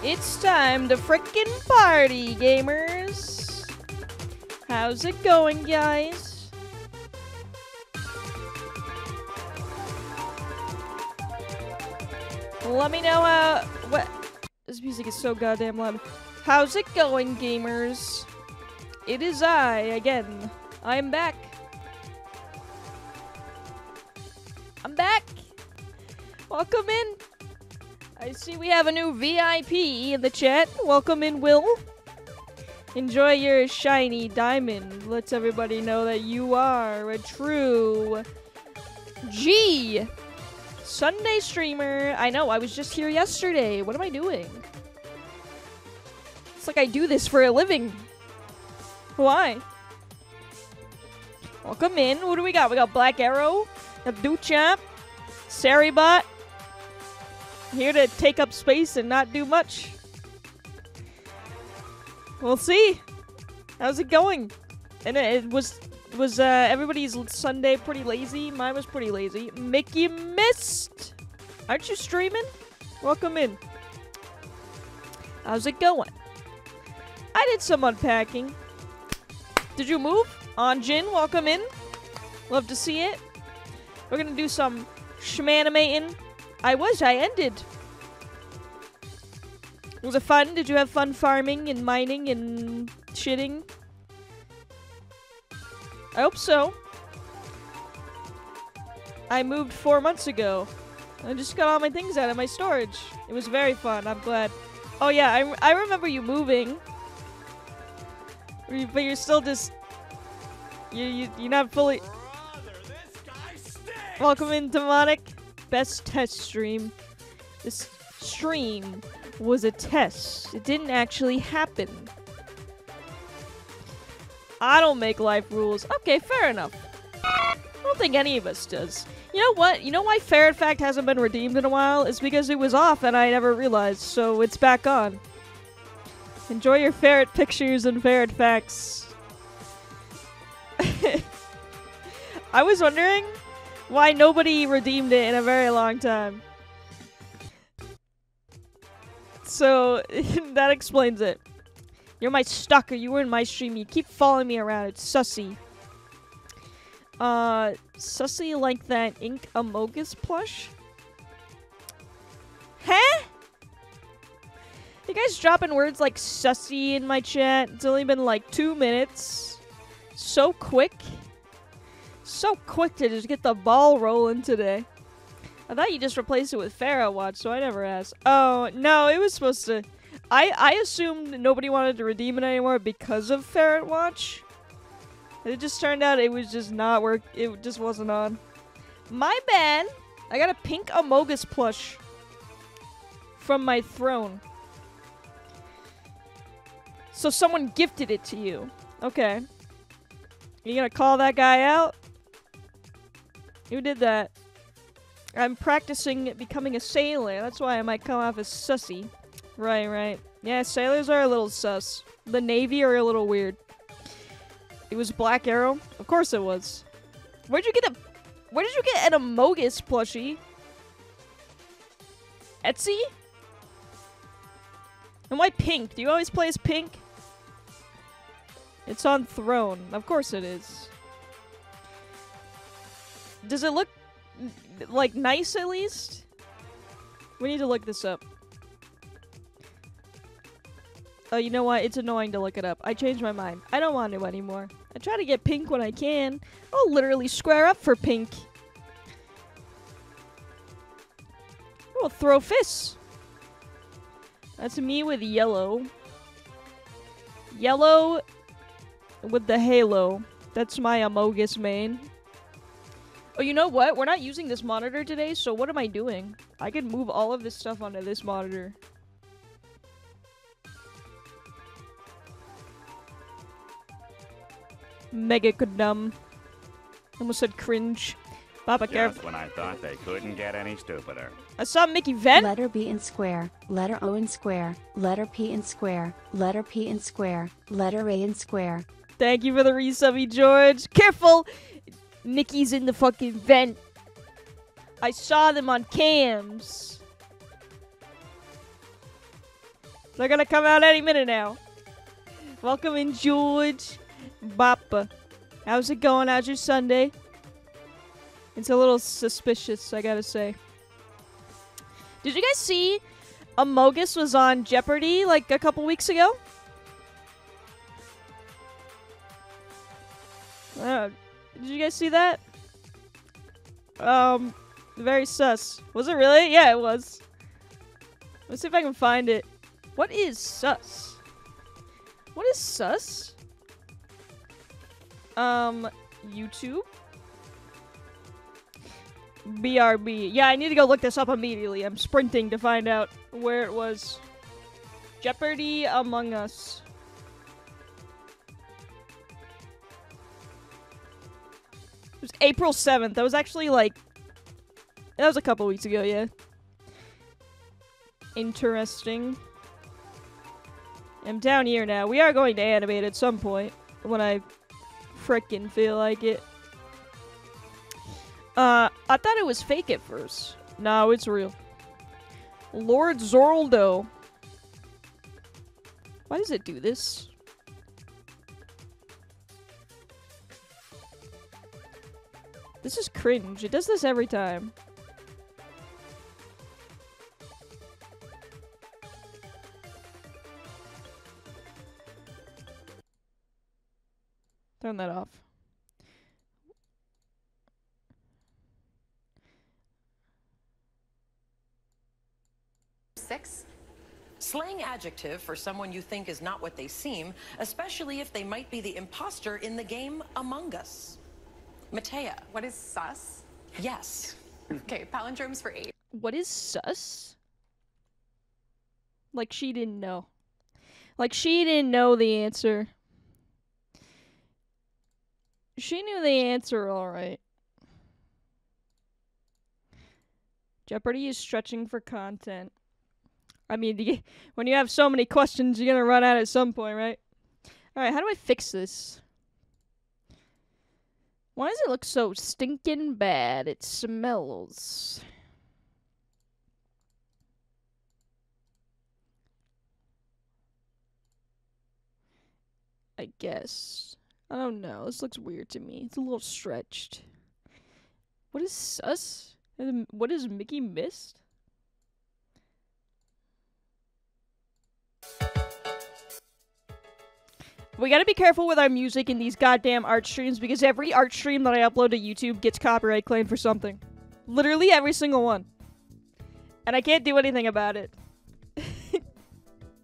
It's time to frickin' party, gamers! How's it going, guys? Let me know what... This music is so goddamn loud. How's it going, gamers? It is I, again. I'm back. I'm back! Welcome in! I see we have a new VIP in the chat. Welcome in, Will. Enjoy your shiny diamond. Lets everybody know that you are a true G Sunday streamer. I know, I was just here yesterday. What am I doing? It's like I do this for a living. Why? Welcome in. What do we got? We got Black Arrow, Duchamp, Saribot. Here to take up space and not do much. We'll see. How's it going? And it was everybody's Sunday pretty lazy? Mine was pretty lazy. Mickey Mist! Aren't you streaming? Welcome in. How's it going? I did some unpacking. Did you move? Anjin, welcome in. Love to see it. We're gonna do some shmanimating. I ended. Was it fun? Did you have fun farming and mining and shitting? I hope so. I moved 4 months ago. I just got all my things out of my storage. It was very fun. I'm glad. Oh yeah, I remember you moving. But you're still just... You're not fully... Welcome in, Demonic. Best test stream. This stream was a test. It didn't actually happen. I don't make life rules. Okay, fair enough. I don't think any of us does. You know what? You know why Ferret Fact hasn't been redeemed in a while? It's because it was off and I never realized, so it's back on. Enjoy your ferret pictures and ferret facts. I was wondering why nobody redeemed it in a very long time. So, that explains it. You're my stalker, you were in my stream, you keep following me around, it's sussy. Sussy like that Ink Amogus plush? Huh? You guys dropping words like sussy in my chat? It's only been like 2 minutes. So quick. So quick to just get the ball rolling today. I thought you just replaced it with Pharaoh Watch, so I never asked. Oh, no, it was supposed to... I assumed nobody wanted to redeem it anymore because of Ferret Watch. It just turned out it was just not work. It just wasn't on. My bad. I got a pink Amogus plush from my throne. So someone gifted it to you. Okay. You gonna call that guy out? Who did that? I'm practicing becoming a sailor. That's why I might come off as sussy. Right, right. Yeah, sailors are a little sus. The Navy are a little weird. It was Black Arrow? Of course it was. Where did you get an Amogus plushie? Etsy? And why pink? Do you always play as pink? It's on Throne. Of course it is. Does it look like nice at least? We need to look this up. Oh, you know what? It's annoying to look it up. I changed my mind. I don't want to anymore. I try to get pink when I can. I'll literally square up for pink. We'll throw fists. That's me with yellow. Yellow with the halo. That's my Amogus main. Oh, you know what? We're not using this monitor today, so what am I doing? I can move all of this stuff onto this monitor. Mega dumb. Almost said cringe. Papa Just when I thought they couldn't get any stupider. I saw Mickey vent. Letter B in square, letter O in square, letter P in square, letter P in square, letter A in square. Thank you for the resubby, George. Careful! Mickey's in the fucking vent. I saw them on cams. They're gonna come out any minute now. Welcome in, George. Boppa. How's it going? How's your Sunday? It's a little suspicious, I gotta say. Did you guys see Amogus was on Jeopardy like a couple weeks ago? Did you guys see that? Very sus. Was it really? Yeah, it was. Let's see if I can find it. What is sus? What is sus? YouTube? BRB. Yeah, I need to go look this up immediately. I'm sprinting to find out where it was. Jeopardy Among Us. It was April 7th. That was actually like... That was a couple weeks ago, yeah. Interesting. I'm down here now. We are going to animate at some point. When I frickin' feel like it. I thought it was fake at first. No, it's real. Lord Zorldo. Why does it do this? This is cringe. It does this every time. Turn that off. Slang adjective for someone you think is not what they seem, especially if they might be the imposter in the game Among Us. Matea. What is sus? Yes. Okay, palindromes for 8. What is sus? Like she didn't know. Like she didn't know the answer. She knew the answer alright. Jeopardy is stretching for content. I mean, when you have so many questions, you're gonna run out at some point, right? Alright, how do I fix this? Why does it look so stinking bad? It smells. I guess. I don't know. This looks weird to me. It's a little stretched. What is sus? What is Mickey missed? We gotta be careful with our music in these goddamn art streams because every art stream that I upload to YouTube gets copyright claimed for something. Literally every single one. And I can't do anything about it.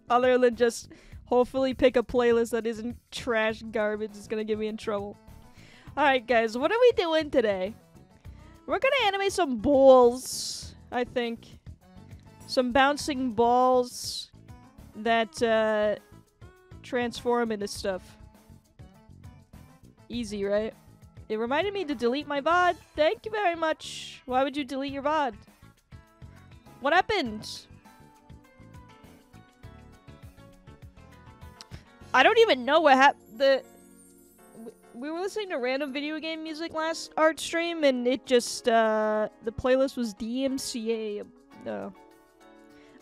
Other than just hopefully pick a playlist that isn't trash garbage. It's gonna get me in trouble. Alright guys, what are we doing today? We're gonna animate some balls, I think. Some bouncing balls that, transform into stuff. Easy, right? It reminded me to delete my VOD. Thank you very much. Why would you delete your VOD? What happened? I don't even know what happened. We were listening to random video game music last art stream, and it just, the playlist was DMCA.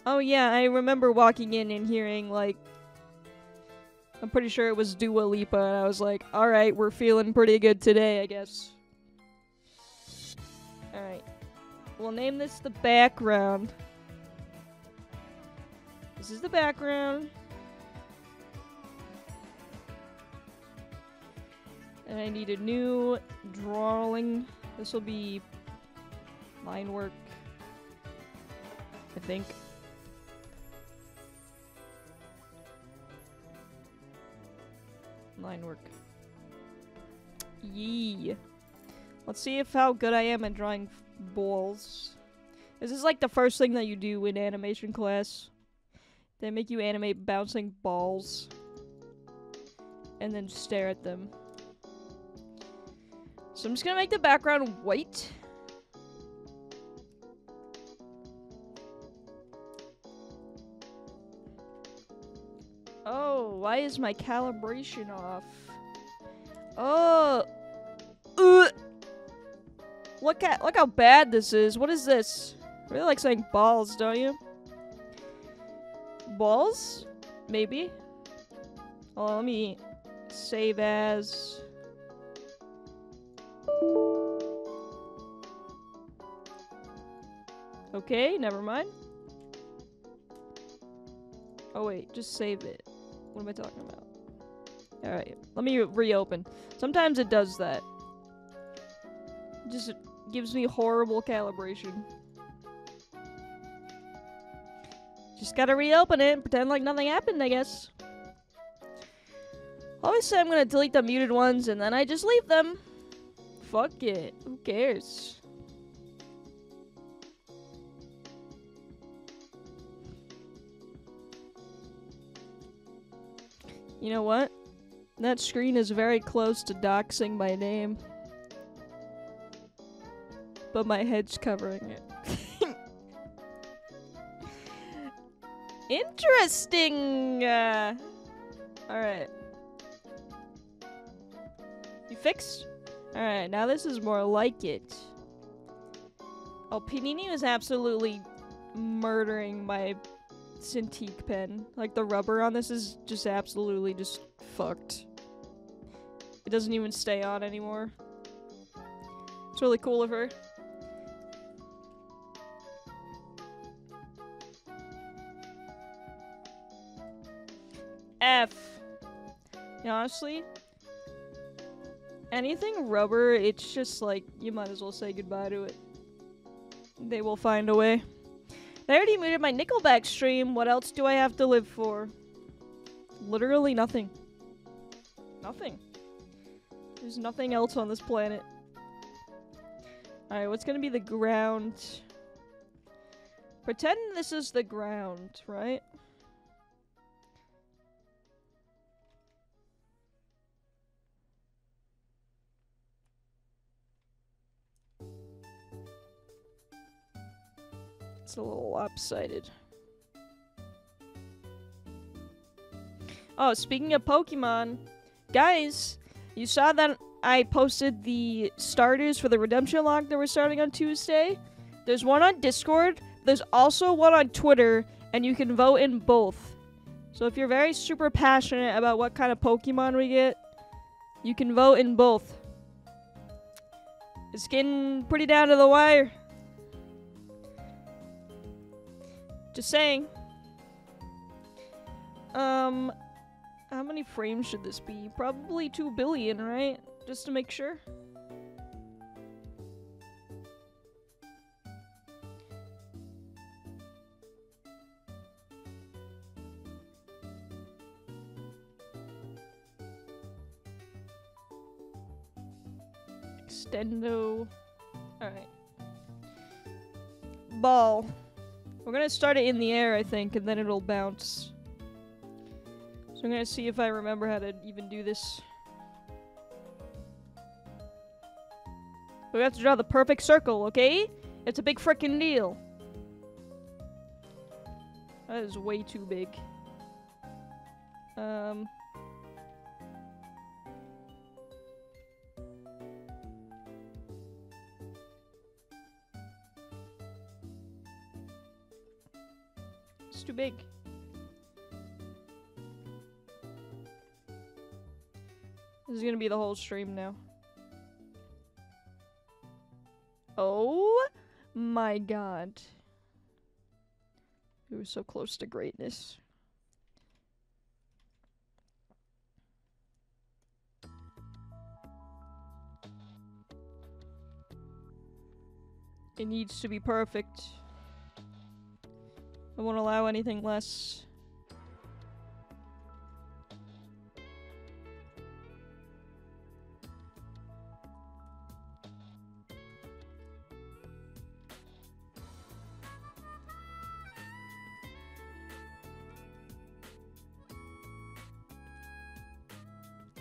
Oh yeah, I remember walking in and hearing, like, I'm pretty sure it was Dua Lipa, and I was like, alright, we're feeling pretty good today, I guess. Alright. We'll name this the background. This is the background. And I need a new drawing. This will be line work, I think. Line work. Yee. Let's see how good I am at drawing balls. This is like the first thing that you do in animation class. They make you animate bouncing balls. And then stare at them. So I'm just gonna make the background white. Oh, why is my calibration off? Oh, look how bad this is. What is this? I really like saying balls, don't you? Balls? Maybe. Oh, let me save as. Okay, never mind. Oh wait, just save it. What am I talking about? Alright, let me reopen. Sometimes it does that. It just gives me horrible calibration. Just gotta reopen it and pretend like nothing happened, I guess. Always say I'm gonna delete the muted ones and then I just leave them. Fuck it. Who cares? You know what? That screen is very close to doxing my name. But my head's covering it. Interesting! Alright. You fixed? Alright, now this is more like it. Oh, Panini was absolutely murdering my Cintiq pen. Like, the rubber on this is just absolutely just fucked. It doesn't even stay on anymore. It's really cool of her. F. Yeah, honestly, anything rubber, it's just like, you might as well say goodbye to it. They will find a way. I already muted my Nickelback stream. What else do I have to live for? Literally nothing. Nothing. There's nothing else on this planet. Alright, what's gonna be the ground? Pretend this is the ground, right? It's a little lopsided. Oh, speaking of Pokemon, guys, you saw that I posted the starters for the Redemption Lock that we're starting on Tuesday? There's one on Discord, there's also one on Twitter, and you can vote in both. So if you're very super passionate about what kind of Pokemon we get, you can vote in both. It's getting pretty down to the wire. Just saying. How many frames should this be? Probably 2 billion, right? Just to make sure. Extendo. Alright. Ball. We're gonna start it in the air, I think, and then it'll bounce. So I'm gonna see if I remember how to even do this. We have to draw the perfect circle, okay? It's a big frickin' deal. That is way too big. It's too big. This is gonna be the whole stream now. Oh my god. We were so close to greatness. It needs to be perfect. I won't allow anything less.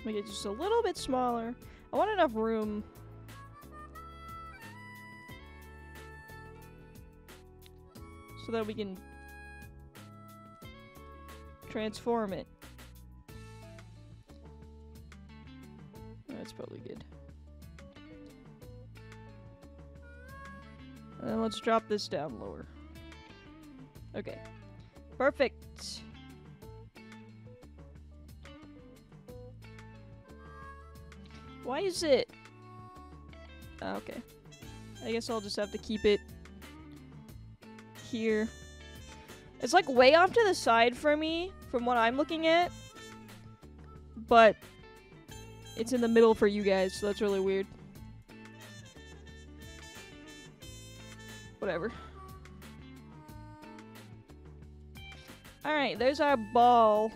Make it just a little bit smaller. I want enough room. So that we can transform it. That's probably good. And then let's drop this down lower. Okay. Perfect. it. Why is it? Oh, okay. I guess I'll just have to keep it here. It's like way off to the side for me from what I'm looking at. But it's in the middle for you guys, so that's really weird. Whatever. Alright, there's our ball.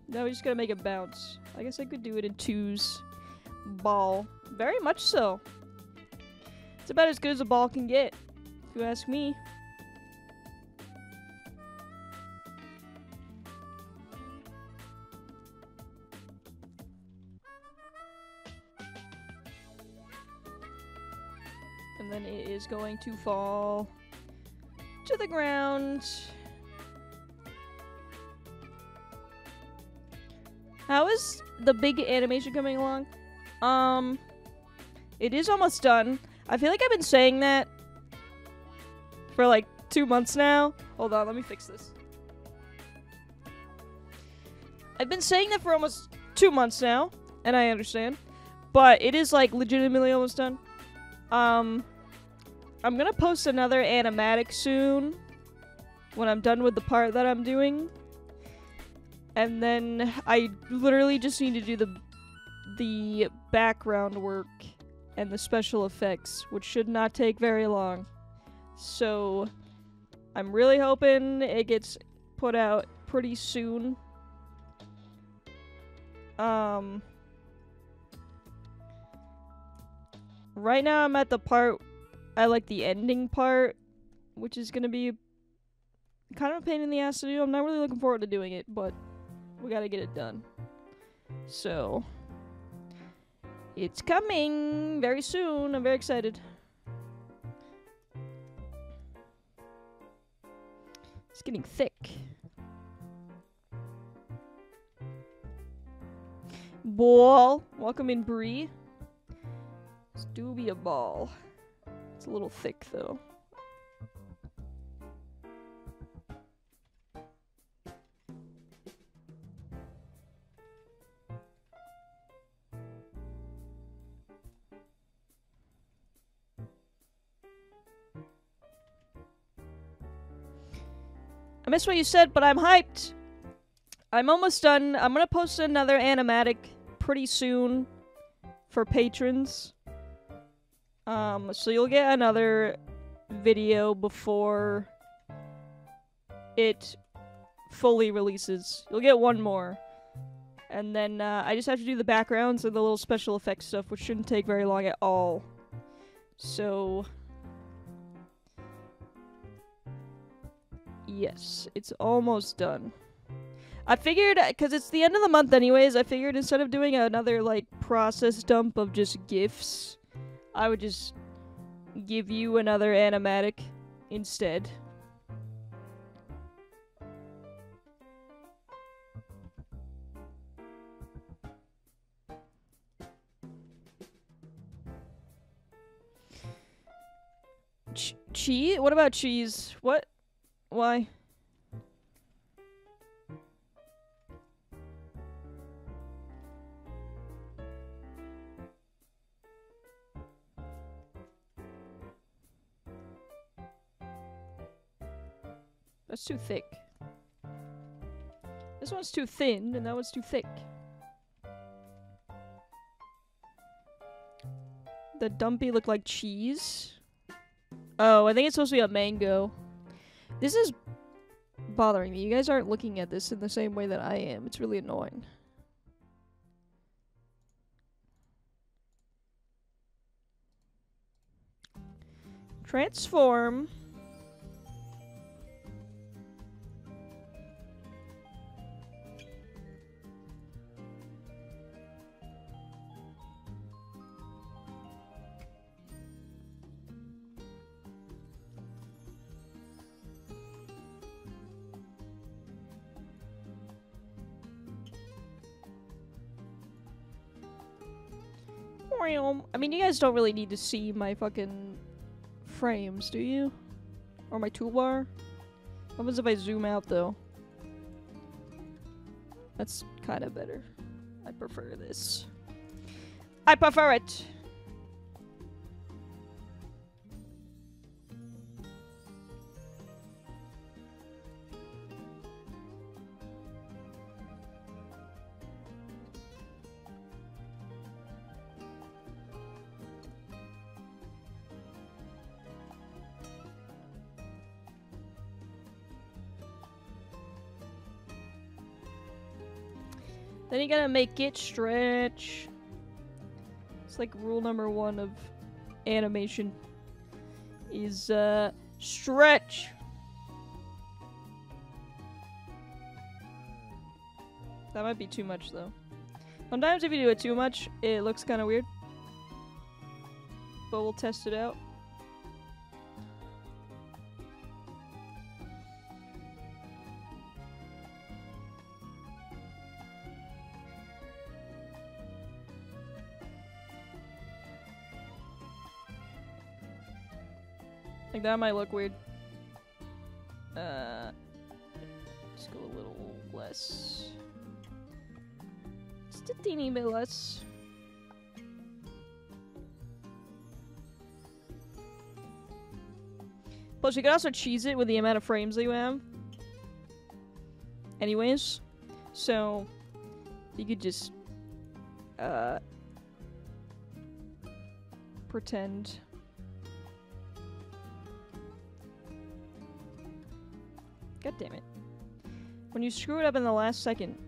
Now we just gotta make it bounce. I guess I could do it in twos. Ball. Very much so. It's about as good as a ball can get, if you ask me. And then it is going to fall to the ground. How is the big animation coming along? It is almost done. I feel like I've been saying that for like 2 months now. Hold on, let me fix this. I've been saying that for almost 2 months now, and I understand. But it is like legitimately almost done. I'm gonna post another animatic soon when I'm done with the part that I'm doing. And then I literally just need to do the background work and the special effects, which should not take very long. So I'm really hoping it gets put out pretty soon. Right now I'm at the part, I like the ending part, which is gonna be kind of a pain in the ass to do. I'm not really looking forward to doing it, but we gotta get it done. So it's coming very soon. I'm very excited. It's getting thick. Ball. Welcome in, Bree. This do be a ball. It's a little thick, though. I missed what you said, but I'm hyped. I'm almost done. I'm gonna post another animatic pretty soon for patrons. So you'll get another video before it fully releases. You'll get one more. And then I just have to do the backgrounds and the little special effects stuff, which shouldn't take very long at all. So yes, it's almost done. I figured, because it's the end of the month anyways, I figured instead of doing another, like, process dump of just GIFs, I would just give you another animatic instead. Cheese? What about cheese? What? Why? That's too thick. This one's too thin, and that one's too thick. The dumpy look like cheese? Oh, I think it's supposed to be a mango. This is bothering me. You guys aren't looking at this in the same way that I am. It's really annoying. Transform. I mean, you guys don't really need to see my fucking frames, do you? Or my toolbar? What happens if I zoom out, though? That's kind of better. I prefer this. I prefer it. Then you gotta make it stretch. It's like rule number 1 of animation is stretch. That might be too much though. Sometimes if you do it too much, it looks kind of weird. But we'll test it out. Like that might look weird. Let's go a little less. Just a teeny bit less. Plus, you could also cheese it with the amount of frames that you have. Anyways, so you could just pretend. God damn it. When you screw it up in the last second.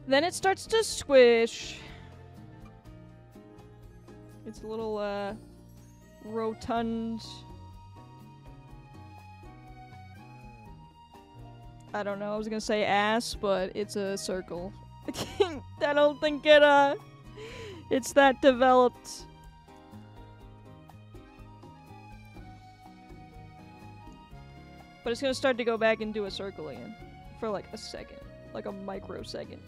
Then it starts to squish. It's a little, rotund. I don't know, I was gonna say ass, but it's a circle. I don't think it's that developed. But it's gonna start to go back into a circle again. For like a second. Like a microsecond.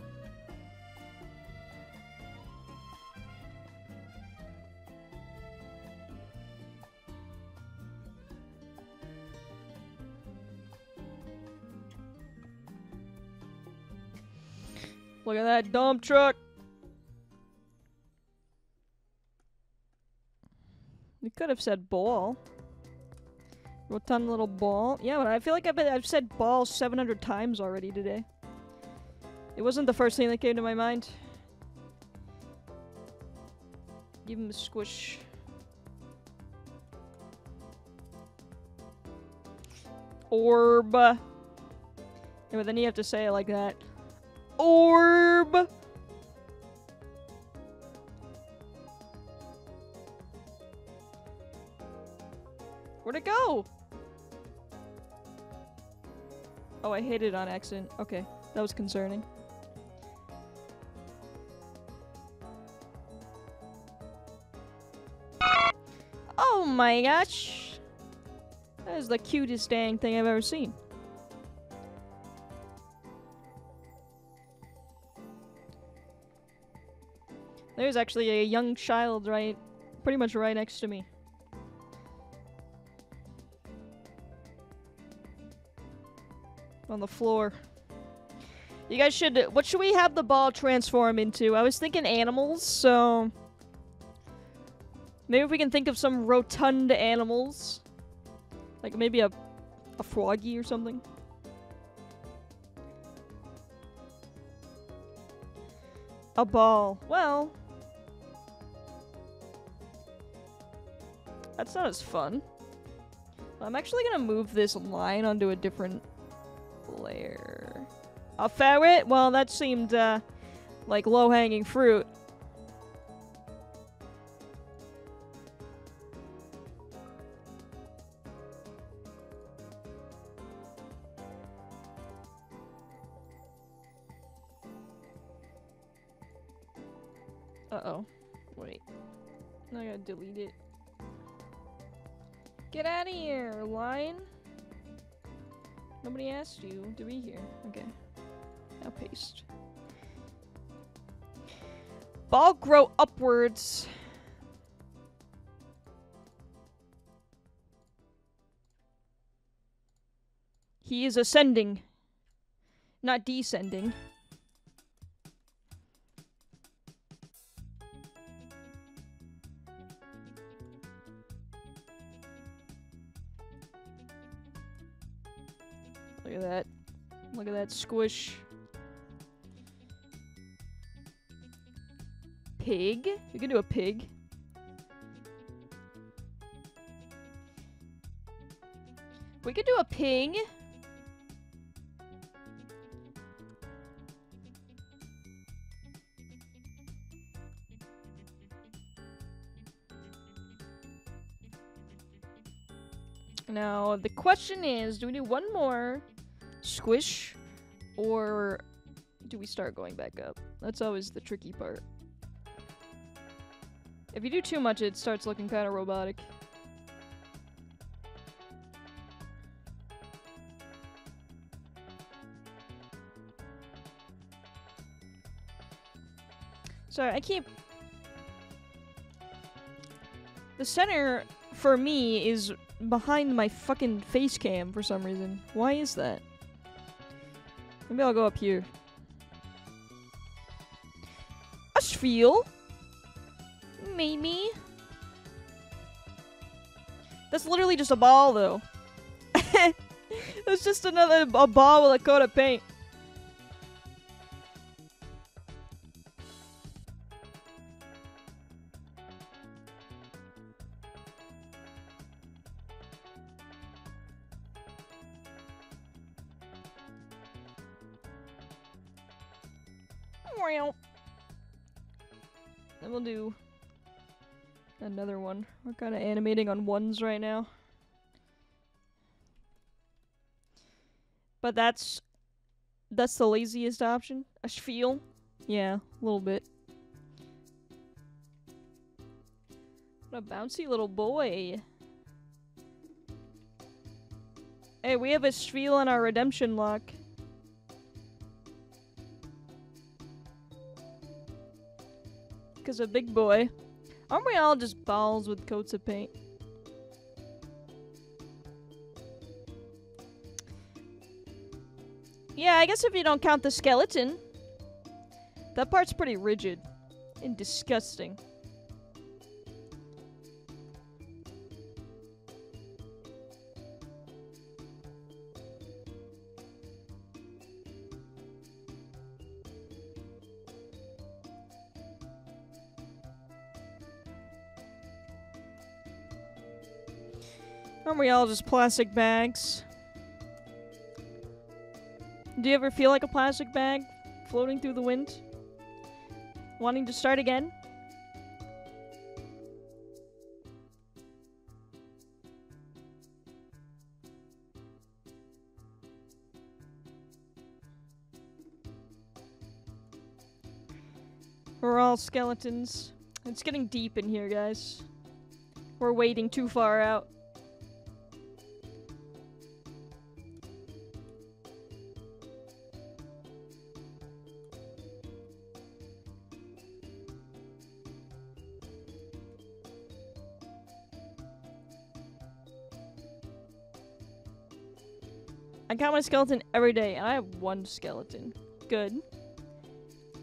Look at that dump truck. You could have said ball. Rotund little ball. Yeah, but I feel like I've said ball 700 times already today. It wasn't the first thing that came to my mind. Give him a squish. Orb. Yeah, but then you have to say it like that. Orb! Where'd it go? Oh, I hit it on accident. Okay, that was concerning. Oh my gosh! That is the cutest dang thing I've ever seen. There's actually a young child pretty much right next to me. On the floor. You guys what should we have the ball transform into? I was thinking animals, so maybe if we can think of some rotund animals. Like maybe a froggy or something. A ball. Well, that's not as fun. I'm actually gonna move this line onto a different layer. A ferret? Well, that seemed, like low-hanging fruit. Uh-oh. Wait. I gotta delete it. Get out of here, line. Nobody asked you to be here. Okay. Now paste. Ball grow upwards. He is ascending, not descending. Look at that. Look at that squish. Pig? You can do a pig. We could do a pig. Now, the question is, do we do one more squish, or do we start going back up? That's always the tricky part. If you do too much, it starts looking kind of robotic. Sorry, I keep... The center, for me, is behind my fucking face cam for some reason. Why is that? Maybe I'll go up here. A spiel? Maybe? That's literally just a ball, though. That's just a ball with a coat of paint. Then we'll do another one. We're kind of animating on ones right now. But that's the laziest option. A spiel? Yeah, a little bit. What a bouncy little boy. Hey, we have a spiel on our redemption lock. Because a big boy. Aren't we all just balls with coats of paint? Yeah, I guess if you don't count the skeleton. That part's pretty rigid and disgusting. Aren't we all just plastic bags? Do you ever feel like a plastic bag floating through the wind? Wanting to start again? We're all skeletons. It's getting deep in here, guys. We're wading too far out. I count my skeleton every day, and I have one skeleton. Good.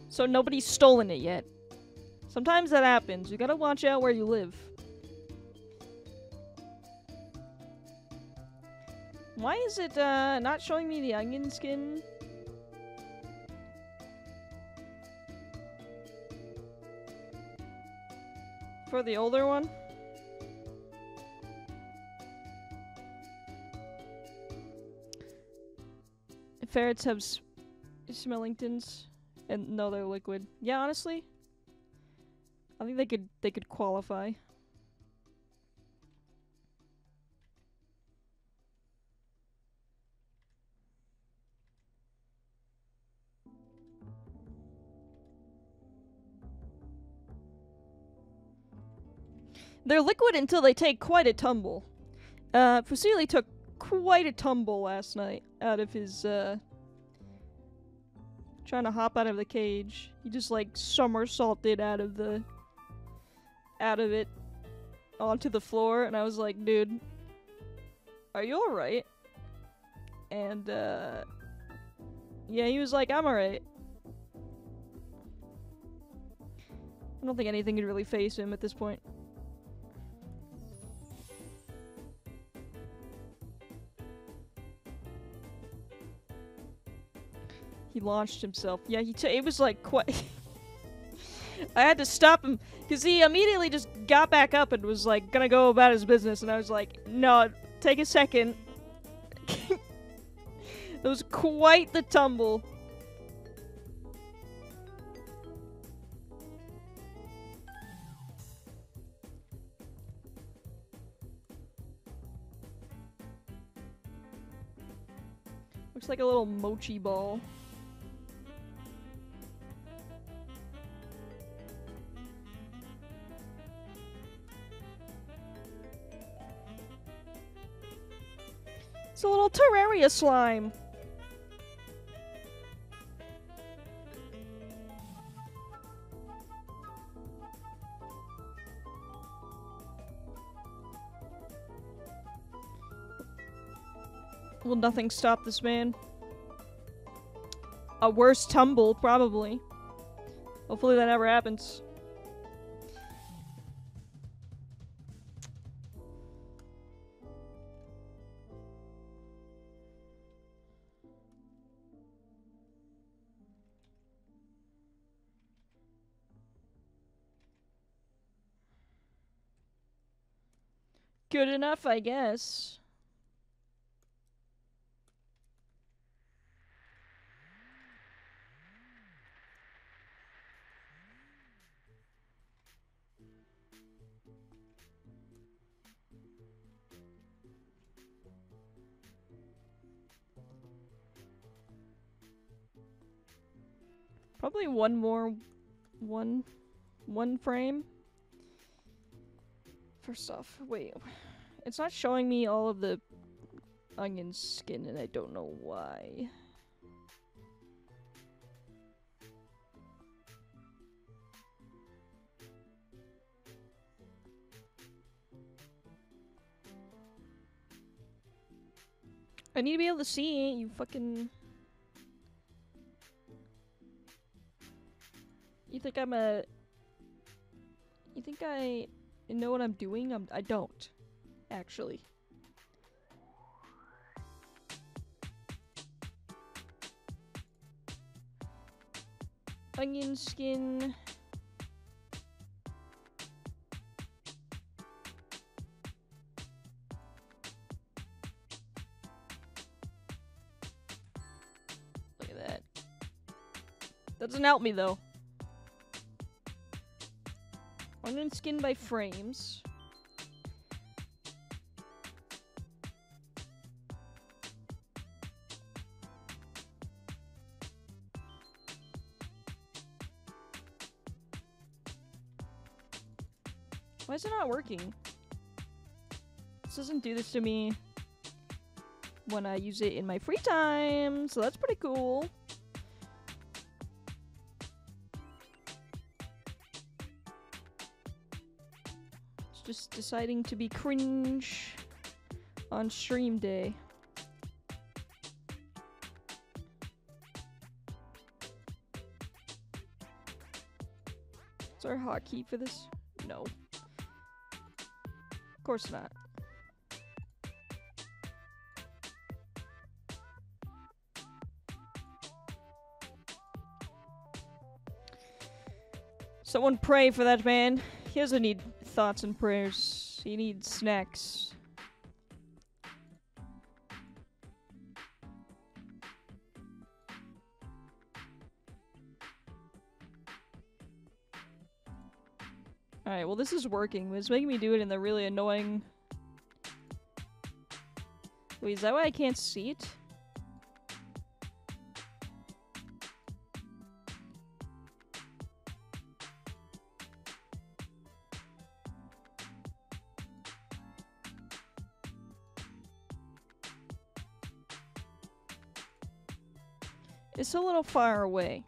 So nobody's stolen it yet. Sometimes that happens. You gotta watch out where you live. Why is it, not showing me the onion skin? For the older one? Ferrets have Smellingtons, and no, they're liquid. Yeah, honestly, I think they could qualify. They're liquid until they take quite a tumble. Fusili took quite a tumble last night out of his, trying to hop out of the cage. He just, like, somersaulted out of it onto the floor, and I was like, dude, are you alright? And, yeah, he was like, I'm alright. I don't think anything could really face him at this point. He launched himself. Yeah, it was like quite... I had to stop him, because he immediately just got back up and was like, gonna go about his business, and I was like, no, take a second. That was quite the tumble. Looks like a little mochi ball. It's a little Terraria slime. Will nothing stop this man? A worse tumble, probably. Hopefully that never happens. Good enough, I guess. Probably one more, one frame. First off, wait, it's not showing me all of the onion skin, and I don't know why. I need to be able to see it, you fucking... You think I'm a... You think I know what I'm doing? I don't. Actually. Onion skin... Look at that. Doesn't help me, though. Onion skin by frames. Why is it not working? This doesn't do this to me when I use it in my free time, so that's pretty cool. Just deciding to be cringe on stream day. Is there a hotkey for this? No. Of course not. Someone pray for that man. He doesn't need thoughts and prayers. He needs snacks. Alright, well this is working. It's making me do it in the really annoying... Wait, is that why I can't see it? It's a little far away.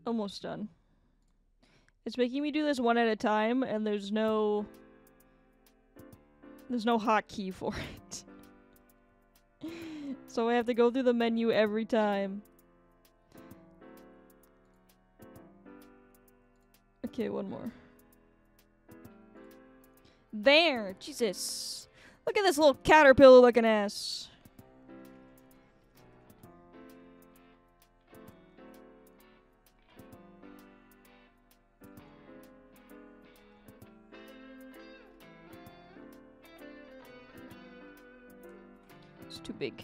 Almost done. It's making me do this one at a time, and there's no hotkey for it. So I have to go through the menu every time. Okay, one more. There! Jesus! Look at this little caterpillar looking ass. It's too big.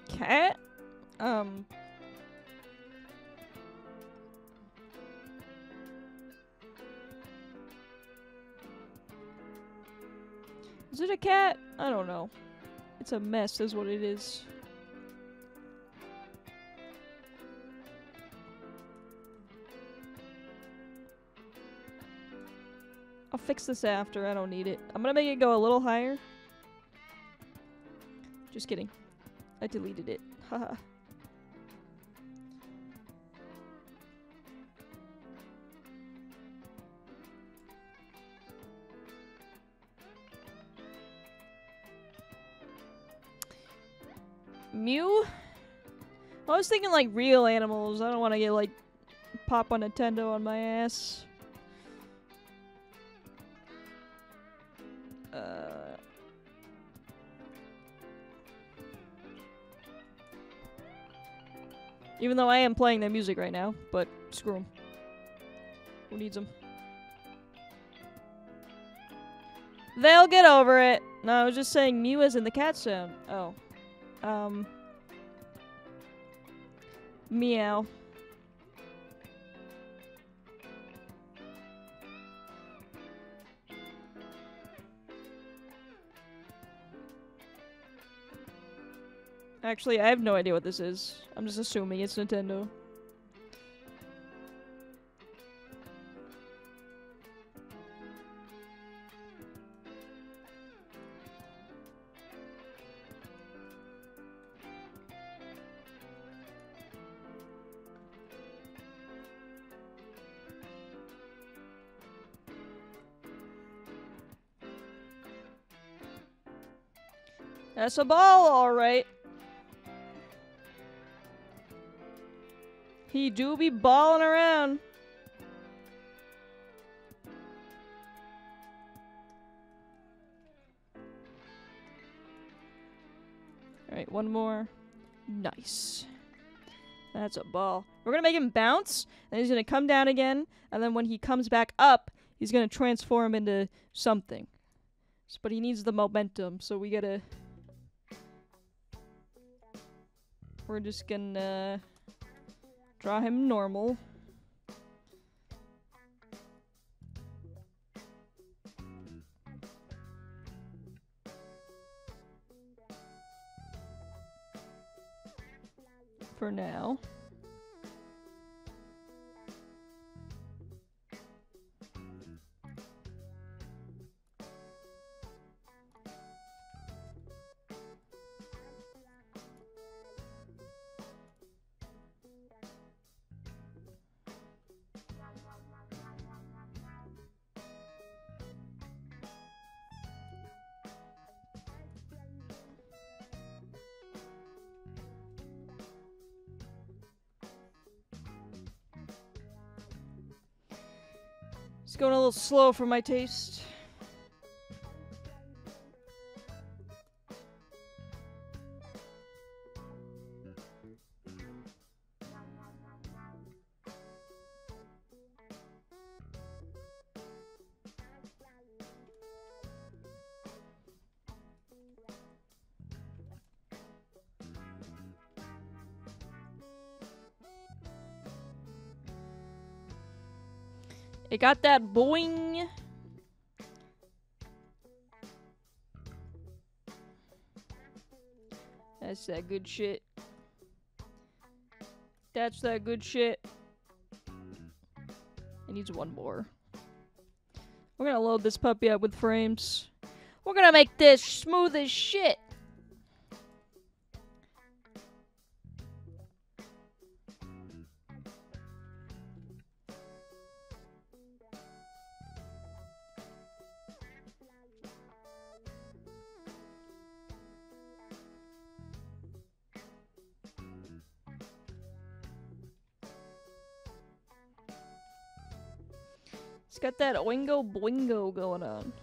Cat? Is it a cat? I don't know. It's a mess is what it is. I'll fix this after. I don't need it. I'm gonna make it go a little higher. Just kidding. I deleted it. Haha. Mew? I was thinking like real animals. I don't want to get like Papa Nintendo on my ass. Even though I am playing their music right now, but screw them. Who needs them? They'll get over it. No, I was just saying Mew as in the cat sound. Oh. Meow. Actually, I have no idea what this is. I'm just assuming it's Nintendo. That's a ball, alright. He do be balling around. Alright, one more. Nice. That's a ball. We're gonna make him bounce, and he's gonna come down again, and then when he comes back up, he's gonna transform into something. But he needs the momentum, so we gotta... We're just gonna... draw him normal. For now. It's going a little slow for my taste. It got that boing. That's that good shit. That's that good shit. It needs one more. We're gonna load this puppy up with frames. We're gonna make this smooth as shit. It's got that oingo boingo going on.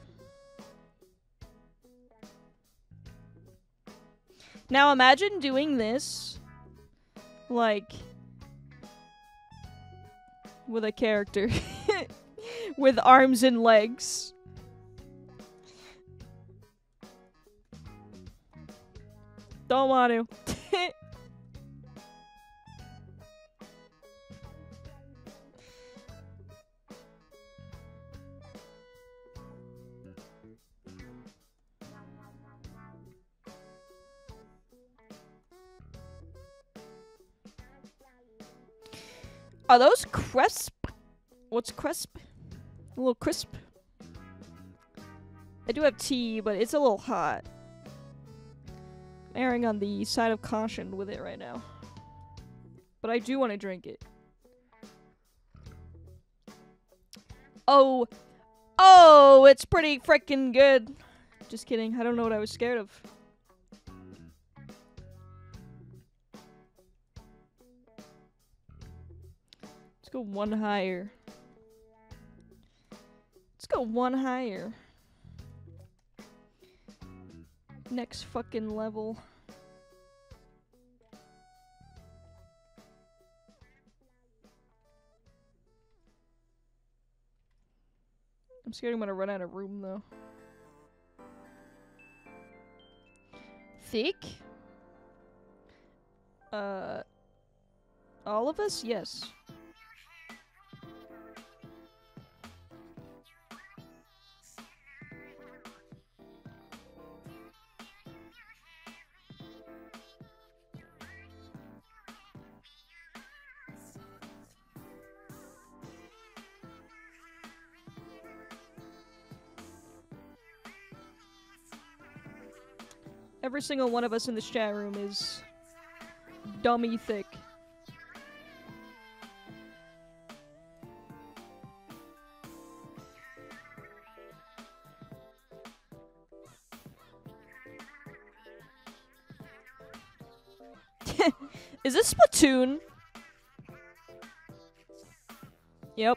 Now imagine doing this, like, with a character. With arms and legs. Don't want to. Are those crisp? What's crisp? A little crisp? I do have tea, but it's a little hot. I'm erring on the side of caution with it right now. But I do want to drink it. Oh! Oh, it's pretty freaking good. Just kidding. I don't know what I was scared of. Let's go one higher. Let's go one higher. Next fucking level. I'm scared I'm gonna run out of room though. Thick? All of us? Yes. Every single one of us in this chat room is dummy thick. Is this Splatoon? Yep.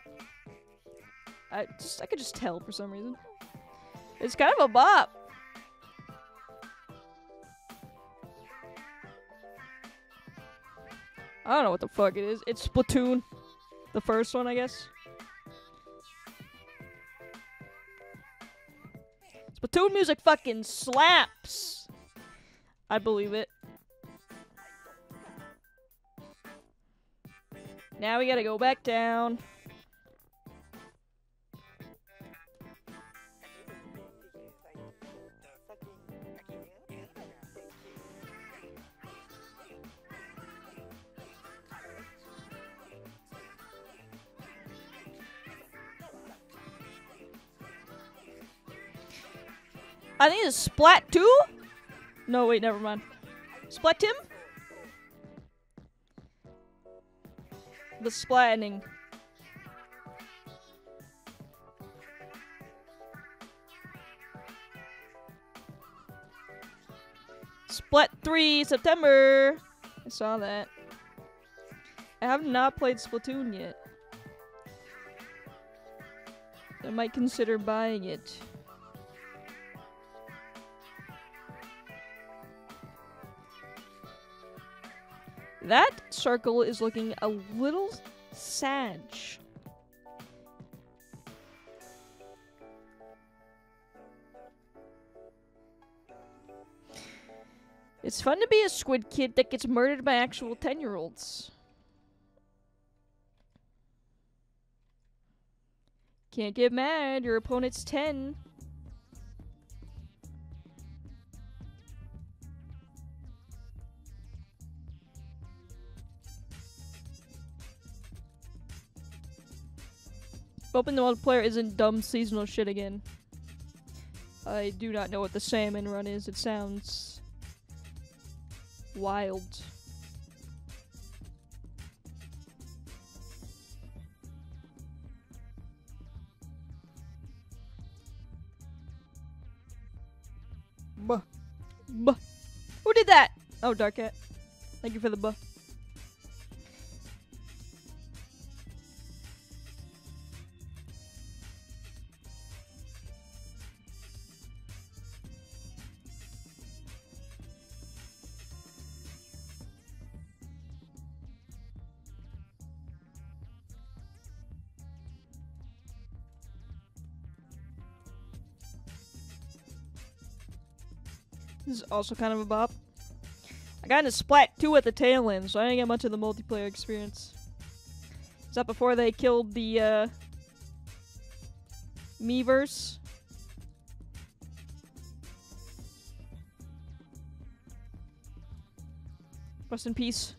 I could just tell for some reason. It's kind of a bop. I don't know what the fuck it is. It's Splatoon. The first one, I guess. Splatoon music fucking slaps. I believe it. Now we gotta go back down. I think it's Splat 2? No, wait, never mind. Splat Tim? The splatting. Splat 3 September. I saw that. I have not played Splatoon yet. I might consider buying it. That circle is looking a little sad. It's fun to be a squid kid that gets murdered by actual 10-year-olds. Can't get mad. Your opponent's 10. Hoping the multiplayer isn't dumb seasonal shit again. I do not know what the salmon run is. It sounds wild. Buh. Buh. Who did that? Oh, Dark Cat. Thank you for the buh. This is also kind of a bop. I got into Splat 2 at the tail end, so I didn't get much of the multiplayer experience. Is that before they killed the, Miiverse? Rest in peace.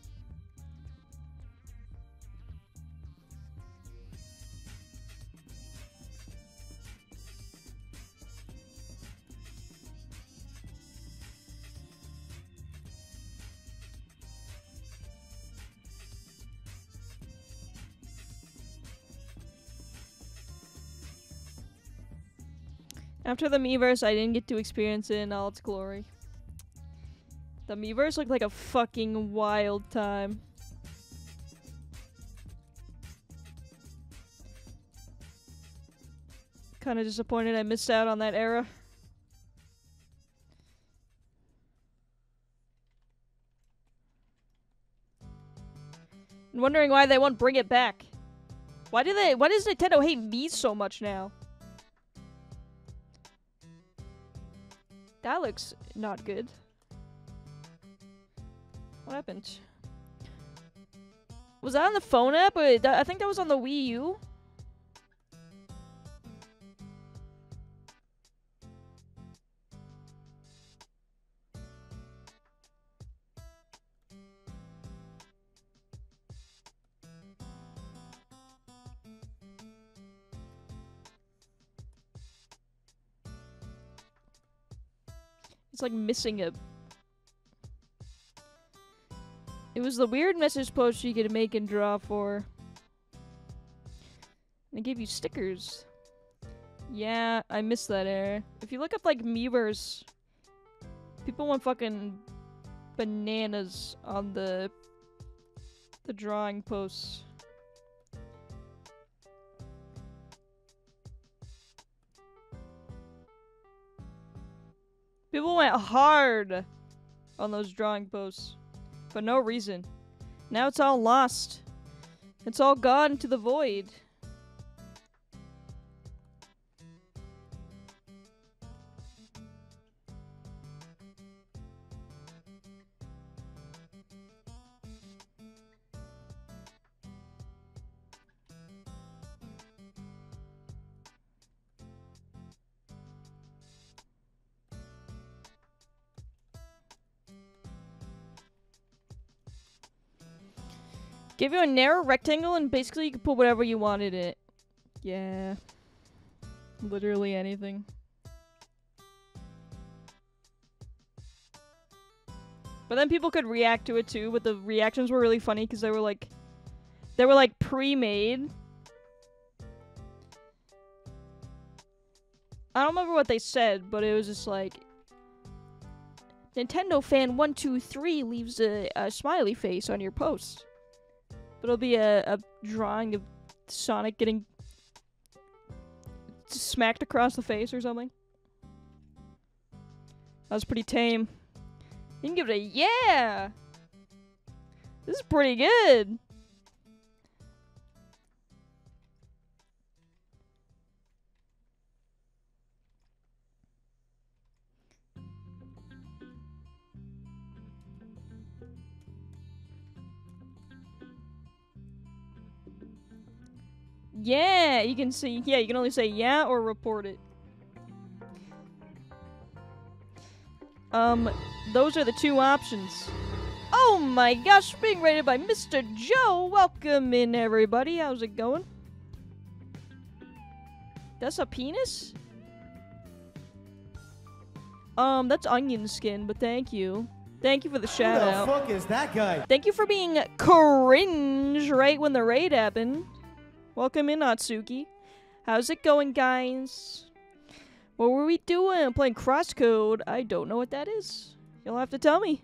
After the Miiverse, I didn't get to experience it in all its glory. The Miiverse looked like a fucking wild time. Kinda disappointed I missed out on that era. I'm wondering why they won't bring it back. Why does Nintendo hate these so much now? That looks not good. What happened? Was that on the phone app? I think that was on the Wii U. It's like missing a... It was the weird message post you could make and draw for. And it gave you stickers. Yeah, I missed that era. If you look up like Miiverse, people went fucking bananas on the drawing posts. People went hard on those drawing posts for no reason. Now it's all lost. It's all gone into the void. Give you a narrow rectangle and basically you can put whatever you wanted in it. Yeah. Literally anything. But then people could react to it too, but the reactions were really funny because they were like pre-made. I don't remember what they said, but it was just like Nintendo fan 123 leaves a smiley face on your post. But it'll be a drawing of Sonic getting smacked across the face or something. That was pretty tame. You can give it a yeah! This is pretty good! Yeah, you can see. Yeah, you can only say yeah or report it. Those are the two options. Oh my gosh, being rated by Mr. Joe. Welcome in, everybody. How's it going? That's a penis? That's onion skin, but thank you. Thank you for the shout out. Who the fuck is that guy? Thank you for being cringe right when the raid happened. Welcome in, Natsuki. How's it going, guys? What were we doing? Playing Crosscode. I don't know what that is. You'll have to tell me.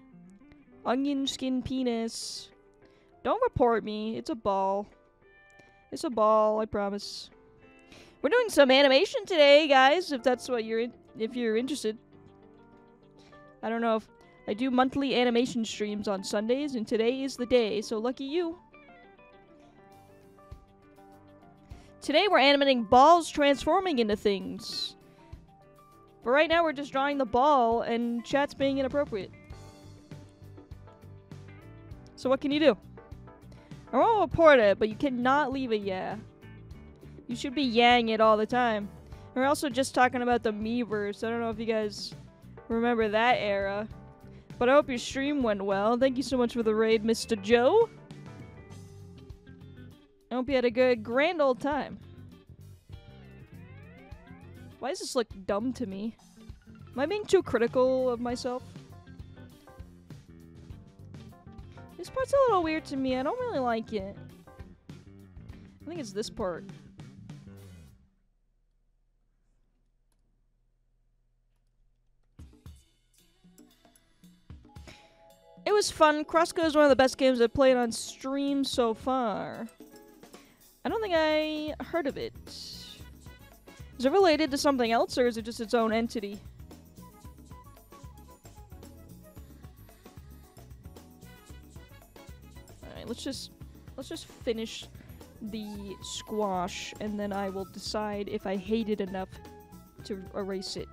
Onion skin penis. Don't report me. It's a ball. It's a ball, I promise. We're doing some animation today, guys, if that's what if you're interested. I don't know if I do monthly animation streams on Sundays, and today is the day, so lucky you. Today we're animating balls transforming into things. But right now we're just drawing the ball, and chat's being inappropriate. So what can you do? I won't report it, but you cannot leave a yeah. You should be yang it all the time. We're also just talking about the Miiverse. I don't know if you guys remember that era. But I hope your stream went well. Thank you so much for the raid, Mr. Joe. I hope you had a good, grand old time. Why does this look dumb to me? Am I being too critical of myself? This part's a little weird to me. I don't really like it. I think it's this part. It was fun. Crosscode is one of the best games I've played on stream so far. I don't think I heard of it. Is it related to something else, or is it just its own entity? Alright, let's just finish the squash, and then I will decide if I hate it enough to erase it.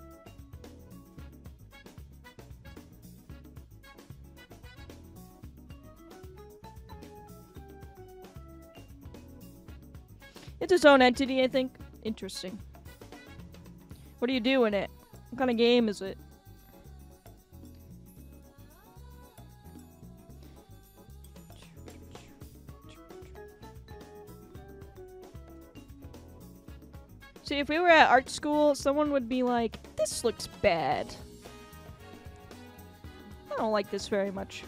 It's its own entity, I think. Interesting. What do you do in it? What kind of game is it? See, if we were at art school, someone would be like, this looks bad. I don't like this very much.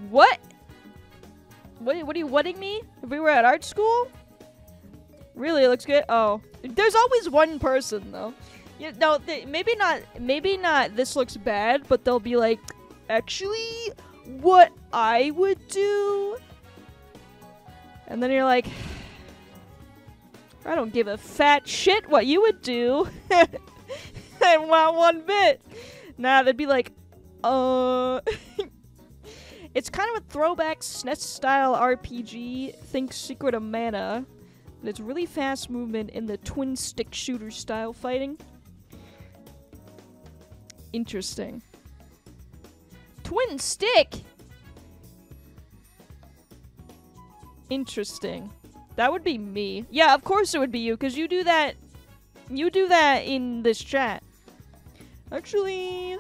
What? What are you whatting me? If we were at art school? Really, it looks good? Oh. There's always one person, though. Yeah, no, maybe not this looks bad, but they'll be like, actually, what I would do? And then you're like, I don't give a fat shit what you would do. And not one bit. Nah, they'd be like, It's kind of a throwback SNES-style RPG, think Secret of Mana. And it's really fast movement in the twin-stick shooter style fighting. Interesting. Twin stick? Interesting. That would be me. Yeah, of course it would be you, because you do that. You do that in this chat. Actually,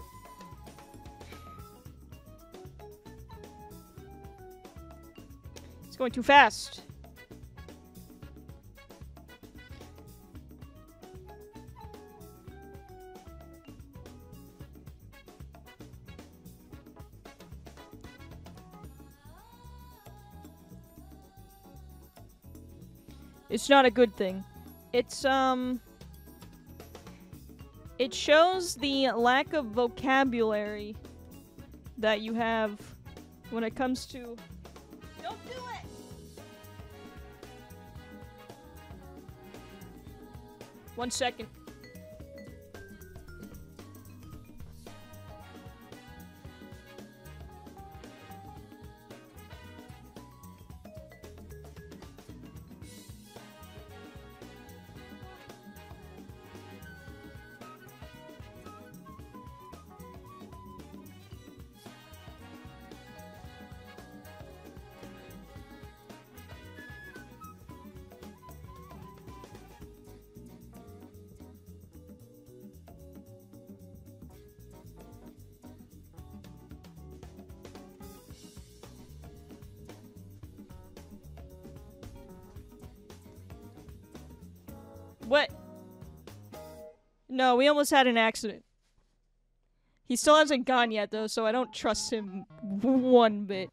it's going too fast. It's not a good thing. It's, it shows the lack of vocabulary that you have when it comes to... Don't do it! One second. What? No, we almost had an accident. He still hasn't gone yet, though, so I don't trust him one bit.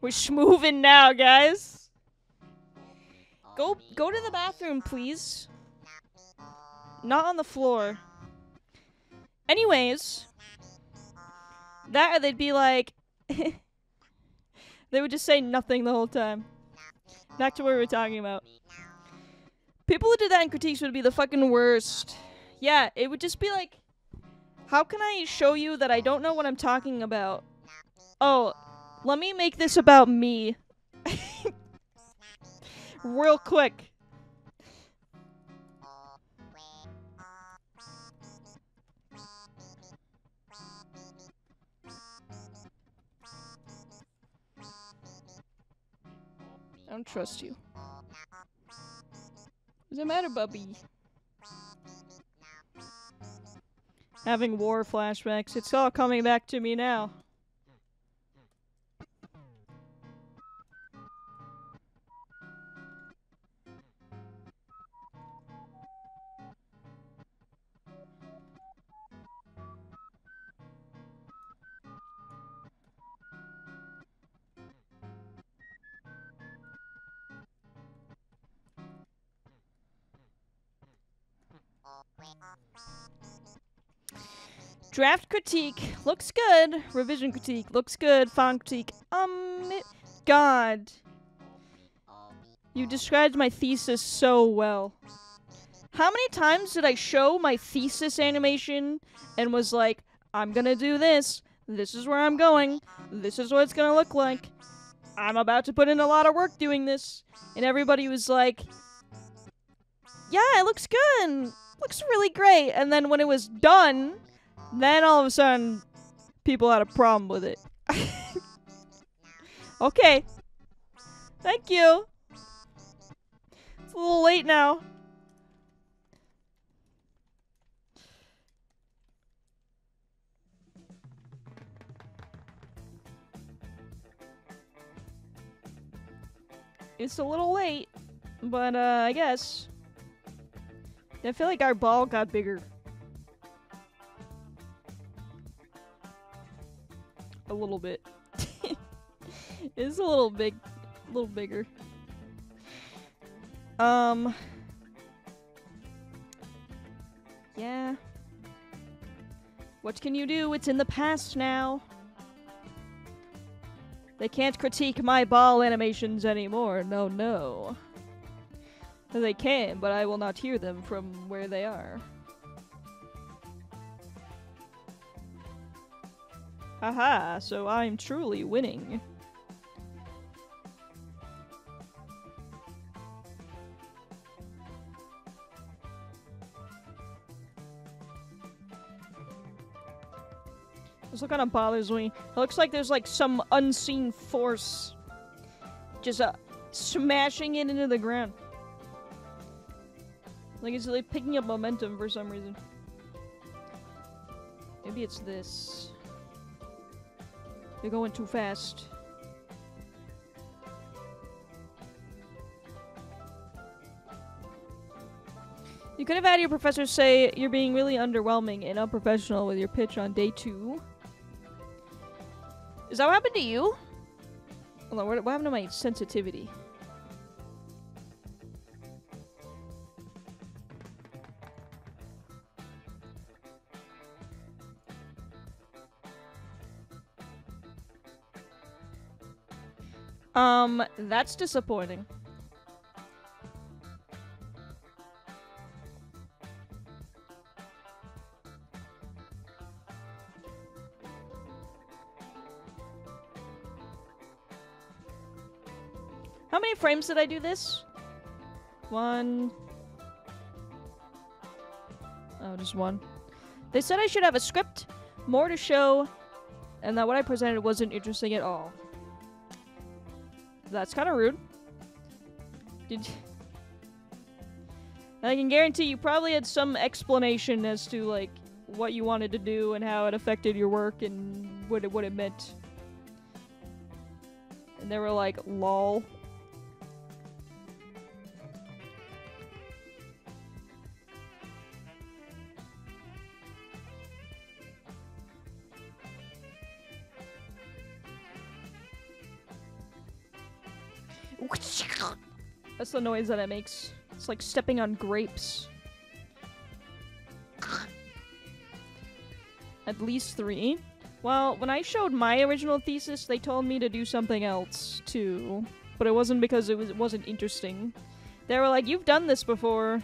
We're schmoovin' now, guys. Go to the bathroom, please. Not on the floor. Anyways, that or they'd be like, they would just say nothing the whole time. Back to what we were talking about. People who did that in critiques would be the fucking worst. Yeah, it would just be like, how can I show you that I don't know what I'm talking about? Oh, let me make this about me. Real quick. I don't trust you. Does it matter, Bubby? Having war flashbacks. It's all coming back to me now. Draft critique looks good. Revision critique looks good. Font critique. God. You described my thesis so well. How many times did I show my thesis animation and was like, I'm gonna do this. This is where I'm going. This is what it's gonna look like. I'm about to put in a lot of work doing this. And everybody was like, yeah, it looks good. Looks really great. And then when it was done, then all of a sudden, people had a problem with it. Okay. Thank you. It's a little late now. It's a little late, but I guess. I feel like our ball got bigger. A little bit. It's a little bigger. Yeah. What can you do? It's in the past now. They can't critique my ball animations anymore. No, no. They can, but I will not hear them from where they are. Haha, so I'm truly winning. This look kind of bothers me. It looks like there's like some unseen force just smashing it into the ground. Like it's like picking up momentum for some reason. Maybe it's this. You're going too fast. You could have had your professor say you're being really underwhelming and unprofessional with your pitch on day 2. Is that what happened to you? Hold on, what happened to my sensitivity? That's disappointing. How many frames did I do this? 1. Oh, just 1. They said I should have a script, more to show, and that what I presented wasn't interesting at all. That's kind of rude. I can guarantee you probably had some explanation as to, like, what you wanted to do and how it affected your work and what it meant. And they were like, lol. That's the noise that it makes. It's like stepping on grapes. At least 3. Well, when I showed my original thesis, they told me to do something else, too. But it wasn't because it wasn't interesting. They were like, you've done this before.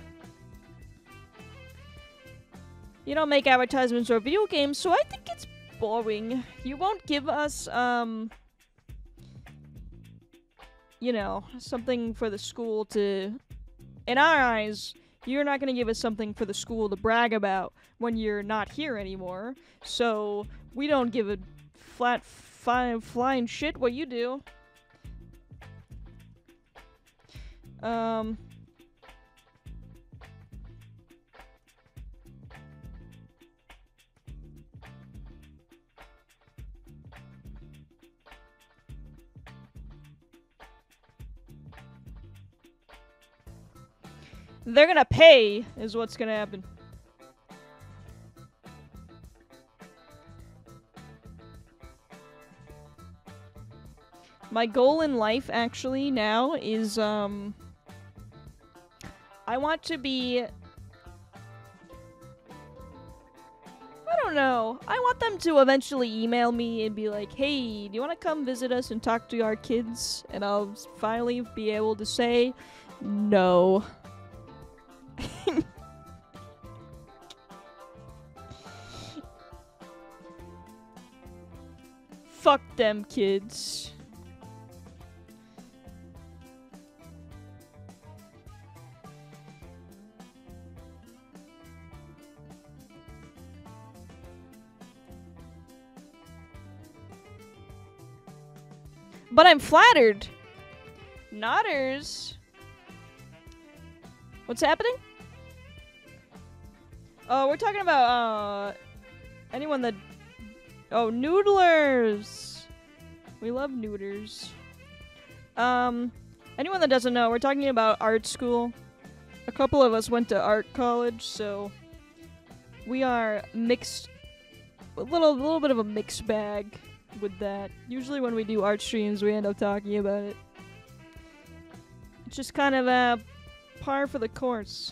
You don't make advertisements or video games, so I think it's boring. You won't give us, you know, something for the school to... In our eyes, you're not gonna give us something for the school to brag about when you're not here anymore. So, we don't give a flying shit what you do. They're gonna pay, is what's gonna happen. My goal in life, actually, now is, I want to be... I don't know. I want them to eventually email me and be like, hey, do you want to come visit us and talk to our kids? And I'll finally be able to say, no. Fuck them kids. But I'm flattered. Nodders. What's happening? Oh, we're talking about, anyone that... Oh, noodlers! We love noodlers. Anyone that doesn't know, we're talking about art school. A couple of us went to art college, so... We are mixed... A little bit of a mixed bag with that. Usually when we do art streams, we end up talking about it. It's just kind of, par for the course.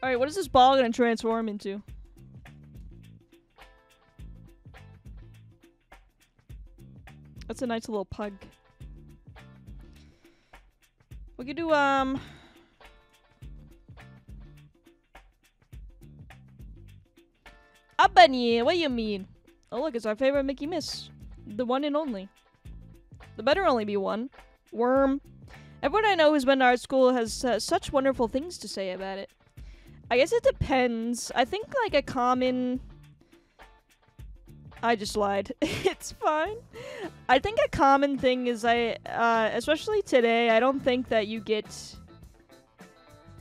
Alright, what is this ball gonna transform into? That's a nice little pug. We could do, Abanye, what do you mean? Oh look, it's our favorite Mickey Miss. The one and only. There better only be one. Worm. Everyone I know who's been to art school has such wonderful things to say about it. I guess it depends. I think like a common... I just lied. It's fine. I think a common thing is especially today, I don't think that you get,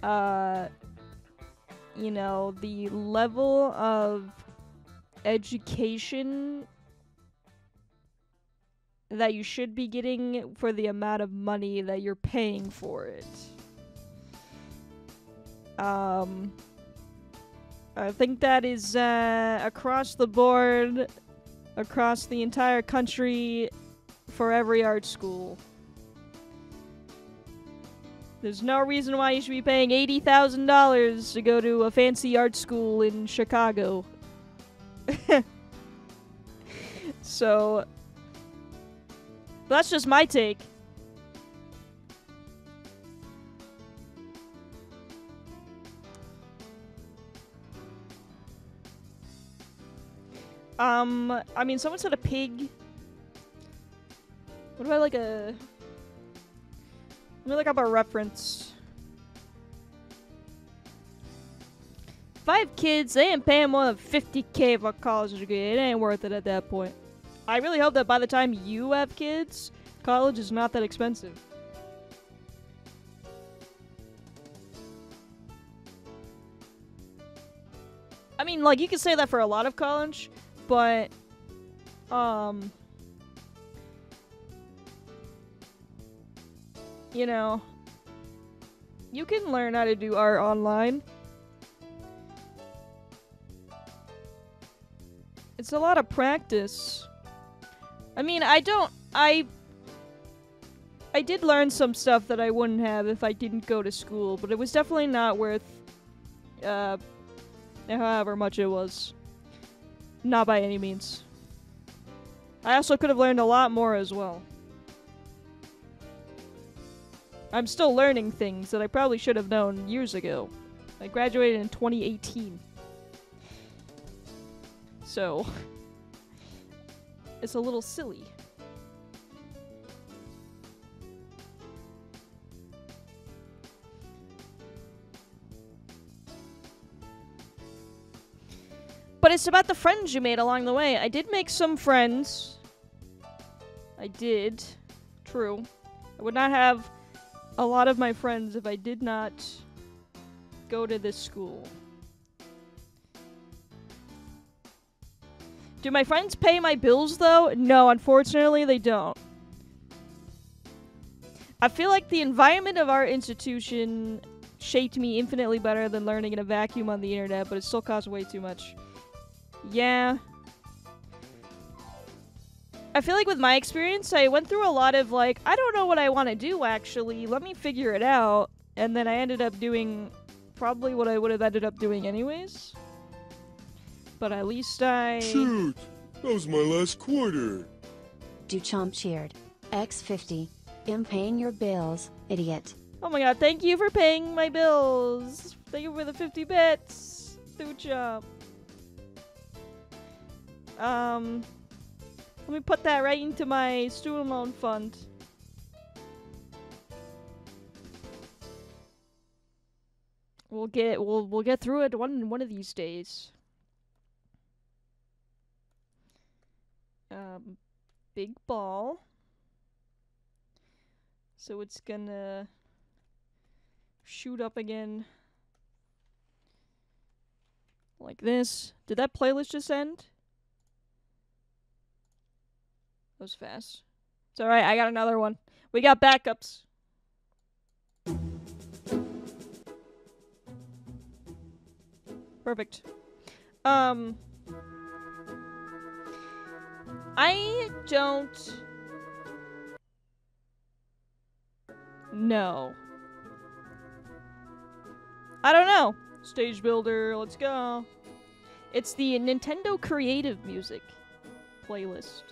you know, the level of education that you should be getting for the amount of money that you're paying for it. I think that is, across the board, across the entire country, for every art school. There's no reason why you should be paying $80,000 to go to a fancy art school in Chicago. So, that's just my take. I mean, someone said a pig. What about like a... Let me look up a reference. 5 kids, they ain't paying more than $50K for a college degree. It ain't worth it at that point. I really hope that by the time you have kids, college is not that expensive. I mean, like, you can say that for a lot of college, but, you know, you can learn how to do art online. It's a lot of practice. I mean, I did learn some stuff that I wouldn't have if I didn't go to school, but it was definitely not worth, however much it was. Not by any means. I also could have learned a lot more as well. I'm still learning things that I probably should have known years ago. I graduated in 2018. So, it's a little silly. But it's about the friends you made along the way. I did make some friends. I did. True. I would not have a lot of my friends if I did not go to this school. Do my friends pay my bills, though? No, unfortunately, they don't. I feel like the environment of our institution shaped me infinitely better than learning in a vacuum on the internet, but it still costs way too much. Yeah. I feel like with my experience, I went through a lot of, like, I don't know what I want to do, actually. Let me figure it out. And then I ended up doing probably what I would have ended up doing anyways. But at least I... Shoot! That was my last quarter. Duchamp cheered. X50. I'm paying your bills, idiot. Oh my god, thank you for paying my bills. Thank you for the 50 bits. Duchamp. Let me put that right into my student loan fund. We'll get through it one of these days. Big ball. So it's gonna shoot up again like this. Did that playlist just end? That was fast. It's alright, I got another one. We got backups. Perfect. I don't know. I don't know. Stage builder, let's go. It's the Nintendo Creative Music playlist.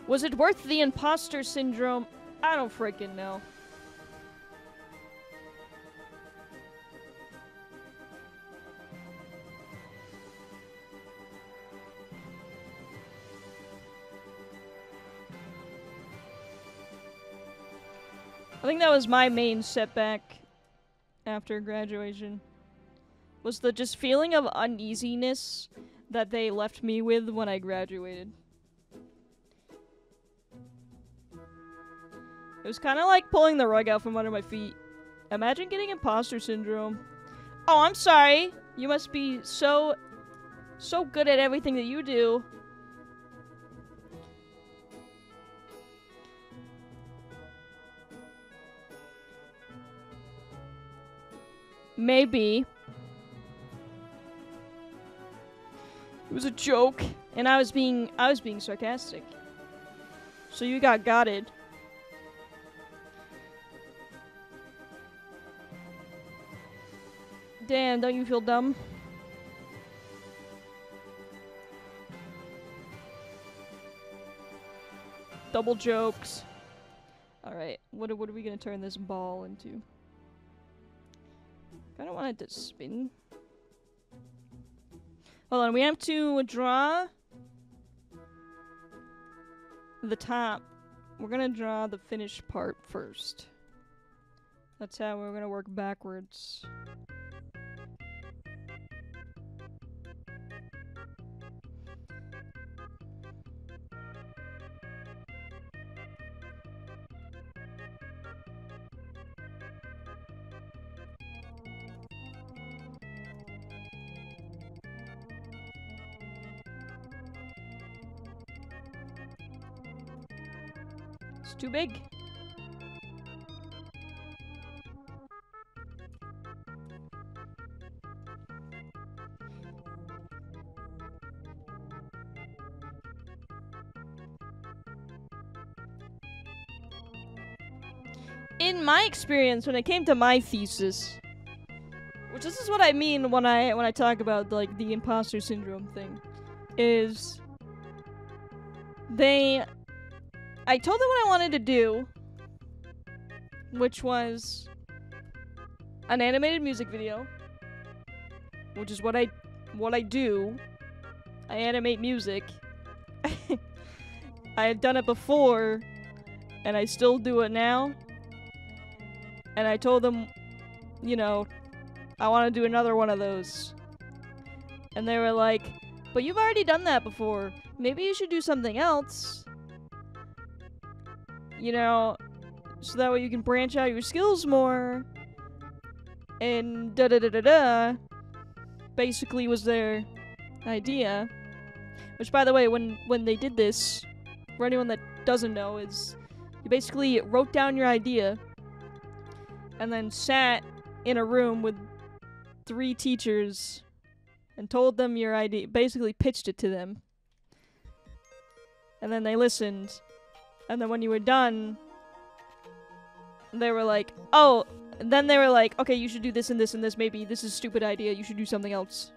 Was it worth the imposter syndrome? I don't freaking know. I think that was my main setback after graduation. Was the just feeling of uneasiness that they left me with when I graduated. It was kind of like pulling the rug out from under my feet. Imagine getting imposter syndrome. Oh, I'm sorry. You must be so good at everything that you do. Maybe. It was a joke, and I was being sarcastic. So you got gotted. Dan, don't you feel dumb? Double jokes. Alright, what are we gonna turn this ball into? I don't want it to spin. Hold on, we have to draw the top. We're gonna draw the finished part first. That's how we're gonna work backwards. It's too big. In my experience, when it came to my thesis, which this is what I mean when I talk about like the imposter syndrome thing, is I told them what I wanted to do, which was an animated music video, which is what I do. I animate music. I had done it before, and I still do it now. And I told them, you know, I want to do another one of those. And they were like, but you've already done that before. Maybe you should do something else. You know, so that way you can branch out your skills more. And da-da-da-da-da. Basically was their idea. Which, by the way, when they did this, for anyone that doesn't know, is you basically wrote down your idea and then sat in a room with 3 teachers and told them your idea, basically pitched it to them. And then they listened. And then when you were done, they were like, oh, and then they were like, okay, you should do this and this and this, maybe this is a stupid idea, you should do something else.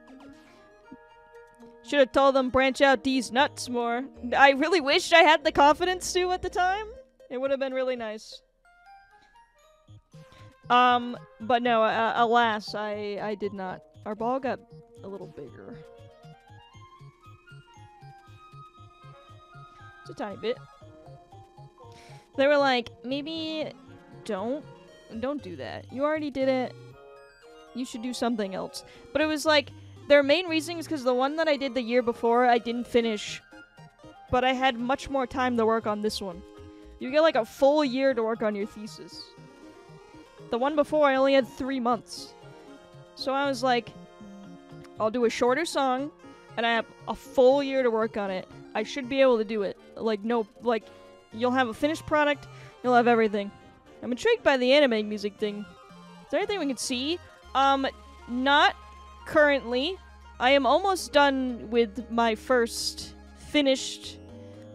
Should have told them branch out these nuts more. I really wished I had the confidence to at the time. It would have been really nice. But no, alas, I did not. Our ball got a little bigger. Just a tiny bit. They were like, maybe don't do that. You already did it. You should do something else. But it was like, their main reason is because the one that I did the year before, I didn't finish. But I had much more time to work on this one. You get like a full year to work on your thesis. The one before, I only had 3 months. So I was like, I'll do a shorter song, and I have a full year to work on it. I should be able to do it. Like, no, like, you'll have a finished product, you'll have everything. I'm intrigued by the anime music thing. Is there anything we can see? Not currently. I am almost done with my first finished,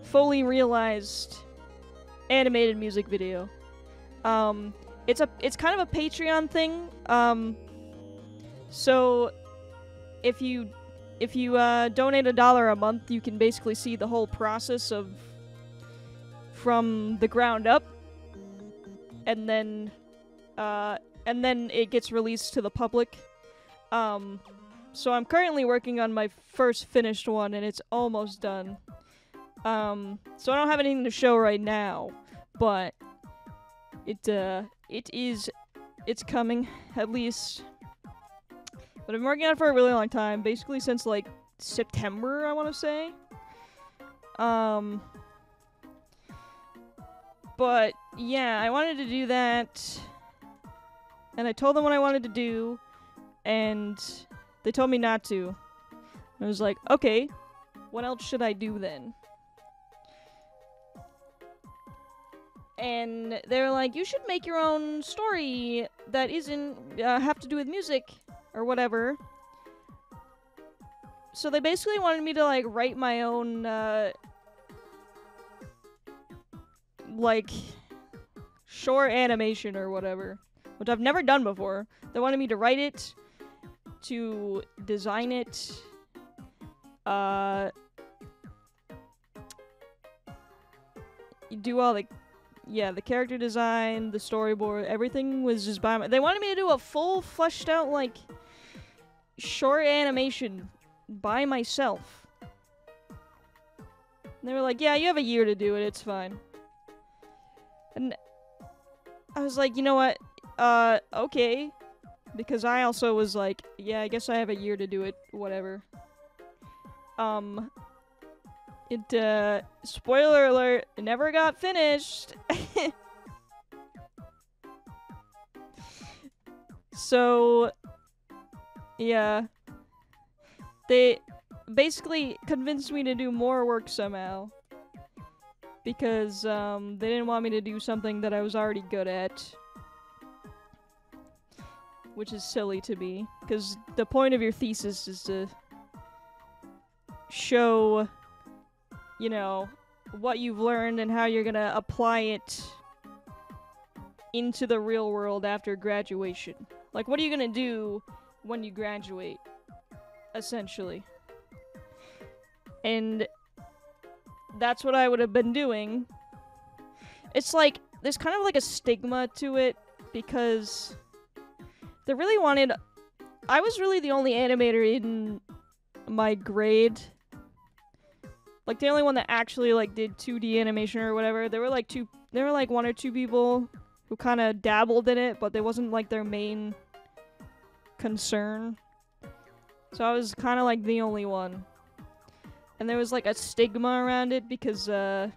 fully realized animated music video. It's kind of a Patreon thing. So if you donate $1 a month, you can basically see the whole process of from the ground up, and then it gets released to the public. So I'm currently working on my first finished one, and it's almost done. So I don't have anything to show right now, but it's coming, at least. But I've been working on it for a really long time, basically since, like, September, I want to say. But, yeah, I wanted to do that, and I told them what I wanted to do, and they told me not to. I was like, okay, what else should I do then? And they were like, you should make your own story that isn't have to do with music or whatever. So they basically wanted me to, like, write my own, like, short animation or whatever, which I've never done before. They wanted me to write it, to design it, do all the character design, the storyboard, everything was just by they wanted me to do a full, fleshed out, like, short animation by myself. And they were like, yeah, you have a year to do it, it's fine. And I was like, you know what, okay. Because I also was like, yeah, I guess I have a year to do it, whatever. Spoiler alert, it never got finished. So, yeah. They basically convinced me to do more work somehow. because they didn't want me to do something that I was already good at. Which is silly to me, because the point of your thesis is to show, you know, what you've learned and how you're gonna apply it into the real world after graduation. Like, what are you gonna do when you graduate, essentially? And that's what I would have been doing. It's like, there's kind of like a stigma to it, because they really wanted... I was really the only animator in my grade. Like, the only one that actually, like, did 2D animation or whatever. There were, like, one or two people who kind of dabbled in it, but it wasn't, like, their main concern. So I was kind of, like, the only one. And there was, like, a stigma around it because, they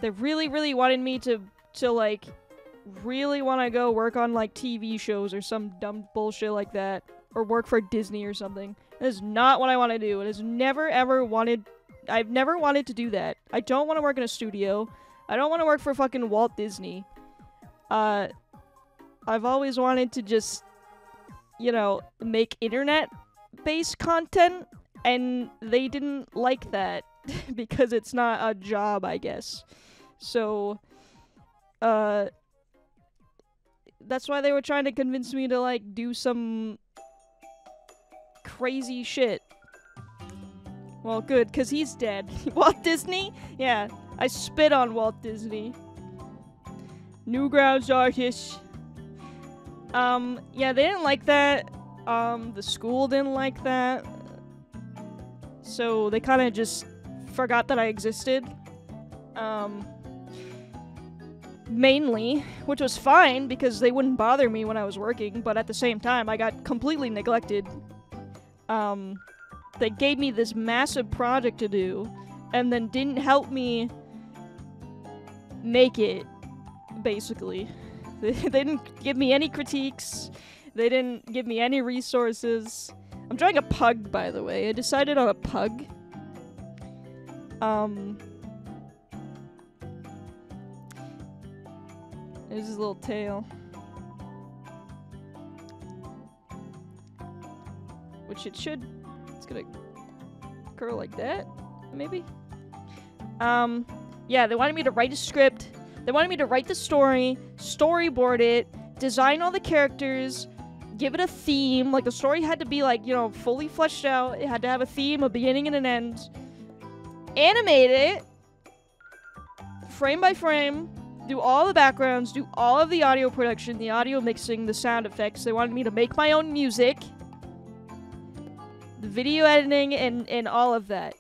really, really wanted me to like... really want to go work on like TV shows or some dumb bullshit like that, or work for Disney or something. That is not what I want to do. I've never wanted to do that. I don't want to work in a studio. I don't want to work for fucking Walt Disney. I've always wanted to just, you know, make internet-based content, and they didn't like that because it's not a job, I guess. So, that's why they were trying to convince me to, like, do some crazy shit. Well, good, because he's dead. Walt Disney? Yeah, I spit on Walt Disney. Newgrounds artist. Yeah, they didn't like that. The school didn't like that. So they kind of just forgot that I existed. Mainly, which was fine because they wouldn't bother me when I was working, but at the same time, I got completely neglected. They gave me this massive project to do, and then didn't help me make it, basically. They didn't give me any critiques, they didn't give me any resources. I'm drawing a pug, by the way. I decided on a pug. There's his little tail. Which it's gonna curl like that, maybe? Yeah, they wanted me to write a script. They wanted me to write the story, storyboard it, design all the characters, give it a theme. Like, the story had to be, like, you know, fully fleshed out. It had to have a theme, a beginning and an end. Animate it, frame by frame. Do all the backgrounds, do all of the audio production, the audio mixing, the sound effects. They wanted me to make my own music, the video editing, and all of that.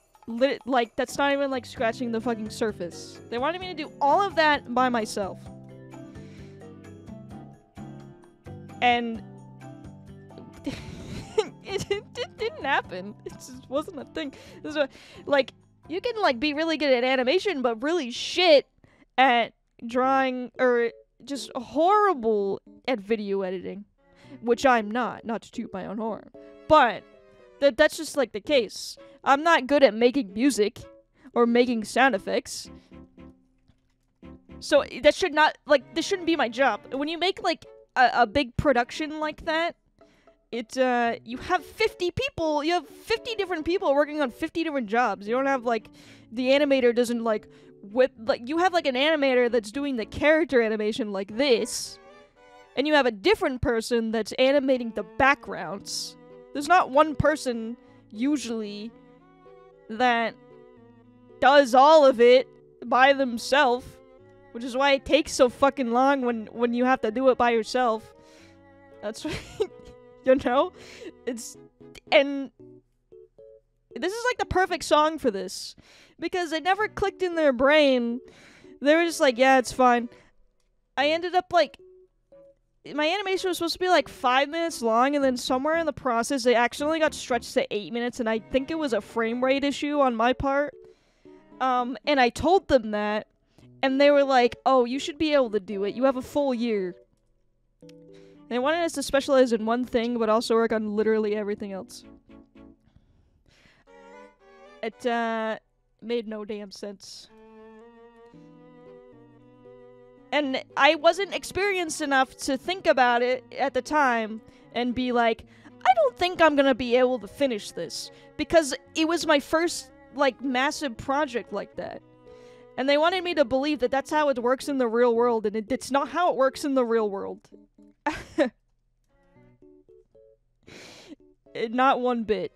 Like, that's not even, like, scratching the fucking surface. They wanted me to do all of that by myself. And it didn't happen. It just wasn't a thing. Like, you can, like, be really good at animation, but really shit at drawing, or just horrible at video editing, which I'm not to toot my own horn, but that's just, like, the case. I'm not good at making music or making sound effects, so that should not, like, this shouldn't be my job. When you make, like, a big production like that, you have 50 people, you have 50 different people working on 50 different jobs. You don't have, like, the animator doesn't, like, you have, like, an animator that's doing the character animation like this, and you have a different person that's animating the backgrounds. There's not one person, usually, that does all of it by themselves, which is why it takes so fucking long when you have to do it by yourself. That's right. You know? And this is, like, the perfect song for this. Because it never clicked in their brain. They were just like, yeah, it's fine. I ended up, like, my animation was supposed to be, like, 5 minutes long, and then somewhere in the process, it accidentally got stretched to 8 minutes, and I think it was a frame rate issue on my part. And I told them that, and they were like, oh, you should be able to do it. You have a full year. They wanted us to specialize in one thing, but also work on literally everything else. made no damn sense. And I wasn't experienced enough to think about it at the time and be like, I don't think I'm gonna be able to finish this. Because it was my first, like, massive project like that. And they wanted me to believe that that's how it works in the real world, and it's not how it works in the real world. Not one bit.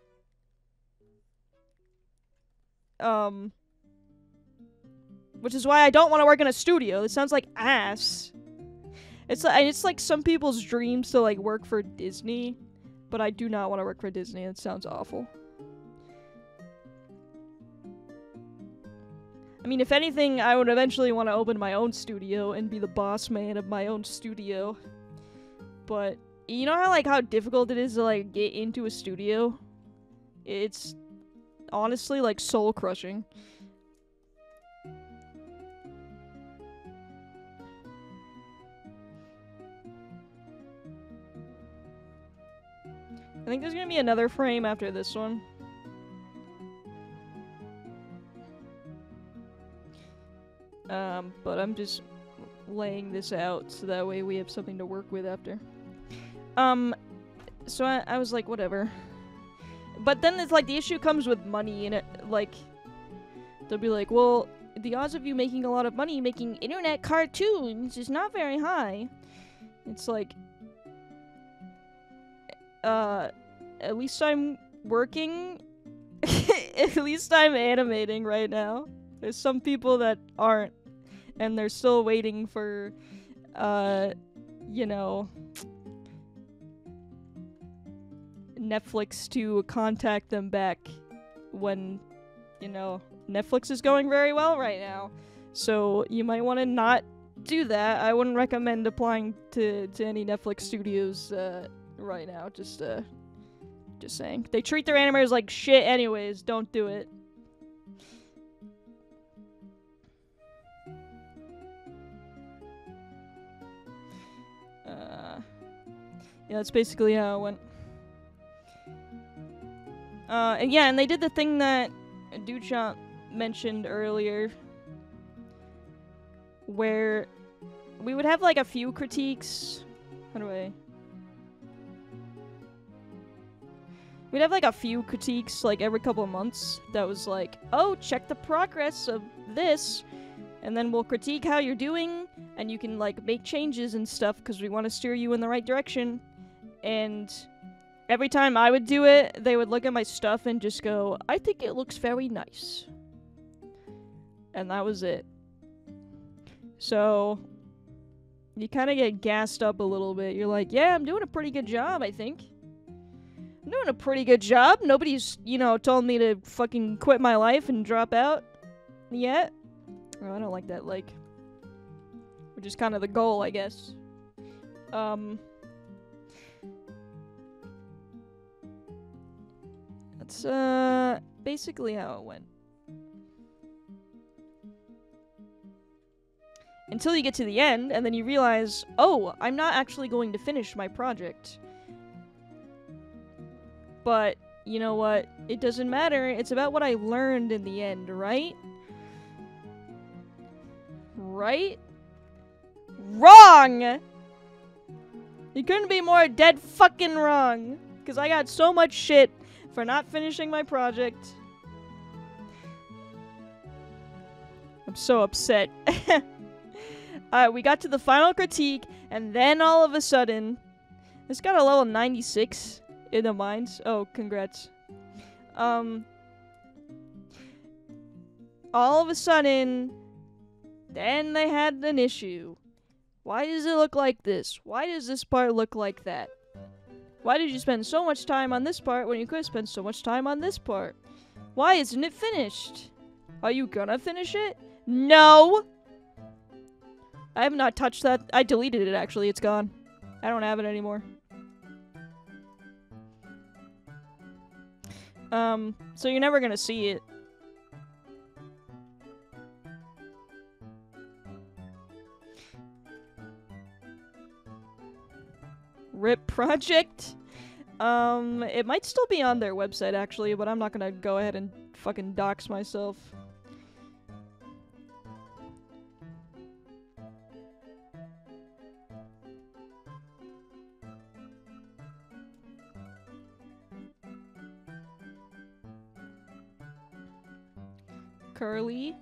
Which is why I don't want to work in a studio. It sounds like ass. It's like some people's dreams to like work for Disney, but I do not want to work for Disney. It sounds awful. I mean, if anything, I would eventually want to open my own studio and be the boss man of my own studio. But you know how difficult it is to like get into a studio? It's honestly like soul crushing. I think there's gonna be another frame after this one. But I'm just laying this out so that way we have something to work with after. So I was like, whatever. But then it's like the issue comes with money, and it, like, they'll be like, well, the odds of you making a lot of money making internet cartoons is not very high. It's like, at least I'm working. At least I'm animating right now. There's some people that aren't, and they're still waiting for, you know, Netflix to contact them back when, you know, Netflix is going very well right now. So you might want to not do that. I wouldn't recommend applying to any Netflix studios, right now. Just saying. They treat their animators like shit anyways. Don't do it. Yeah, that's basically how it went. And yeah, and they did the thing that Duchamp mentioned earlier, where we would have like a few critiques. We'd have like a few critiques like every couple of months that was like, oh, check the progress of this, and then we'll critique how you're doing, and you can like make changes and stuff because we want to steer you in the right direction. And every time I would do it, they would look at my stuff and just go, I think it looks very nice. And that was it. So you kind of get gassed up a little bit. You're like, yeah, I'm doing a pretty good job, I think. I'm doing a pretty good job. Nobody's, you know, told me to fucking quit my life and drop out yet. Oh, I don't like that, like, which is kind of the goal, I guess. That's, basically how it went. Until you get to the end, and then you realize, oh, I'm not actually going to finish my project. But, you know what? It doesn't matter. It's about what I learned in the end, right? Right? Wrong! You couldn't be more dead fucking wrong. Because I got so much shit for not finishing my project. I'm so upset. We got to the final critique, and then all of a sudden, this got a level 96 in the mines. Oh, congrats. All of a sudden, then they had an issue. Why does it look like this? Why does this part look like that? Why did you spend so much time on this part when you could have spent so much time on this part? Why isn't it finished? Are you gonna finish it? No! I have not touched that. I deleted it, actually. It's gone. I don't have it anymore. So you're never gonna see it. RIP project? It might still be on their website, actually, but I'm not gonna go ahead and fucking dox myself. curly.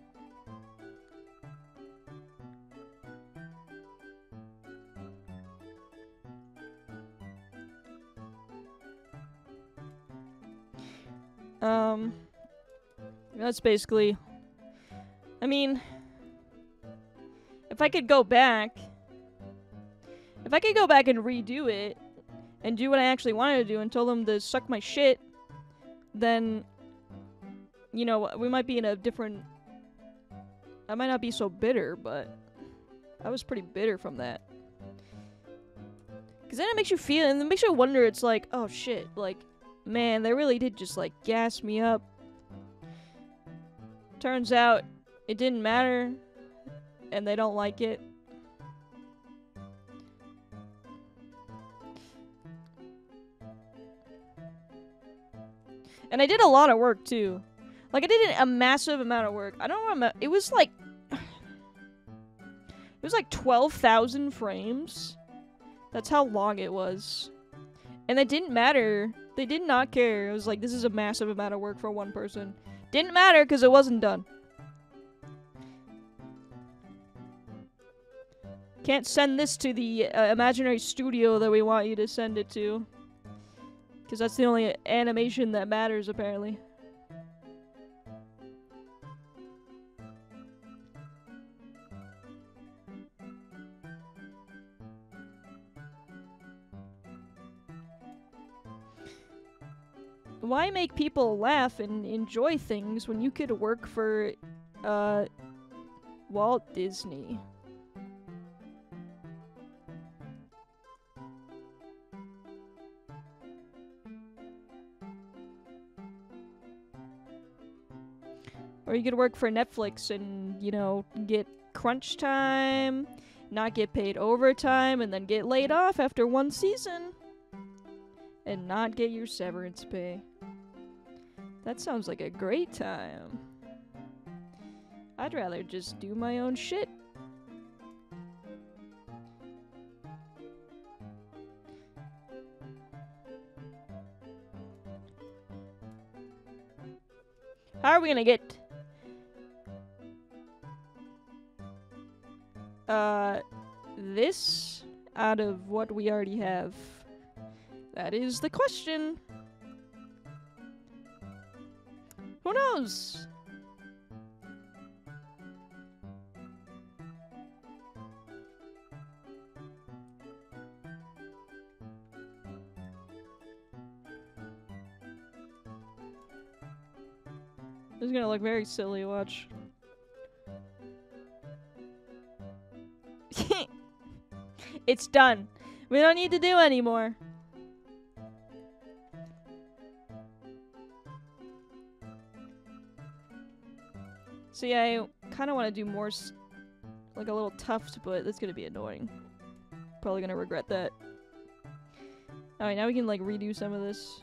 That's basically... I mean... If I could go back... If I could go back and redo it, and do what I actually wanted to do, and tell them to suck my shit, then... You know, we might be in a different... I might not be so bitter, but... I was pretty bitter from that. Because then it makes you feel... And it makes you wonder, it's like, oh shit, like... Man, they really did just, like, gas me up. Turns out, it didn't matter, and they don't like it. And I did a lot of work, too. Like, I did a massive amount of work. I don't remember. It was like... It was like 12,000 frames. That's how long it was. And it didn't matter. They did not care. It was like, this is a massive amount of work for one person. Didn't matter because it wasn't done. Can't send this to the imaginary studio that we want you to send it to. Because that's the only animation that matters, apparently. Why make people laugh and enjoy things when you could work for, Walt Disney? Or you could work for Netflix and, you know, get crunch time, not get paid overtime, and then get laid off after one season. And not get your severance pay. That sounds like a great time. I'd rather just do my own shit. How are we gonna get... this out of what we already have? That is the question. Who knows? This is gonna look very silly, watch. It's done. We don't need to do anymore. So yeah, I kind of want to do more, like a little tuft, but that's gonna be annoying. Probably gonna regret that. Alright, now we can like redo some of this.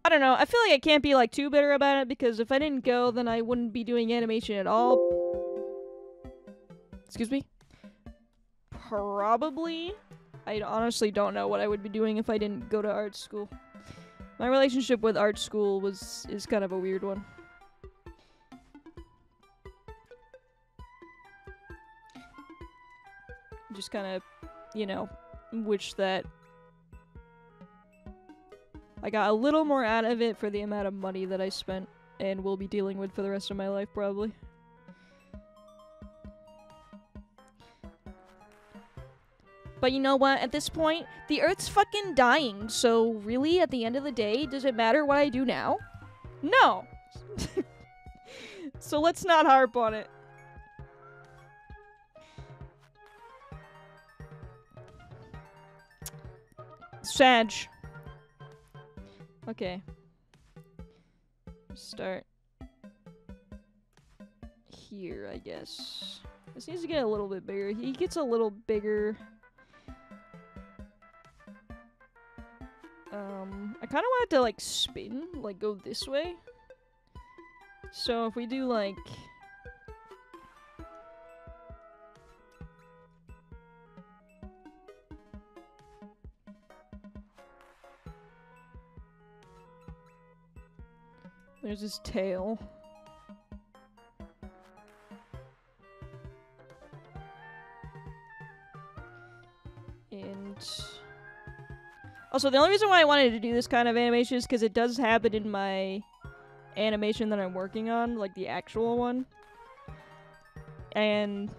I don't know, I feel like I can't be like too bitter about it, because if I didn't go, then I wouldn't be doing animation at all. Excuse me? Probably. I honestly don't know what I would be doing if I didn't go to art school. My relationship with art school is kind of a weird one. Just kind of, you know, wish that I got a little more out of it for the amount of money that I spent and will be dealing with for the rest of my life, probably. But you know what? At this point, the Earth's fucking dying, so really, at the end of the day, does it matter what I do now? No! So let's not harp on it. Sag. Okay. Start here, I guess. This needs to get a little bit bigger. He gets a little bigger. I kind of want it to, like, spin, like, go this way. So if we do, like... There's his tail. And also, the only reason why I wanted to do this kind of animation is because it does happen in my animation that I'm working on, like the actual one. And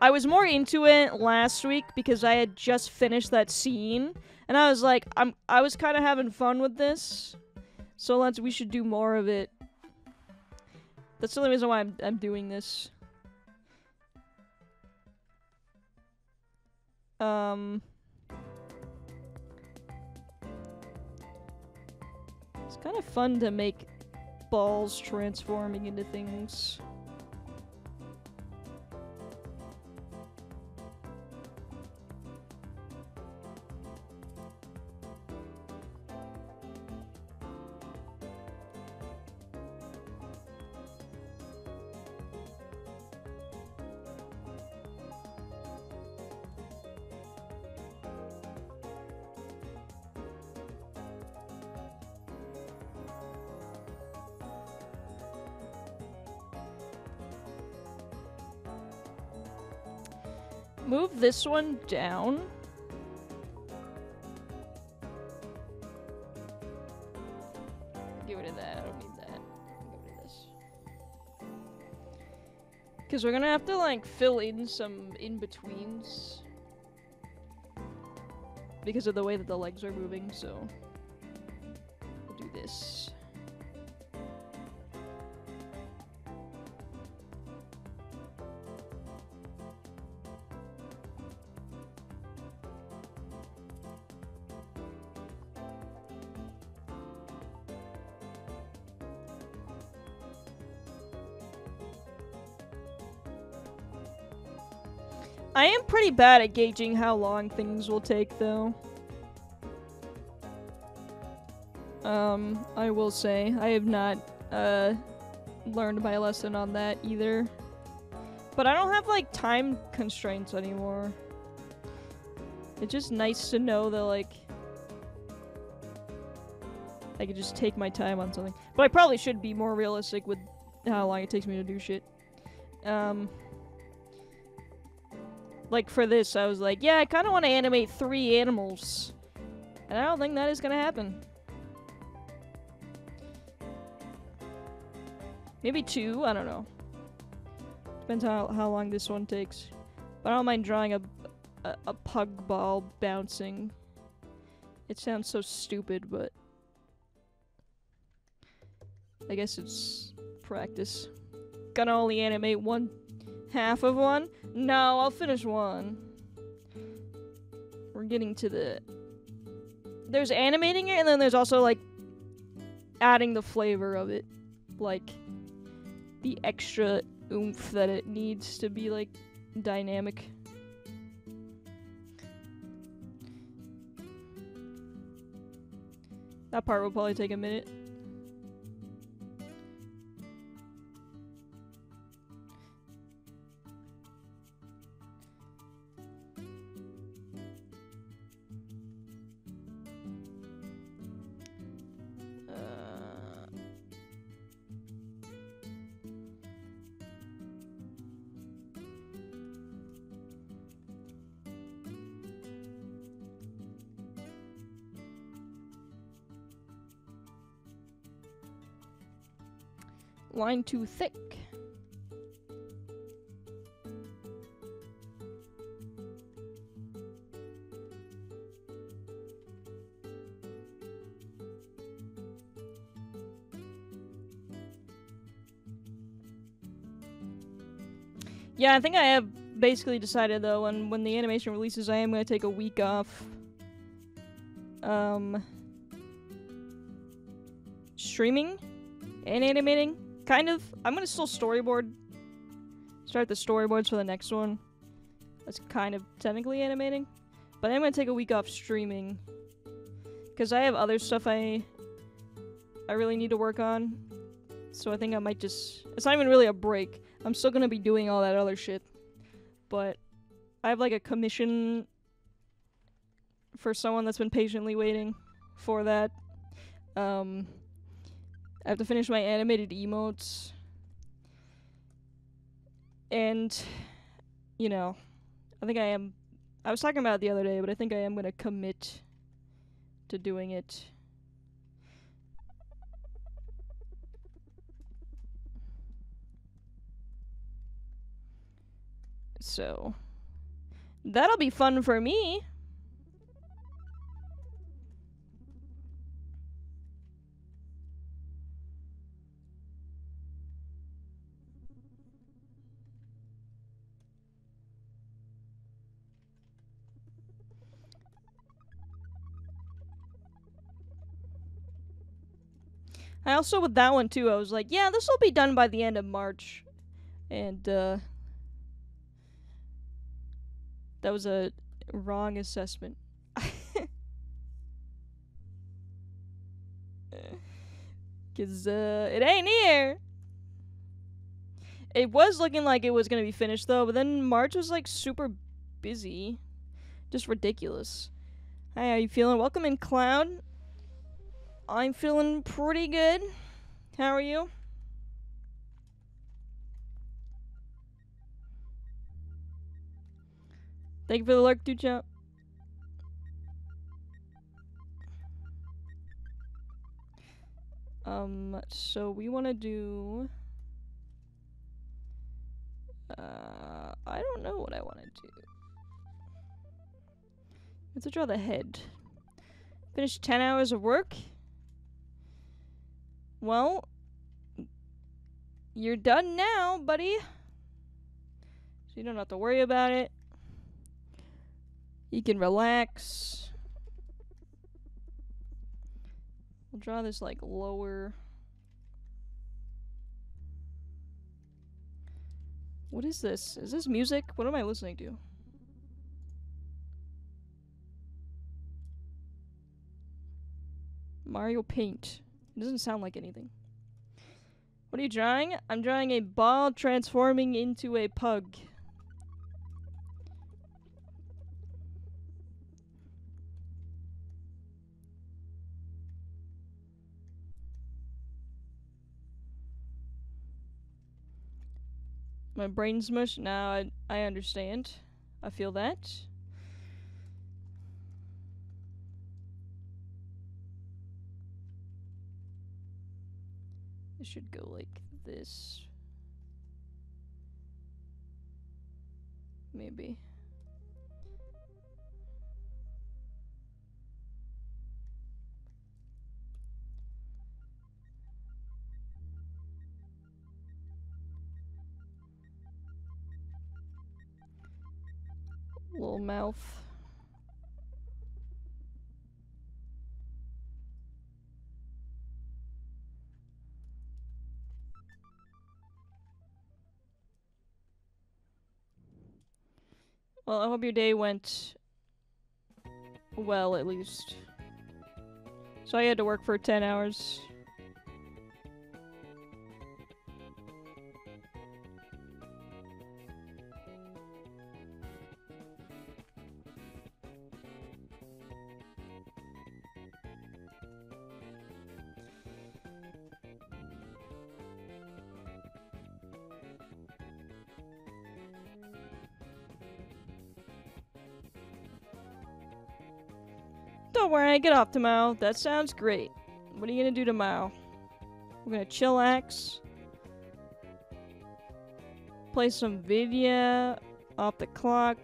I was more into it last week because I had just finished that scene, and I was like, I was kind of having fun with this, so we should do more of it. That's the only reason why I'm doing this. It's kind of fun to make balls transforming into things. Move this one down. Get rid of that. I don't need that. Get rid of this. Because we're gonna have to, like, fill in some in-betweens. Because of the way that the legs are moving, so... we'll do this. I am pretty bad at gauging how long things will take, though. I will say, I have not, learned my lesson on that either. But I don't have, like, time constraints anymore. It's just nice to know that, like, I could just take my time on something. But I probably should be more realistic with how long it takes me to do shit. Like, for this, I was like, yeah, I kind of want to animate 3 animals. And I don't think that is going to happen. Maybe 2, I don't know. Depends how long this one takes. But I don't mind drawing a pug ball bouncing. It sounds so stupid, but... I guess it's practice. Gonna only animate 1/2 of one? No, I'll finish one. We're getting to the... There's animating it, and then there's also, like, adding the flavor of it. Like, the extra oomph that it needs to be, like, dynamic. That part will probably take a minute. Line too thick. Yeah, I think I have basically decided though, when the animation releases, I am going to take a week off. Streaming and animating. Kind of. I'm gonna still storyboard. Start the storyboards for the next one. That's kind of technically animating. But I'm gonna take a week off streaming. Because I have other stuff I really need to work on. So I think I might just... It's not even really a break. I'm still gonna be doing all that other shit. But I have like a commission for someone that's been patiently waiting for that. I have to finish my animated emotes. And, you know, I think I am... I was talking about it the other day, but I think I am going to commit to doing it. So, that'll be fun for me. I also, with that one too, I was like, yeah, this will be done by the end of March. And, that was a wrong assessment. Cause, it ain't here. It was looking like it was gonna be finished though, but then March was like super busy. Just ridiculous. Hi, how you feeling? Welcome in, Cloud. I'm feeling pretty good. How are you? Thank you for the lurk, dude. Chat. So we want to do... I don't know what I want to do. Let's draw the head. Finish 10 hours of work? Well, you're done now, buddy. So you don't have to worry about it. You can relax. We'll draw this like lower. What is this? Is this music? What am I listening to? Mario Paint. It doesn't sound like anything. What are you drawing? I'm drawing a ball transforming into a pug. My brain's mush? Now I understand. I feel that. It should go like this. Maybe. Little mouth. Well, I hope your day went well, at least. So I had to work for 10 hours. Don't worry, get off tomorrow. That sounds great. What are you gonna do tomorrow? We're gonna chillax. Play some video off the clock.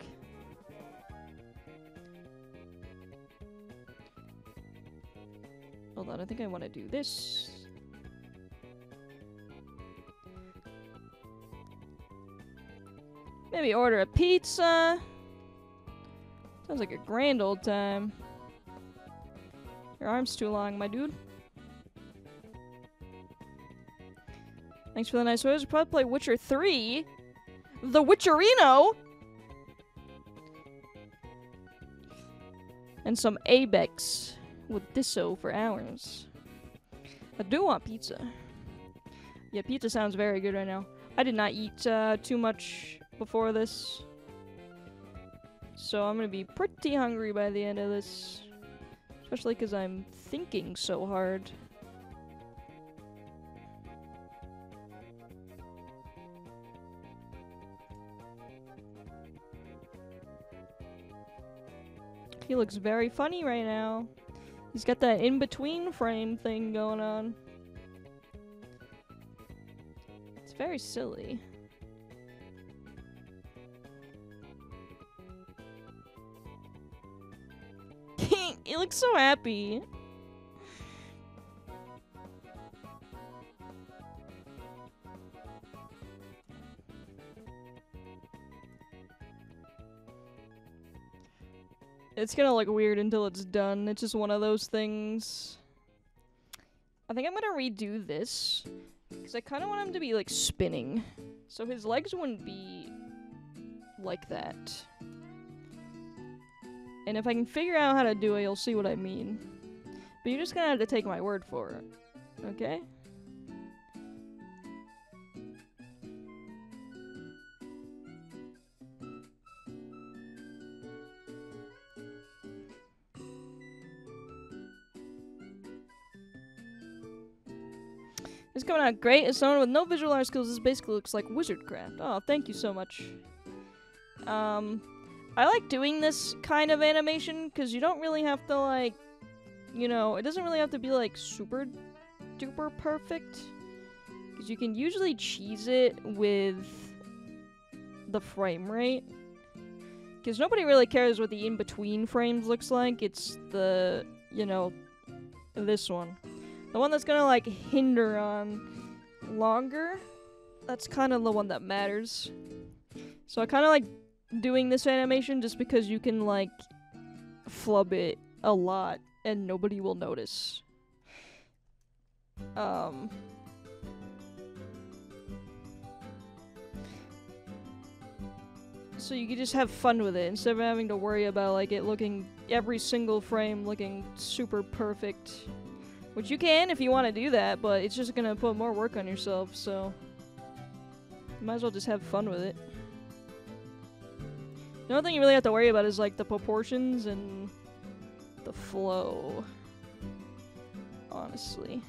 Hold on, I think I want to do this. Maybe order a pizza. Sounds like a grand old time. Your arm's too long, my dude. Thanks for the nice words. We'll probably play Witcher 3. The Witcherino! And some Abex with Disso for hours. I do want pizza. Yeah, pizza sounds very good right now. I did not eat too much before this. So I'm gonna be pretty hungry by the end of this. Especially because I'm thinking so hard. He looks very funny right now. He's got that in-between frame thing going on. It's very silly. He looks so happy. It's gonna look weird until it's done. It's just one of those things. I think I'm gonna redo this, because I kind of want him to be, like, spinning. So his legs wouldn't be like that. And if I can figure out how to do it, you'll see what I mean. But you're just gonna have to take my word for it. Okay? It's coming out great. As someone with no visual art skills, this basically looks like wizardcraft. Oh, thank you so much. I like doing this kind of animation because you don't really have to, like, you know, it doesn't really have to be, like, super duper perfect. Because you can usually cheese it with the frame rate. Because nobody really cares what the in-between frames looks like. It's the, you know, this one. The one that's gonna, like, hinder on longer. That's kind of the one that matters. So I kind of like doing this animation just because you can, like, flub it a lot and nobody will notice. So you can just have fun with it instead of having to worry about, like, it looking, every single frame looking super perfect. Which you can if you want to do that, but it's just gonna put more work on yourself, so you might as well just have fun with it. The only thing you really have to worry about is, like, the proportions and the flow. Honestly.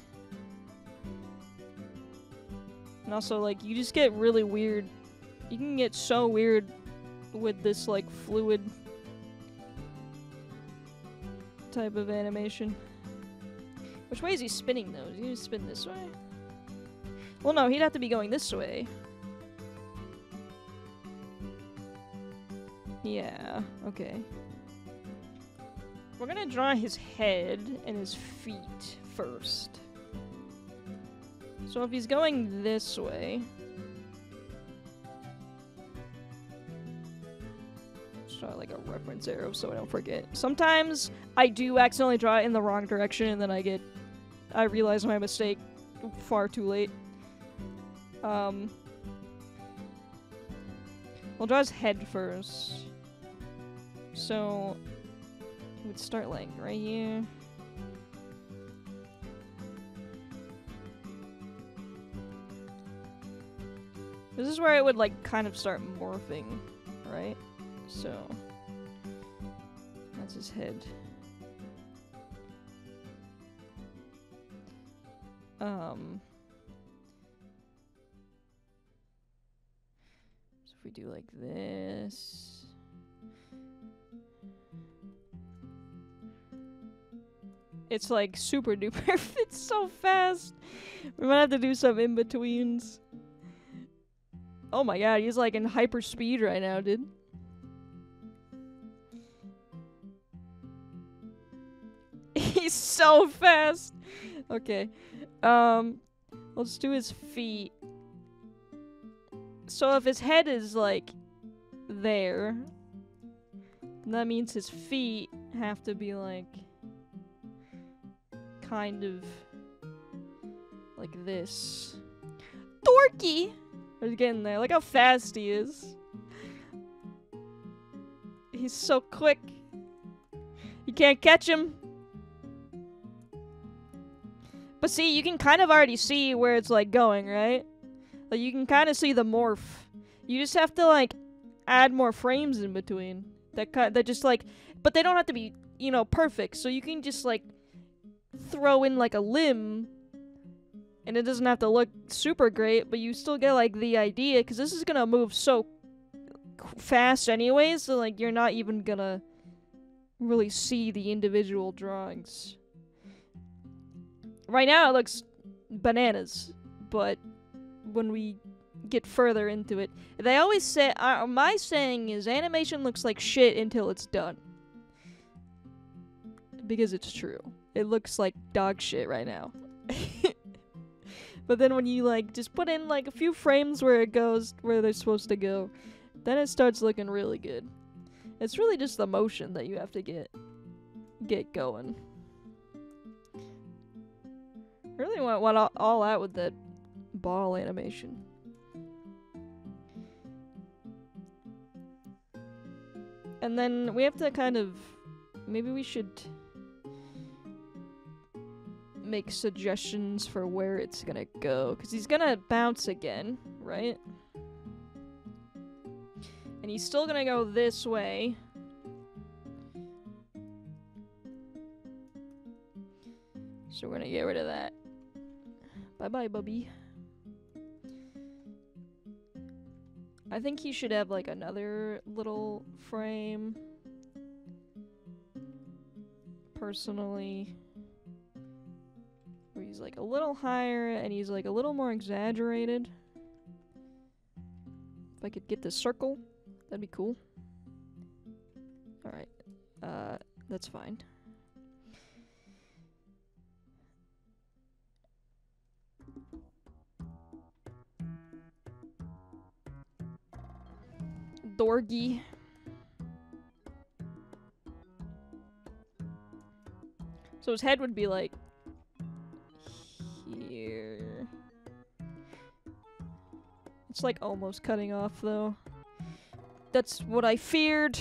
And also, like, you just get really weird. You can get so weird with this, like, fluid type of animation. Which way is he spinning, though? Is he gonna spin this way? Well, no, he'd have to be going this way. Yeah, okay. We're gonna draw his head and his feet first. So if he's going this way... let's draw, like, a reference arrow so I don't forget. Sometimes I do accidentally draw it in the wrong direction and then I realize my mistake far too late. We'll draw his head first. So, it would start, like, right here. This is where it would, like, kind of start morphing, right? So, that's his head. So if we do like this. It's like super duper. It's so fast. We might have to do some in-betweens. Oh my god, he's like in hyper speed right now, dude. He's so fast. Okay. Let's do his feet. So if his head is, like, there, that means his feet have to be, like, kind of like this. Dorky! He's getting there. Look how fast he is. He's so quick. You can't catch him. But see, you can kind of already see where it's, like, going, right? Like, you can kind of see the morph. You just have to, like, add more frames in between. That just, like... But they don't have to be, you know, perfect. So you can just, like, throw in, like, a limb. And it doesn't have to look super great, but you still get, like, the idea. Because this is gonna move so fast anyways. So, like, you're not even gonna really see the individual drawings. Right now it looks bananas, but when we get further into it, they always say, my saying is animation looks like shit until it's done. Because it's true. It looks like dog shit right now. But then when you like just put in like a few frames where it goes where they're supposed to go, then it starts looking really good. It's really just the motion that you have to get going. I really went all out with that ball animation. And then we have to kind of, maybe we should make suggestions for where it's gonna go, because he's gonna bounce again, right? And he's still gonna go this way. So we're gonna get rid of that. Bye-bye, Bubby. I think he should have like another little frame. Personally. Where he's like a little higher and he's like a little more exaggerated. If I could get this circle, that'd be cool. Alright. That's fine. Dorgy. So his head would be like here. It's like almost cutting off though. That's what I feared.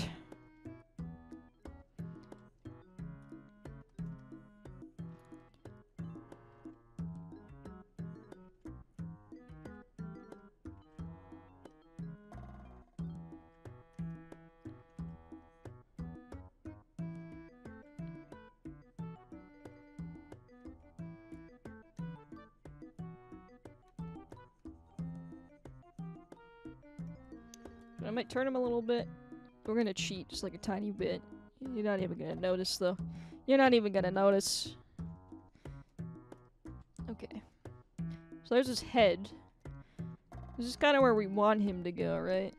I might turn him a little bit. We're gonna cheat just like a tiny bit. You're not even gonna notice though. You're not even gonna notice. Okay. So there's his head. This is kind of where we want him to go, right?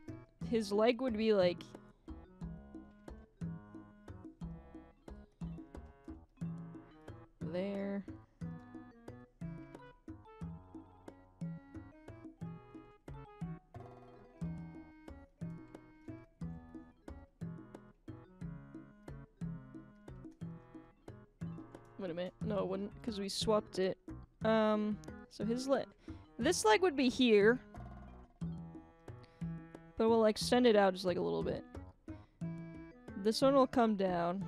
His leg would be like there. Wait a minute. No, it wouldn't, because we swapped it. So his leg... This leg would be here. But we'll extend it out just like a little bit. This one will come down.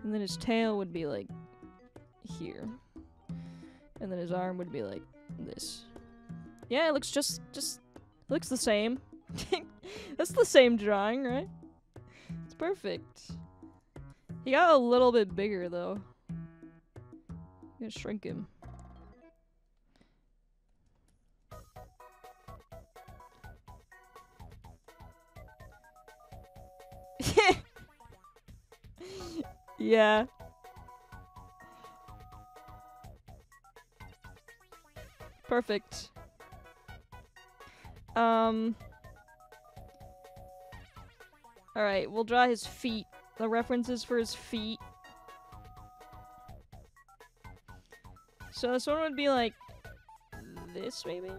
And then his tail would be like here. And then his arm would be like this. Yeah, it looks just looks the same. That's the same drawing, right? It's perfect. He got a little bit bigger though. I'm gonna shrink him. Yeah. Perfect. Alright, we'll draw his feet. The references for his feet. So this one would be like this, maybe?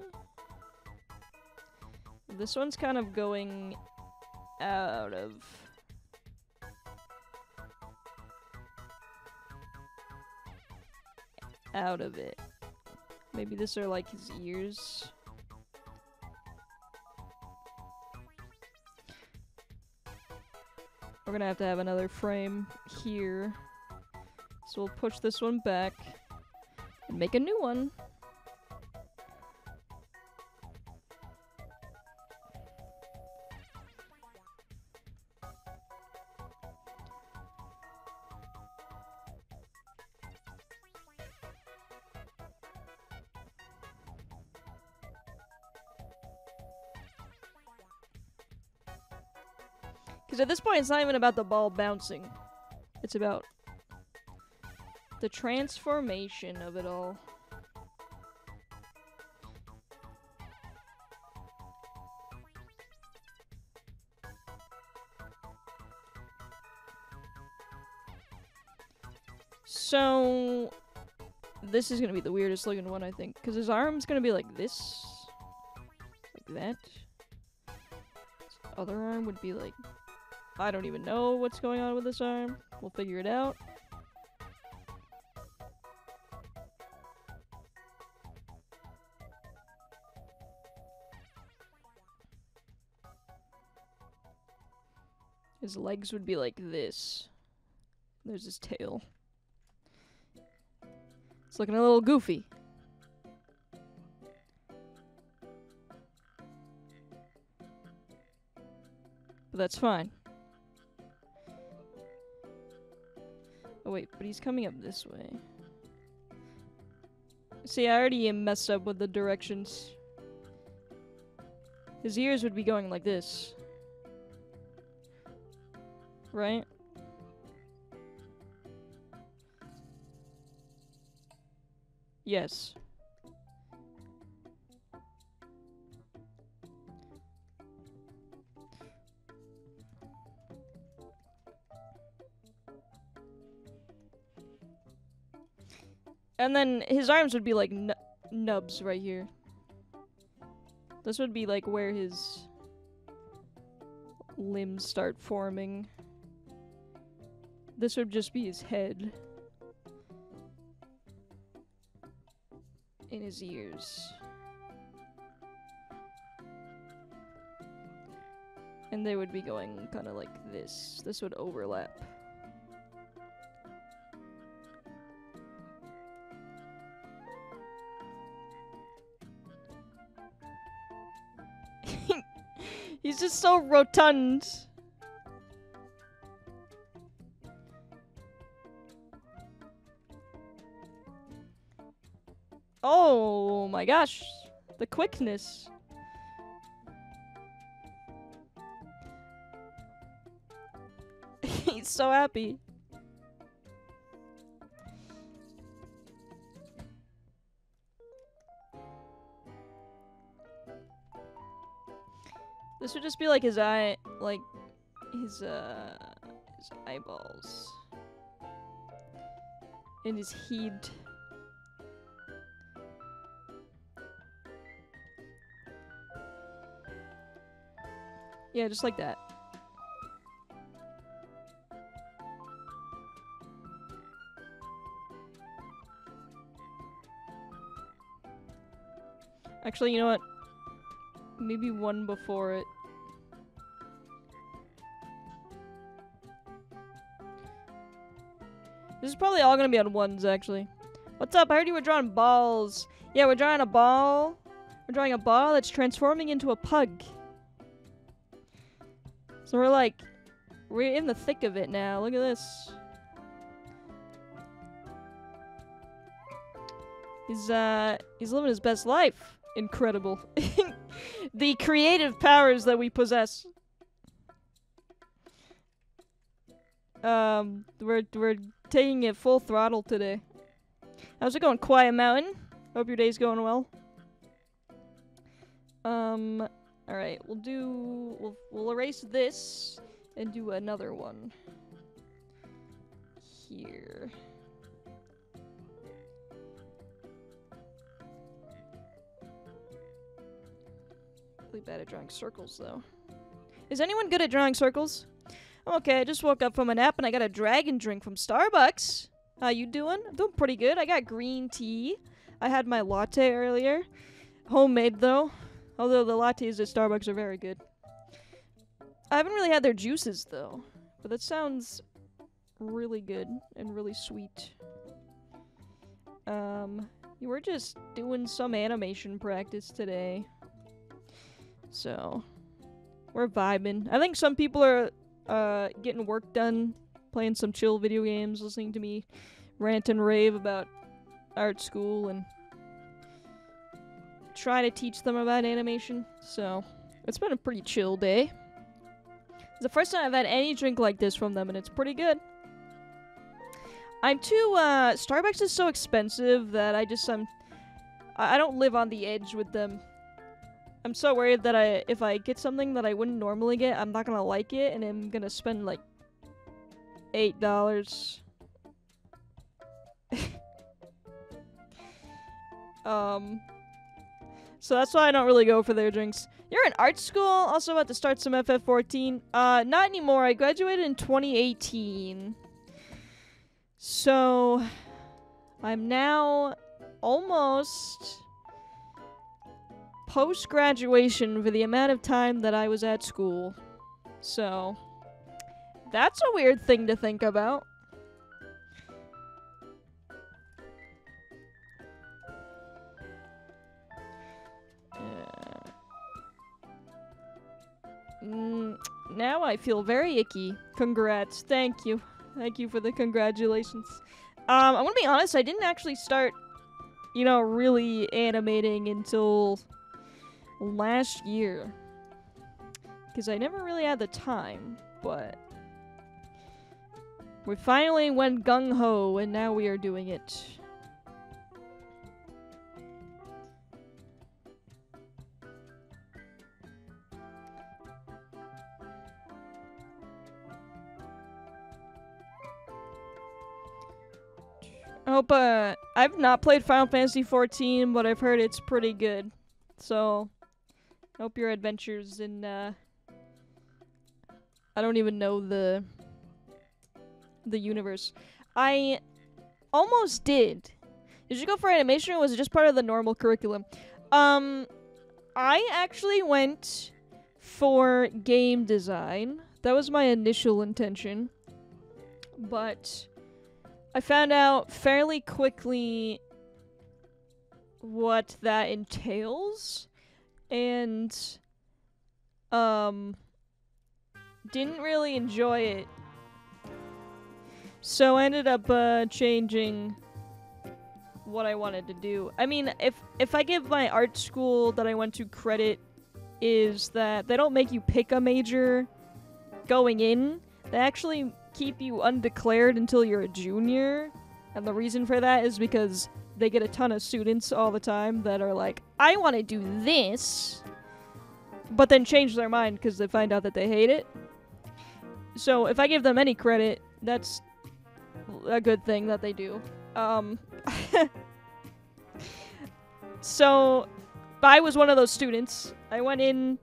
This one's kind of going out of... out of it. Maybe this are like his ears. We're gonna have to have another frame here. So we'll push this one back and make a new one. Because at this point, it's not even about the ball bouncing. It's about the transformation of it all. So, this is gonna be the weirdest looking one, I think. Because his arm's gonna be like this. Like that. His other arm would be like... I don't even know what's going on with this arm. We'll figure it out. His legs would be like this. There's his tail. It's looking a little goofy. But that's fine. Oh wait, but he's coming up this way. See, I already messed up with the directions. His ears would be going like this. Right? Yes. And then his arms would be like nubs right here. This would be like where his limbs start forming. This would just be his head. In his ears. And they would be going kind of like this. This would overlap. He's just so rotund. Oh my gosh, the quickness. He's so happy. This would just be like his eye, like his eyeballs. And his head. Yeah, just like that. Actually, you know what? Maybe one before it. This is probably all gonna be on ones, actually. What's up? I heard you were drawing balls. Yeah, we're drawing a ball. We're drawing a ball that's transforming into a pug. So we're in the thick of it now. Look at this. He's living his best life. Incredible. The creative powers that we possess. We're taking it full throttle today. How's it going, Quiet Mountain? Hope your day's going well. Alright, we'll erase this and do another one. Here. Really bad at drawing circles, though. Is anyone good at drawing circles? Okay, I just woke up from a nap and I got a dragon drink from Starbucks. How you doing? I'm doing pretty good. I got green tea. I had my latte earlier. Homemade, though. Although the lattes at Starbucks are very good. I haven't really had their juices, though. But that sounds really good and really sweet. You were just doing some animation practice today. So, we're vibing. I think some people are getting work done, playing some chill video games, listening to me rant and rave about art school and try to teach them about animation. So, it's been a pretty chill day. It's the first time I've had any drink like this from them, and it's pretty good. I'm too, Starbucks is so expensive that I don't live on the edge with them. I'm so worried that if I get something that I wouldn't normally get, I'm not gonna like it, and I'm gonna spend, like, $8. So that's why I don't really go for their drinks. You're in art school? Also about to start some FF14? Not anymore. I graduated in 2018. So, I'm now almost post-graduation for the amount of time that I was at school. So, that's a weird thing to think about. Now I feel very icky. Congrats. Thank you. Thank you for the congratulations. I'm gonna be honest, I didn't actually start, you know, really animating until last year. Because I never really had the time, but we finally went gung-ho, and now we are doing it. I hope, I've not played Final Fantasy XIV, but I've heard it's pretty good. So, I hope your adventures in, I don't even know the universe. I almost did. Did you go for animation, or was it just part of the normal curriculum? I actually went for game design. That was my initial intention. But I found out fairly quickly what that entails, and didn't really enjoy it. So I ended up changing what I wanted to do. I mean, if I give my art school that I went to credit, is that they don't make you pick a major going in. They actually keep you undeclared until you're a junior, and the reason for that is because they get a ton of students all the time that are like, I want to do this, but then change their mind because they find out that they hate it. So if I give them any credit, that's a good thing that they do. So I was one of those students. I went in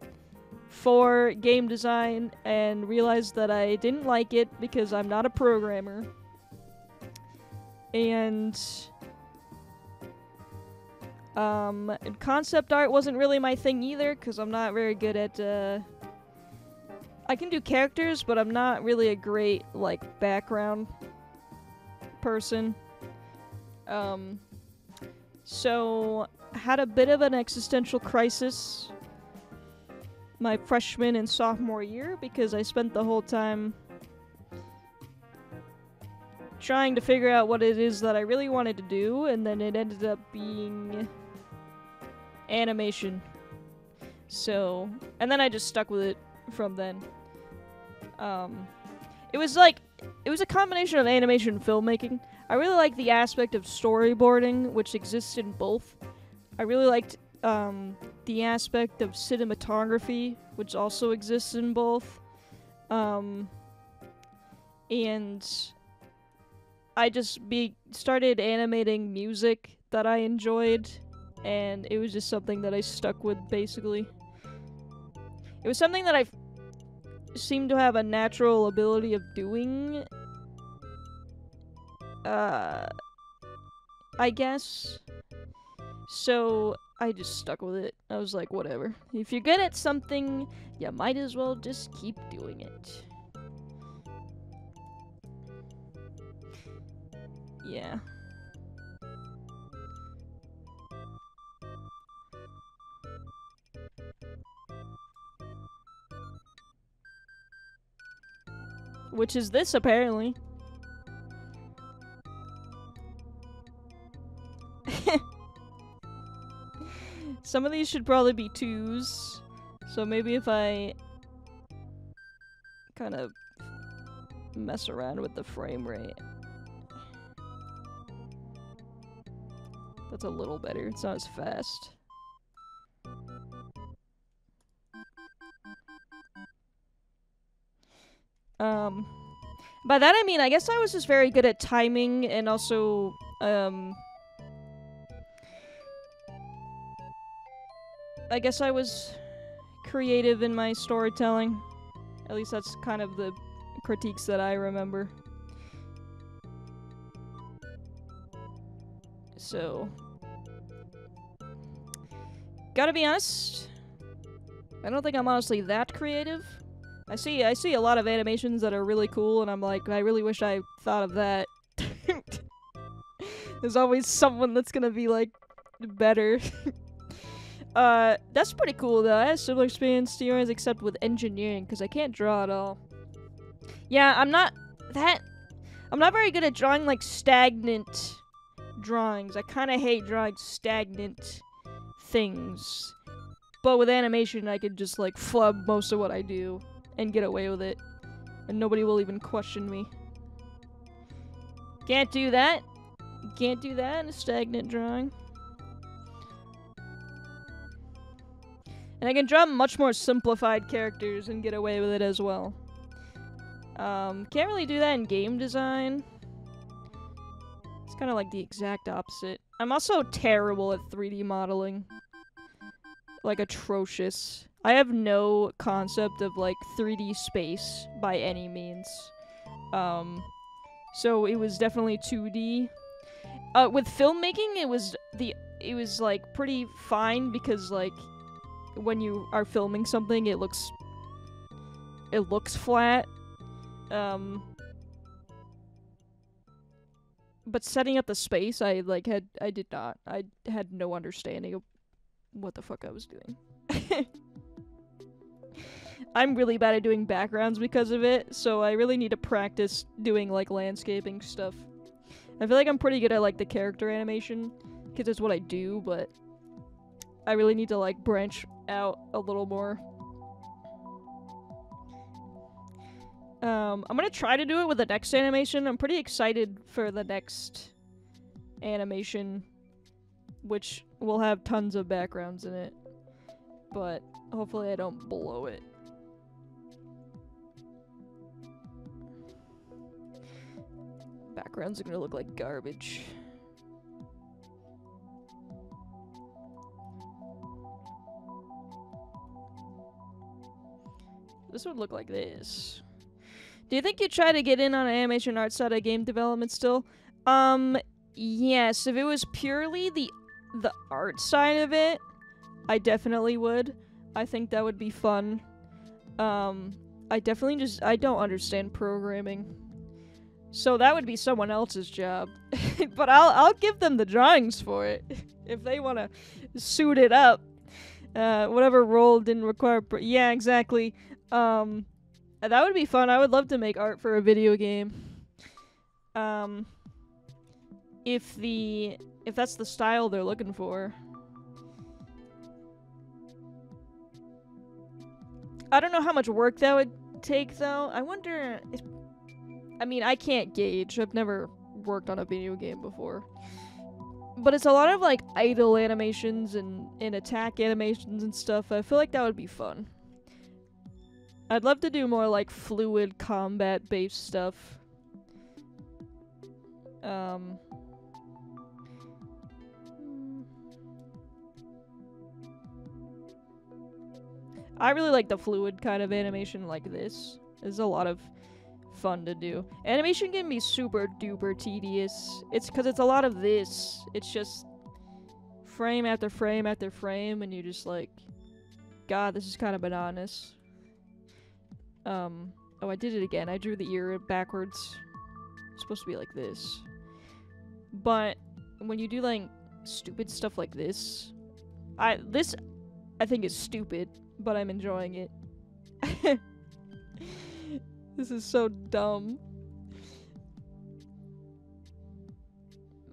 for game design and realized that I didn't like it because I'm not a programmer. And concept art wasn't really my thing either because I'm not very good at I can do characters, but I'm not really a great like background person. So had a bit of an existential crisis my freshman and sophomore year because I spent the whole time trying to figure out what it is that I really wanted to do, and then it ended up being animation. So, and then I just stuck with it from then. It was a combination of animation and filmmaking. I really like the aspect of storyboarding, which exists in both. I really liked the aspect of cinematography, which also exists in both. And I just started animating music that I enjoyed, and it was just something that I stuck with, basically. It was something that I seemed to have a natural ability of doing, I guess. So I just stuck with it. I was like, whatever. If you're good at something, you might as well just keep doing it. Yeah. Which is this, apparently. Some of these should probably be 2s. So maybe if I kind of mess around with the frame rate. That's a little better. It's not as fast. By that I mean, I guess I was just very good at timing and also, I guess I was creative in my storytelling. At least that's kind of the critiques that I remember. So, gotta be honest, I don't think I'm honestly that creative. I see a lot of animations that are really cool, and I'm like, I really wish I thought of that. There's always someone that's gonna be like better. That's pretty cool though. I have similar experience to yours, except with engineering, because I can't draw at all. Yeah, I'm not very good at drawing like stagnant drawings. I kind of hate drawing stagnant things. But with animation, I could just like flub most of what I do and get away with it, and nobody will even question me. Can't do that. Can't do that in a stagnant drawing. And I can draw much more simplified characters and get away with it as well. Can't really do that in game design. It's kind of like the exact opposite. I'm also terrible at 3D modeling. Like, atrocious. I have no concept of, like, 3D space by any means. So it was definitely 2D. With filmmaking, it was, like, pretty fine because, like, when you are filming something, it looks flat. But setting up the space, I had no understanding of what the fuck I was doing. I'm really bad at doing backgrounds because of it, so I really need to practice doing, like, landscaping stuff. I feel like I'm pretty good at, like, the character animation, because it's what I do, but I really need to, like, branch out a little more. I'm gonna try to do it with the next animation. I'm pretty excited for the next animation, which will have tons of backgrounds in it, but hopefully I don't blow it. Backgrounds are gonna look like garbage. This would look like this. Do you think you'd try to get in on an animation art side of game development still? Yes. If it was purely the art side of it, I definitely would. I think that would be fun. I don't understand programming. So that would be someone else's job. But I'll give them the drawings for it. If they want to suit it up. Whatever role didn't require... yeah, exactly. That would be fun. I would love to make art for a video game. If that's the style they're looking for. I don't know how much work that would take, though. I wonder... I mean, I can't gauge. I've never worked on a video game before. But it's a lot of, like, idle animations and attack animations and stuff. I feel like that would be fun. I'd love to do more, like, fluid combat-based stuff. I really like the fluid kind of animation like this. There's a lot of fun to do. Animation can be super duper tedious. It's because it's a lot of this. It's just frame after frame after frame, and you're just like, God, this is kind of monotonous. Oh, I did it again. I drew the ear backwards. It's supposed to be like this. But when you do, like, stupid stuff like this, I think is stupid, but I'm enjoying it. This is so dumb.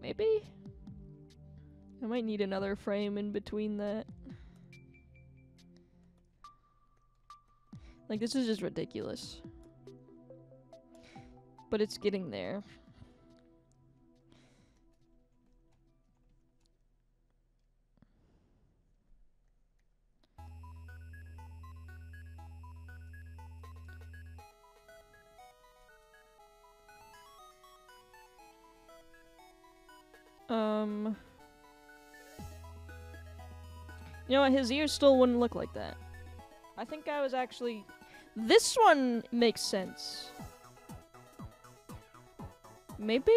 Maybe? I might need another frame in between that. Like, this is just ridiculous. But it's getting there. You know what? His ears still wouldn't look like that. I think I was actually... This one makes sense. Maybe?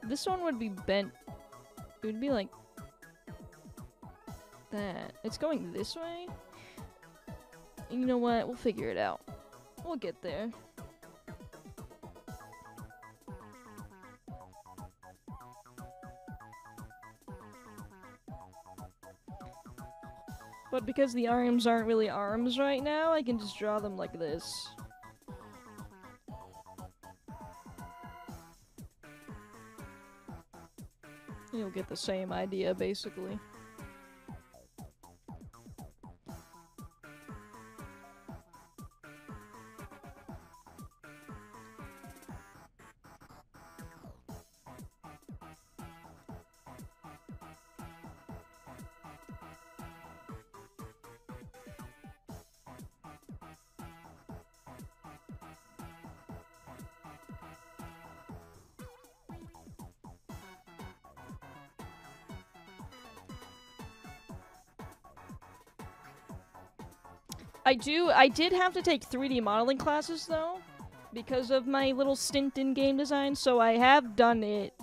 This one would be bent. It would be like... that. It's going this way? You know what? We'll figure it out. We'll get there. But because the arms aren't really arms right now, I can just draw them like this. You'll get the same idea, basically. I did have to take 3D modeling classes, though, because of my little stint in game design, so I have done it.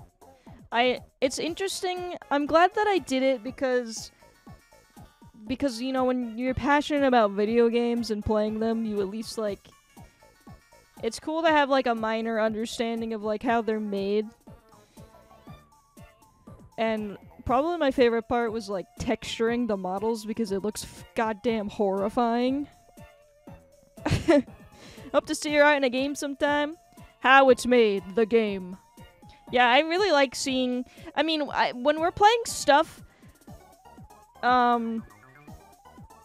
It's interesting. I'm glad that I did it because, you know, when you're passionate about video games and playing them, you at least, like, it's cool to have, like, a minor understanding of, like, how they're made. And probably my favorite part was, like, texturing the models because it looks goddamn horrifying. Hope to see you out in a game sometime. How it's made, the game. Yeah, I really like seeing... I mean, when we're playing stuff...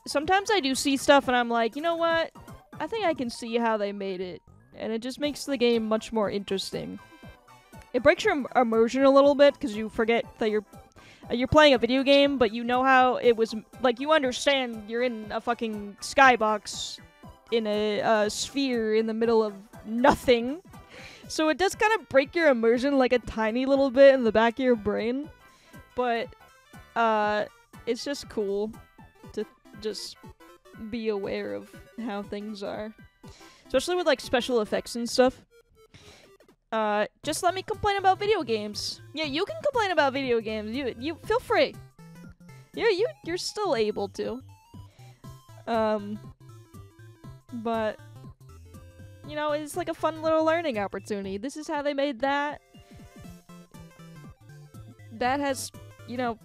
sometimes I do see stuff and I'm like, you know what? I think I can see how they made it. And it just makes the game much more interesting. It breaks your immersion a little bit because you forget that you're playing a video game, but you know how it was... Like, you understand you're in a fucking skybox in a sphere in the middle of nothing. So it does kind of break your immersion like a tiny little bit in the back of your brain. But, it's just cool to just be aware of how things are. Especially with, like, special effects and stuff. Just let me complain about video games. Yeah, you can complain about video games. You feel free. You're still able to. But, you know, it's like a fun little learning opportunity. This is how they made that. That has, you know,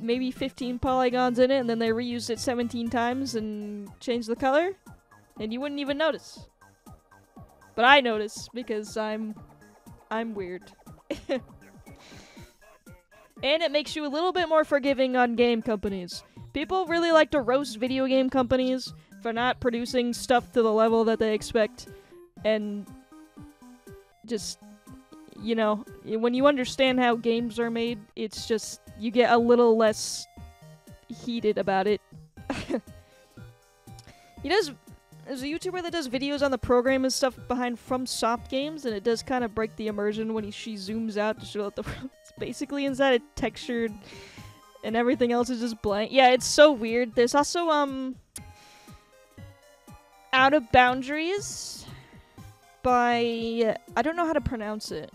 maybe 15 polygons in it, and then they reused it 17 times and changed the color, and you wouldn't even notice. But I notice because I'm weird. And it makes you a little bit more forgiving on game companies. People really like to roast video game companies for not producing stuff to the level that they expect. And just, you know, when you understand how games are made, it's just, you get a little less heated about it. There's a YouTuber that does videos on the program and stuff behind FromSoft games, and it does kind of break the immersion when she zooms out to show that it's basically inside it textured, and everything else is just blank. Yeah, it's so weird. There's also, Out of Boundaries by... I don't know how to pronounce it.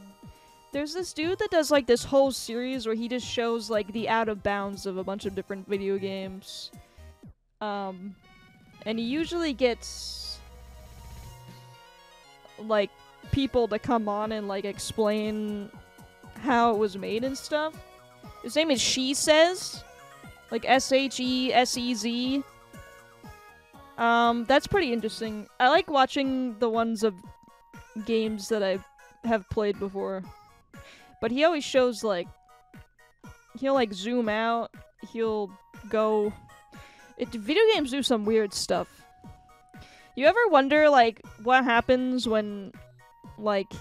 There's this dude that does, like, this whole series where he just shows, like, the out of bounds of a bunch of different video games. And he usually gets, like, people to come on and, like, explain how it was made and stuff. His name is She Says. Like, S-H-E-S-E-Z. That's pretty interesting. I like watching the ones of games that I have played before. But he always shows, like, he'll, like, zoom out. He'll go... video games do some weird stuff. You ever wonder, like, what happens when, like,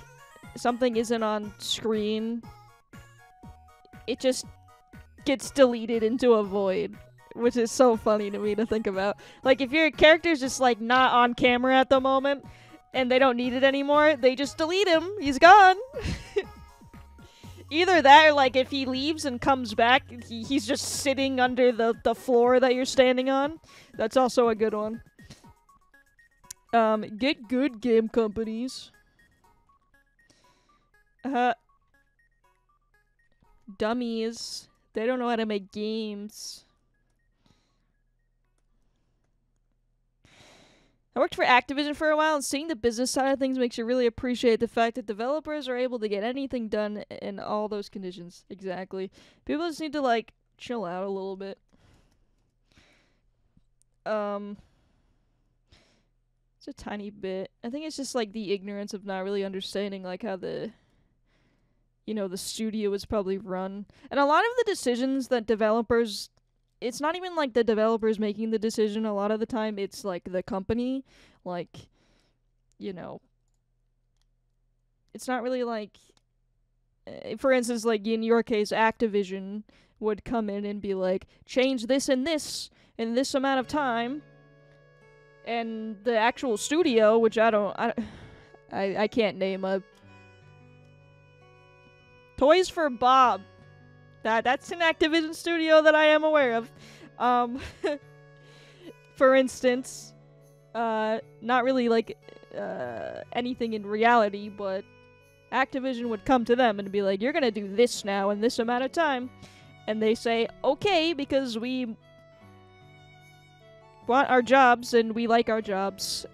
something isn't on screen? It just gets deleted into a void, which is so funny to me to think about. Like, if your character's just, like, not on camera at the moment, and they don't need it anymore, they just delete him. He's gone. Either that, or, like, if he leaves and comes back, he's just sitting under the floor that you're standing on. That's also a good one. Get good, game companies. Dummies. They don't know how to make games. I worked for Activision for a while, and seeing the business side of things makes you really appreciate the fact that developers are able to get anything done in all those conditions. Exactly. People just need to, like, chill out a little bit. It's a tiny bit. I think it's just, like, the ignorance of not really understanding, like, how the studio is probably run. And a lot of the decisions that developers... It's not even, like, the developers making the decision. A lot of the time, it's, like, the company. Like, it's not really, like... for instance, like, in your case, Activision would come in and be like, change this and this in this amount of time. And the actual studio, which I can't name a... Toys for Bob. That's an Activision studio that I am aware of. For instance, not really like anything in reality, but Activision would come to them and be like, you're gonna do this now in this amount of time. And they say, okay, because we want our jobs and we like our jobs.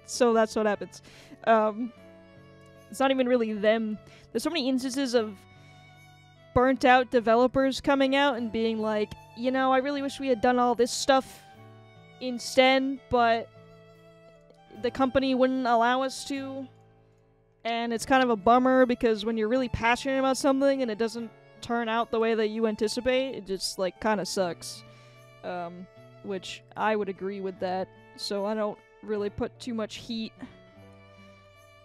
So that's what happens. It's not even really them. There's so many instances of burnt out developers coming out and being like, I really wish we had done all this stuff instead, but the company wouldn't allow us to. And it's kind of a bummer because when you're really passionate about something and it doesn't turn out the way that you anticipate, it just, like, kind of sucks. Which I would agree with that. So I don't really put too much heat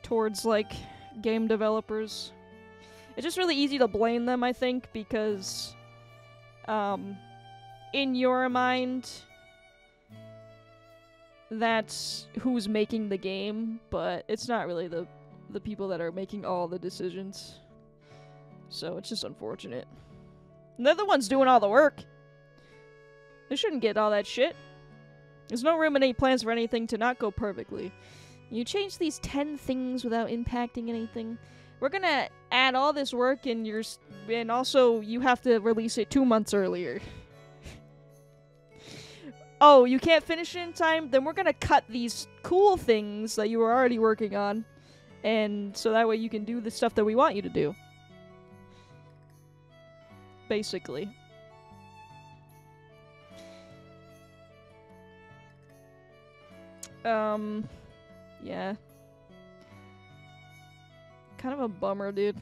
towards, like, game developers. It's just really easy to blame them, I think, because, in your mind, that's who's making the game, but it's not really the people that are making all the decisions. So it's just unfortunate. And they're the ones doing all the work. They shouldn't get all that shit. There's no room in any plans for anything to not go perfectly. You change these 10 things without impacting anything. We're gonna add all this work and also you have to release it 2 months earlier. Oh, you can't finish it in time? Then we're gonna cut these cool things that you were already working on. And so that way you can do the stuff that we want you to do. Basically. Yeah. Kind of a bummer, dude.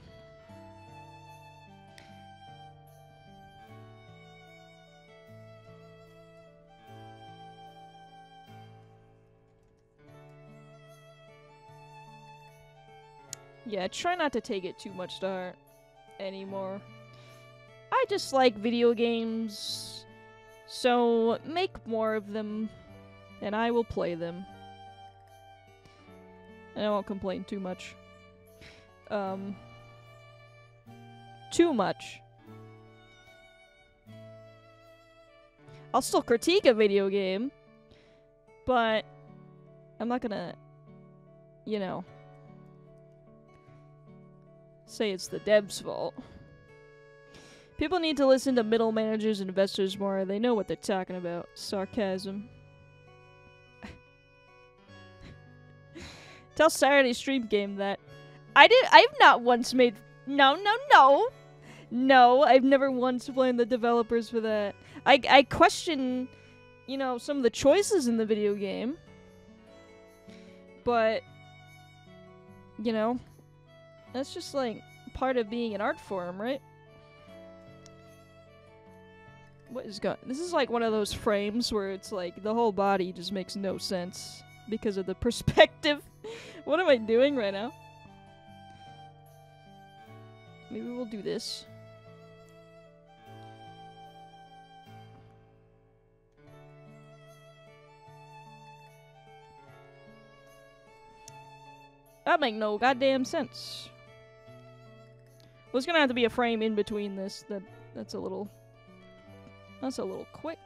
Yeah, try not to take it too much to heart anymore. I just like video games, so make more of them, and I will play them. And I won't complain too much. Too much. I'll still critique a video game, but I'm not gonna, say it's the devs' fault. People need to listen to middle managers and investors more. They know what they're talking about. Sarcasm. Tell Saturday Stream Game that. I've not once made... No, I've never once blamed the developers for that. I question, some of the choices in the video game. But, that's just, like, part of being an art form, right? What is going? This is like one of those frames where it's like the whole body just makes no sense because of the perspective. What am I doing right now? Maybe we'll do this. That make no goddamn sense. Well, it's gonna have to be a frame in between this. That's a little quick.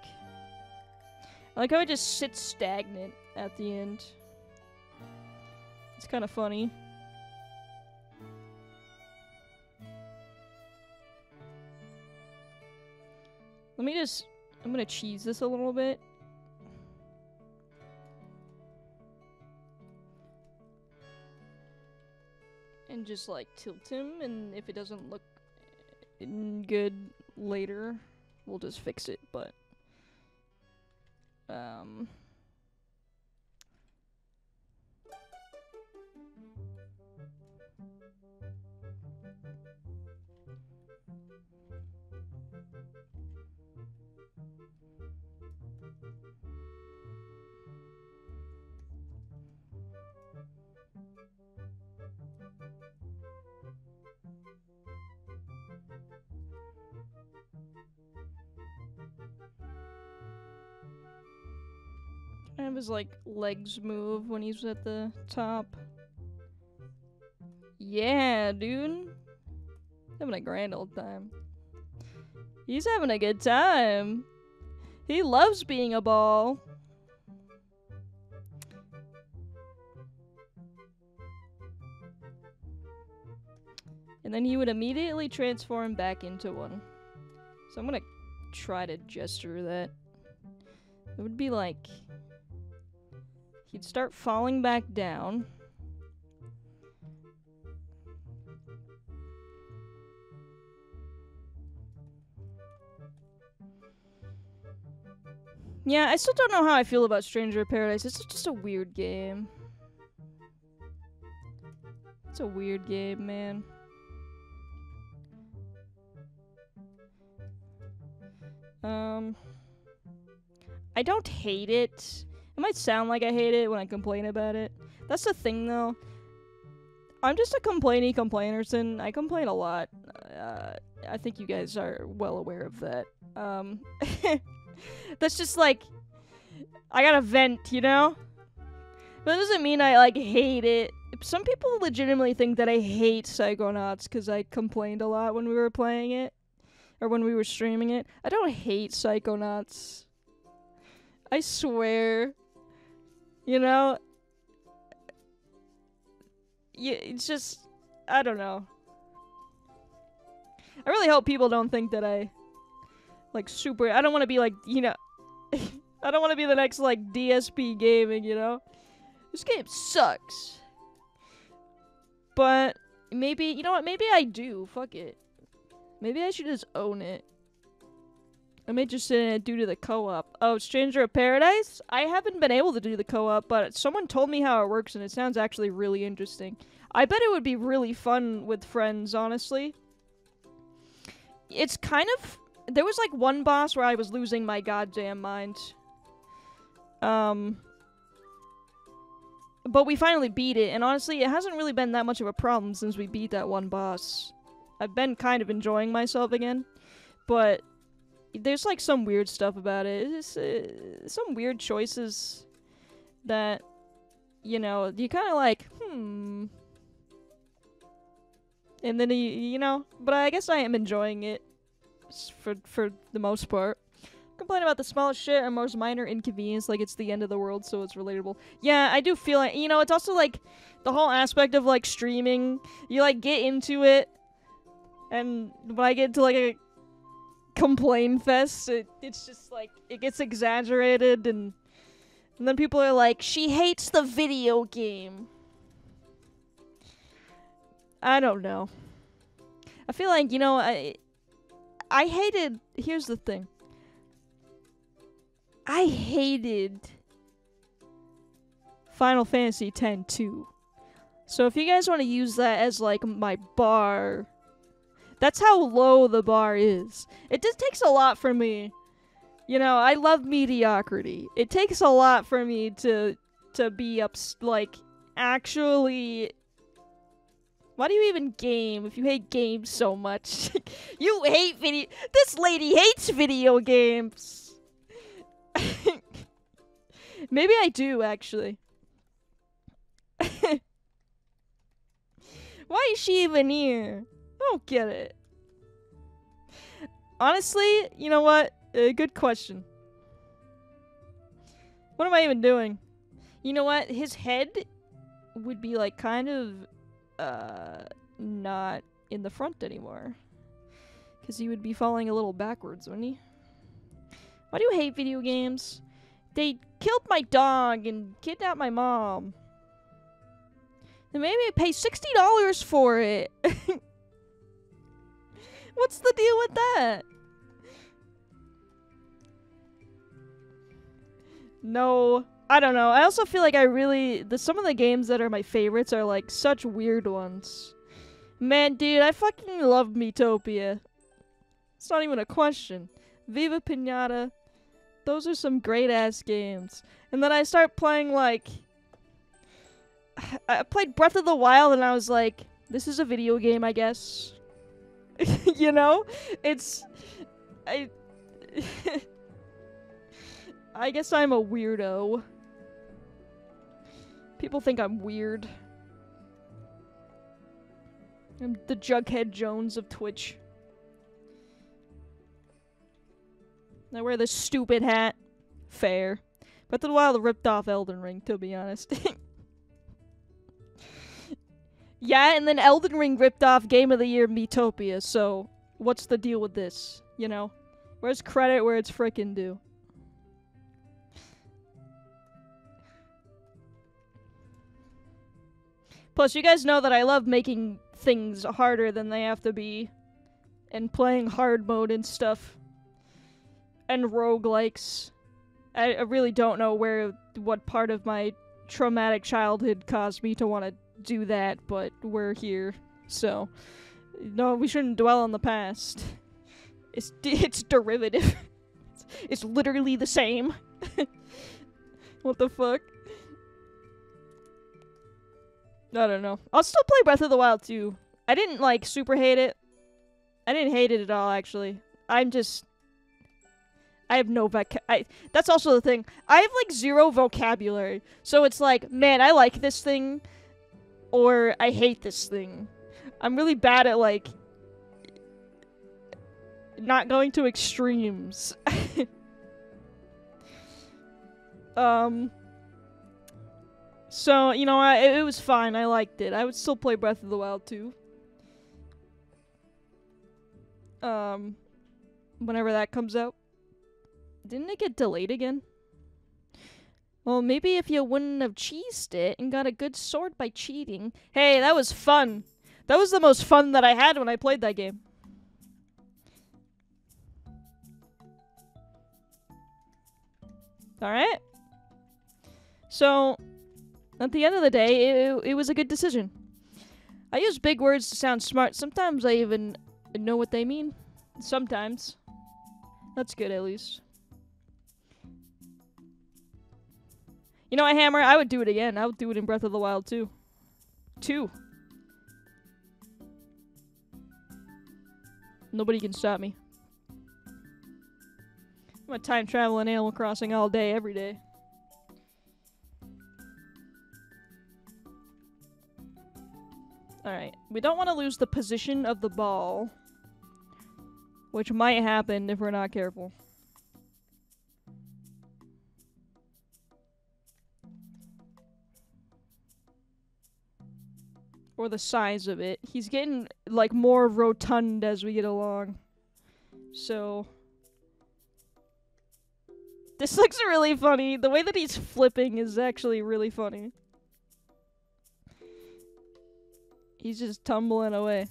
I like how it just sits stagnant at the end. It's kind of funny. I'm gonna cheese this a little bit. And just like tilt him, and if it doesn't look good later, we'll just fix it, but kind of his like legs move when he's at the top. Yeah, dude. Having a grand old time. He's having a good time. He loves being a ball. And then he would immediately transform back into one. So I'm gonna try to gesture that. It would be like he'd start falling back down. Yeah, I still don't know how I feel about Stranger of Paradise. It's just a weird game. It's a weird game, man. I don't hate it. It might sound like I hate it when I complain about it. That's the thing, though. I'm just a complainy complainerson. I complain a lot. I think you guys are well aware of that. That's just like, I gotta vent, you know? But that doesn't mean I, like, hate it. Some people legitimately think that I hate Psychonauts because I complained a lot when we were playing it. Or when we were streaming it. I don't hate Psychonauts. I swear. You know? Yeah, it's just, I don't know. I really hope people don't think that I, like, super, I don't want to be like, you know, I don't want to be the next, like, DSP gaming, you know? This game sucks. But, maybe, you know what, maybe I do, fuck it. Maybe I should just own it. I'm interested in it due to the co-op. Oh, Stranger of Paradise? I haven't been able to do the co-op, but someone told me how it works, and it sounds actually really interesting. I bet it would be really fun with friends, honestly. It's kind of... There was, like, one boss where I was losing my goddamn mind. But we finally beat it, and honestly, it hasn't really been that much of a problem since we beat that one boss. I've been kind of enjoying myself again, but... There's, like, some weird stuff about it. It's, some weird choices that, you know, you kind of like, And then, you know, but I guess I am enjoying it for the most part. Complain about the smallest shit or most minor inconvenience, like it's the end of the world, so it's relatable. Yeah, I do feel like, you know, it's also, like, the whole aspect of, like, streaming. You, like, get into it, and when I get into, like, a complain fest, it's just like it gets exaggerated, and then people are like, she hates the video game. I don't know. I feel like, you know, I hated, here's the thing. I hated Final Fantasy X too. So if you guys want to use that as like my bar, that's how low the bar is. It just takes a lot for me You know, I love mediocrity. It takes a lot for me to be like actually. Why do you even game if you hate games so much? You hate video. This lady hates video games. Maybe I do actually. Why is she even here? I don't get it. Honestly, you know what? Good question. What am I even doing? You know what? His head would be like kind of not in the front anymore. Because he would be falling a little backwards, wouldn't he? Why do you hate video games? They killed my dog and kidnapped my mom. They made me pay $60 for it. What's the deal with that? No, I don't know. I also feel like some of the games that are my favorites are like such weird ones. Man, dude, I fucking love Miitopia. It's not even a question. Viva Pinata. Those are some great ass games. And then I start playing like I played Breath of the Wild and I was like, this is a video game, I guess. You know? I guess I'm a weirdo. People think I'm weird. I'm the Jughead Jones of Twitch. I wear this stupid hat. Fair. Breath of the Wild ripped off Elden Ring, to be honest. Yeah, and then Elden Ring ripped off Game of the Year Miitopia, so what's the deal with this, you know? Where's credit where it's frickin' due? Plus, you guys know that I love making things harder than they have to be. And playing hard mode and stuff. And roguelikes. I really don't know what part of my traumatic childhood caused me to want to do that, but we're here. So, no, we shouldn't dwell on the past. It's derivative. It's literally the same. What the fuck? I don't know. I'll still play Breath of the Wild too. I didn't like super hate it. I didn't hate it at all, actually. I have no that's also the thing. I have like zero vocabulary. So it's like, man, I like this thing or I hate this thing. I'm really bad at like not going to extremes. So, you know, it was fine. I liked it. I would still play Breath of the Wild too. Whenever that comes out. Didn't it get delayed again? Well, maybe if you wouldn't have cheesed it and got a good sword by cheating. Hey, that was fun. That was the most fun that I had when I played that game. Alright. So, at the end of the day, it was a good decision. I use big words to sound smart. Sometimes I even know what they mean. Sometimes. That's good, at least. You know what, Hammer? I would do it again. I would do it in Breath of the Wild, too. 2. Nobody can stop me. I'm a time travel in Animal Crossing all day, every day. Alright. We don't want to lose the position of the ball. Which might happen if we're not careful. Or the size of it. He's getting, like, more rotund as we get along. So... This looks really funny. The way that he's flipping is actually really funny. He's just tumbling away.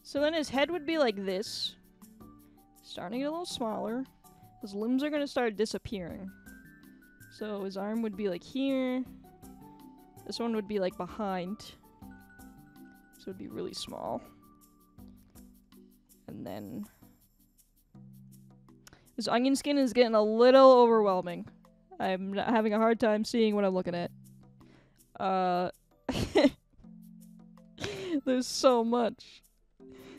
So then his head would be like this. Starting to get a little smaller. His limbs are gonna start disappearing. So his arm would be like here. This one would be like behind. So it would be really small. And then this onion skin is getting a little overwhelming. I'm having a hard time seeing what I'm looking at. There's so much.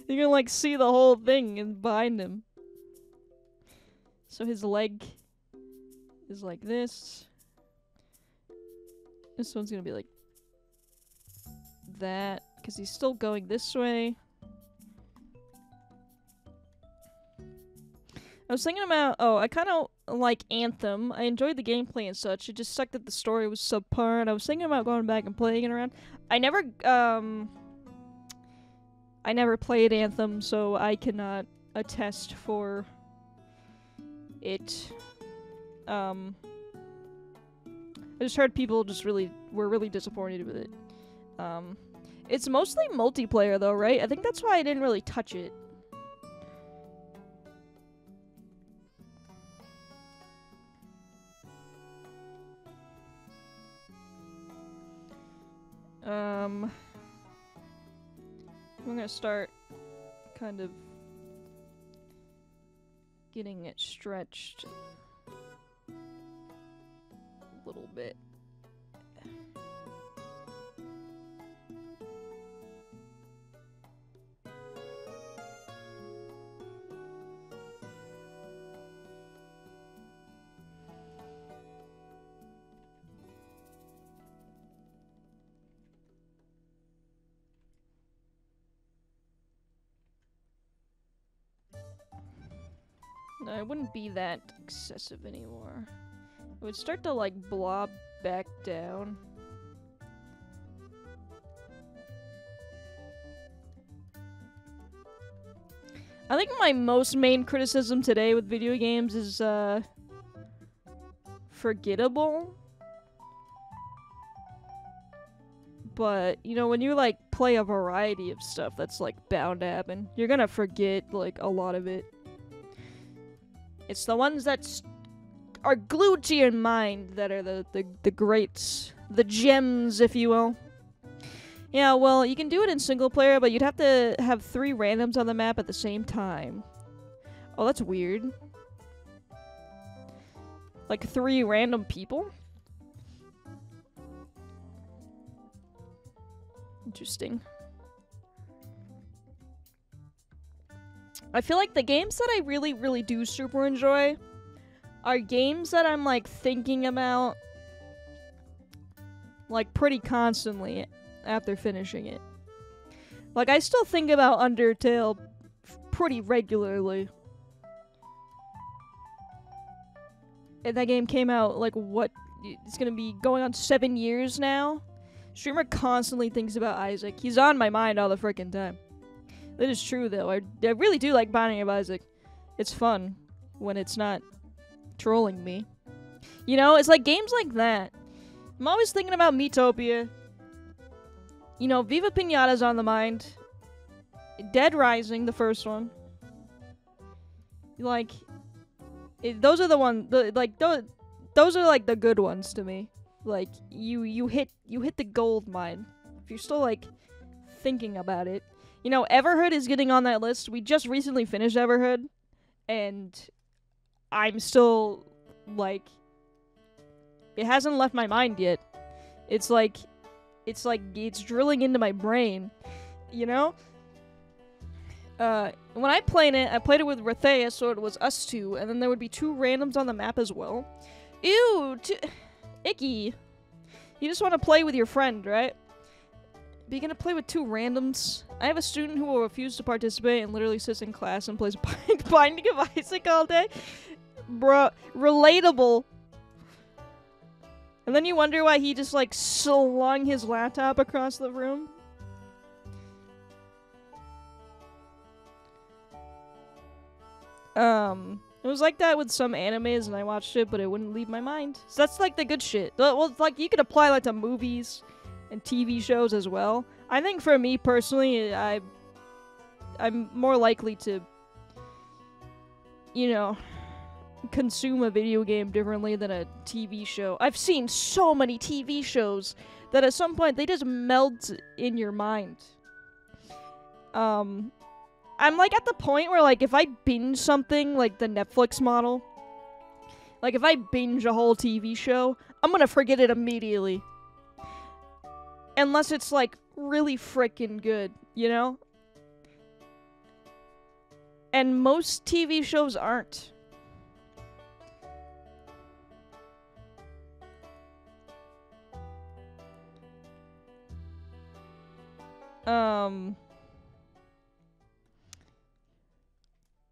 You can like see the whole thing and behind him. So his leg is like this. This one's gonna be like that, because he's still going this way. I was thinking about, I kind of like Anthem. I enjoyed the gameplay and such. It just sucked that the story was subpar, and I was thinking about going back and playing it around. I never played Anthem, so I cannot attest for it. I just heard people just were really disappointed with it. It's mostly multiplayer though, right? I think that's why I didn't really touch it. I'm gonna start kind of getting it stretched a little bit. No, it wouldn't be that excessive anymore. It would start to like blob back down. I think my most main criticism today with video games is forgettable. But, you know, when you like play a variety of stuff that's like bound to happen, you're gonna forget like a lot of it. It's the ones that are glued to your mind that are the greats. The gems, if you will. Yeah, well, you can do it in single player, but you'd have to have 3 randoms on the map at the same time. Oh, that's weird. Like 3 random people? Interesting. I feel like the games that I really, really do super enjoy are games that I'm, like, thinking about, like, pretty constantly after finishing it. Like, I still think about Undertale pretty regularly. And that game came out, like, what? It's gonna be going on 7 years now? Streamer constantly thinks about Isaac. He's on my mind all the frickin' time. That is true, though. I really do like Binding of Isaac. It's fun when it's not trolling me. You know, it's like games like that. I'm always thinking about Miitopia. You know, Viva Pinata's on the mind. Dead Rising, the first one. Like, those are the ones. Those are like the good ones to me. Like, you hit the gold mine. If you're still like thinking about it. You know, Everhood is getting on that list. We just recently finished Everhood, and I'm still, like, it hasn't left my mind yet. It's it's drilling into my brain, you know? When I played it with Rathea, so it was us 2, and then there would be 2 randoms on the map as well. Ew, icky. You just want to play with your friend, right? But you're gonna play with 2 randoms? I have a student who will refuse to participate and literally sits in class and plays Binding of Isaac all day. Bruh, relatable. And then you wonder why he just, like, slung his laptop across the room. It was like that with some animes, and I watched it, but it wouldn't leave my mind. So that's, like, the good shit. Well, it's like, you could apply that to movies and TV shows as well. I think for me personally, I I'm more likely to, you know, consume a video game differently than a TV show. I've seen so many TV shows that at some point they just melt in your mind. I'm like at the point where like if I binge something like the Netflix model, like if I binge a whole TV show, I'm gonna forget it immediately. Unless it's like really freaking good, you know? And most TV shows aren't.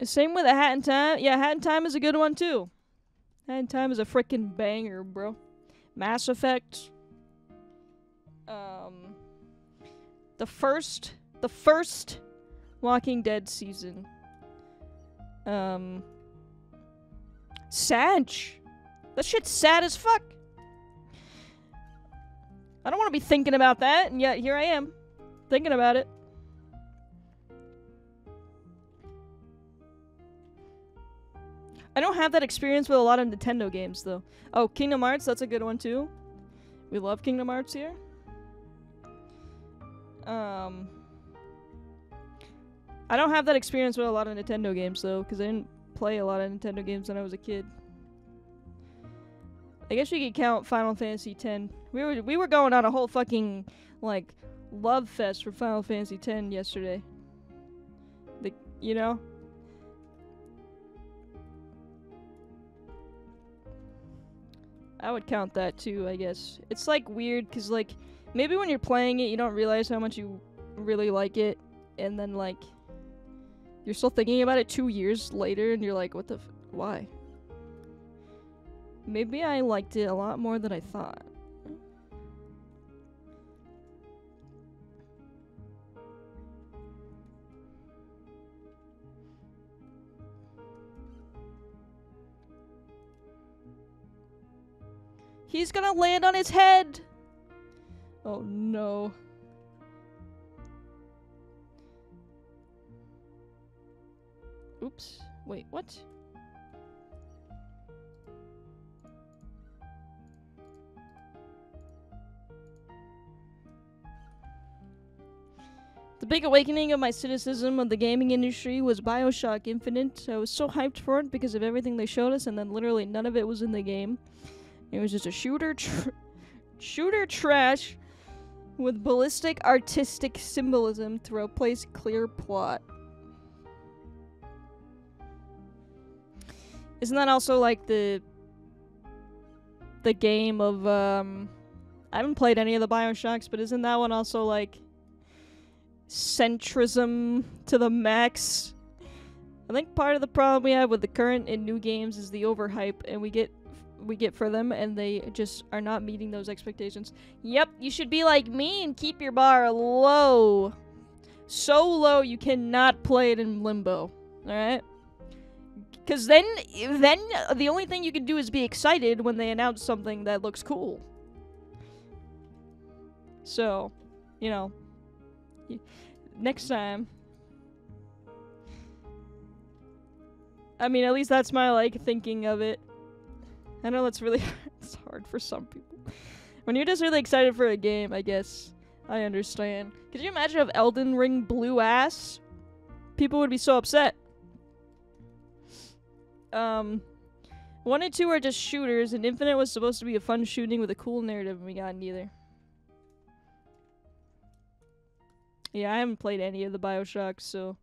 Same with A Hat in Time. Yeah, Hat in Time is a good one too. Hat in Time is a freaking banger, bro. Mass Effect. The first Walking Dead season. Sad. That shit's sad as fuck. I don't want to be thinking about that, and yet here I am, thinking about it. I don't have that experience with a lot of Nintendo games, though. Oh, Kingdom Hearts, that's a good one, too. We love Kingdom Hearts here. I don't have that experience with a lot of Nintendo games, though, because I didn't play a lot of Nintendo games when I was a kid. I guess we could count Final Fantasy X. We were going on a whole fucking, like, love fest for Final Fantasy X yesterday. You know? I would count that too, I guess. It's like weird, cause like, maybe when you're playing it, you don't realize how much you really like it, and then like, you're still thinking about it 2 years later, and you're like, what the why? Maybe I liked it a lot more than I thought. He's gonna land on his head! Oh no. Oops. Wait, what? The big awakening of my cynicism of the gaming industry was BioShock Infinite. I was so hyped for it because of everything they showed us, and then literally none of it was in the game. It was just a shooter trash with ballistic artistic symbolism to replace clear plot. Isn't that also like the game of I haven't played any of the BioShocks, but isn't that one also like centrism to the max? I think part of the problem we have with the current and new games is the overhype and we get for them, and they just are not meeting those expectations. Yep, you should be like me and keep your bar low. So low you cannot play it in limbo. Alright? Because then the only thing you can do is be excited when they announce something that looks cool. So, you know, next time. I mean, at least that's my, like, thinking of it. I know that's really it's hard for some people. When you're just really excited for a game, I guess I understand. Could you imagine if Elden Ring blew ass? People would be so upset. 1 and 2 are just shooters, and Infinite was supposed to be a fun shooting with a cool narrative, and we got neither. Yeah, I haven't played any of the BioShocks, so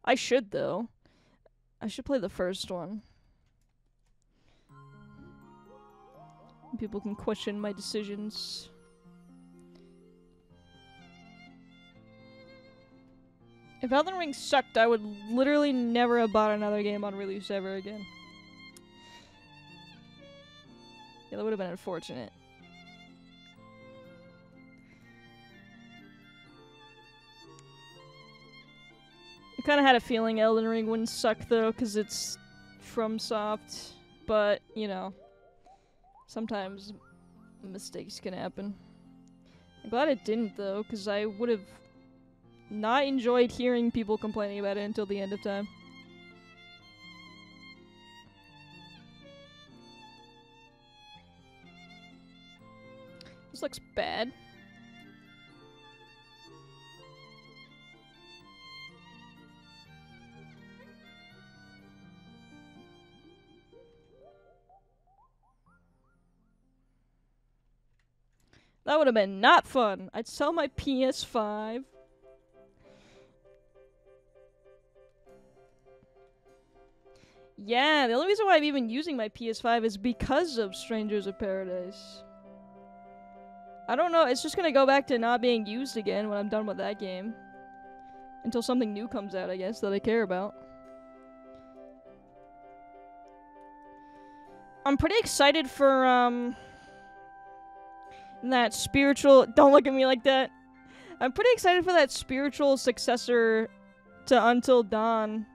I should, though. I should play the first one. People can question my decisions. If Elden Ring sucked, I would literally never have bought another game on release ever again. Yeah, that would have been unfortunate. I kind of had a feeling Elden Ring wouldn't suck, though, because it's FromSoft, but, you know, sometimes mistakes can happen. I'm glad it didn't, though, because I would have not enjoyed hearing people complaining about it until the end of time. This looks bad. That would have been not fun. I'd sell my PS5. Yeah, the only reason why I'm even using my PS5 is because of Strangers of Paradise. I don't know, it's just gonna go back to not being used again when I'm done with that game. Until something new comes out, I guess, that I care about. I'm pretty excited for, that spiritual... Don't look at me like that. I'm pretty excited for that spiritual successor to Until Dawn.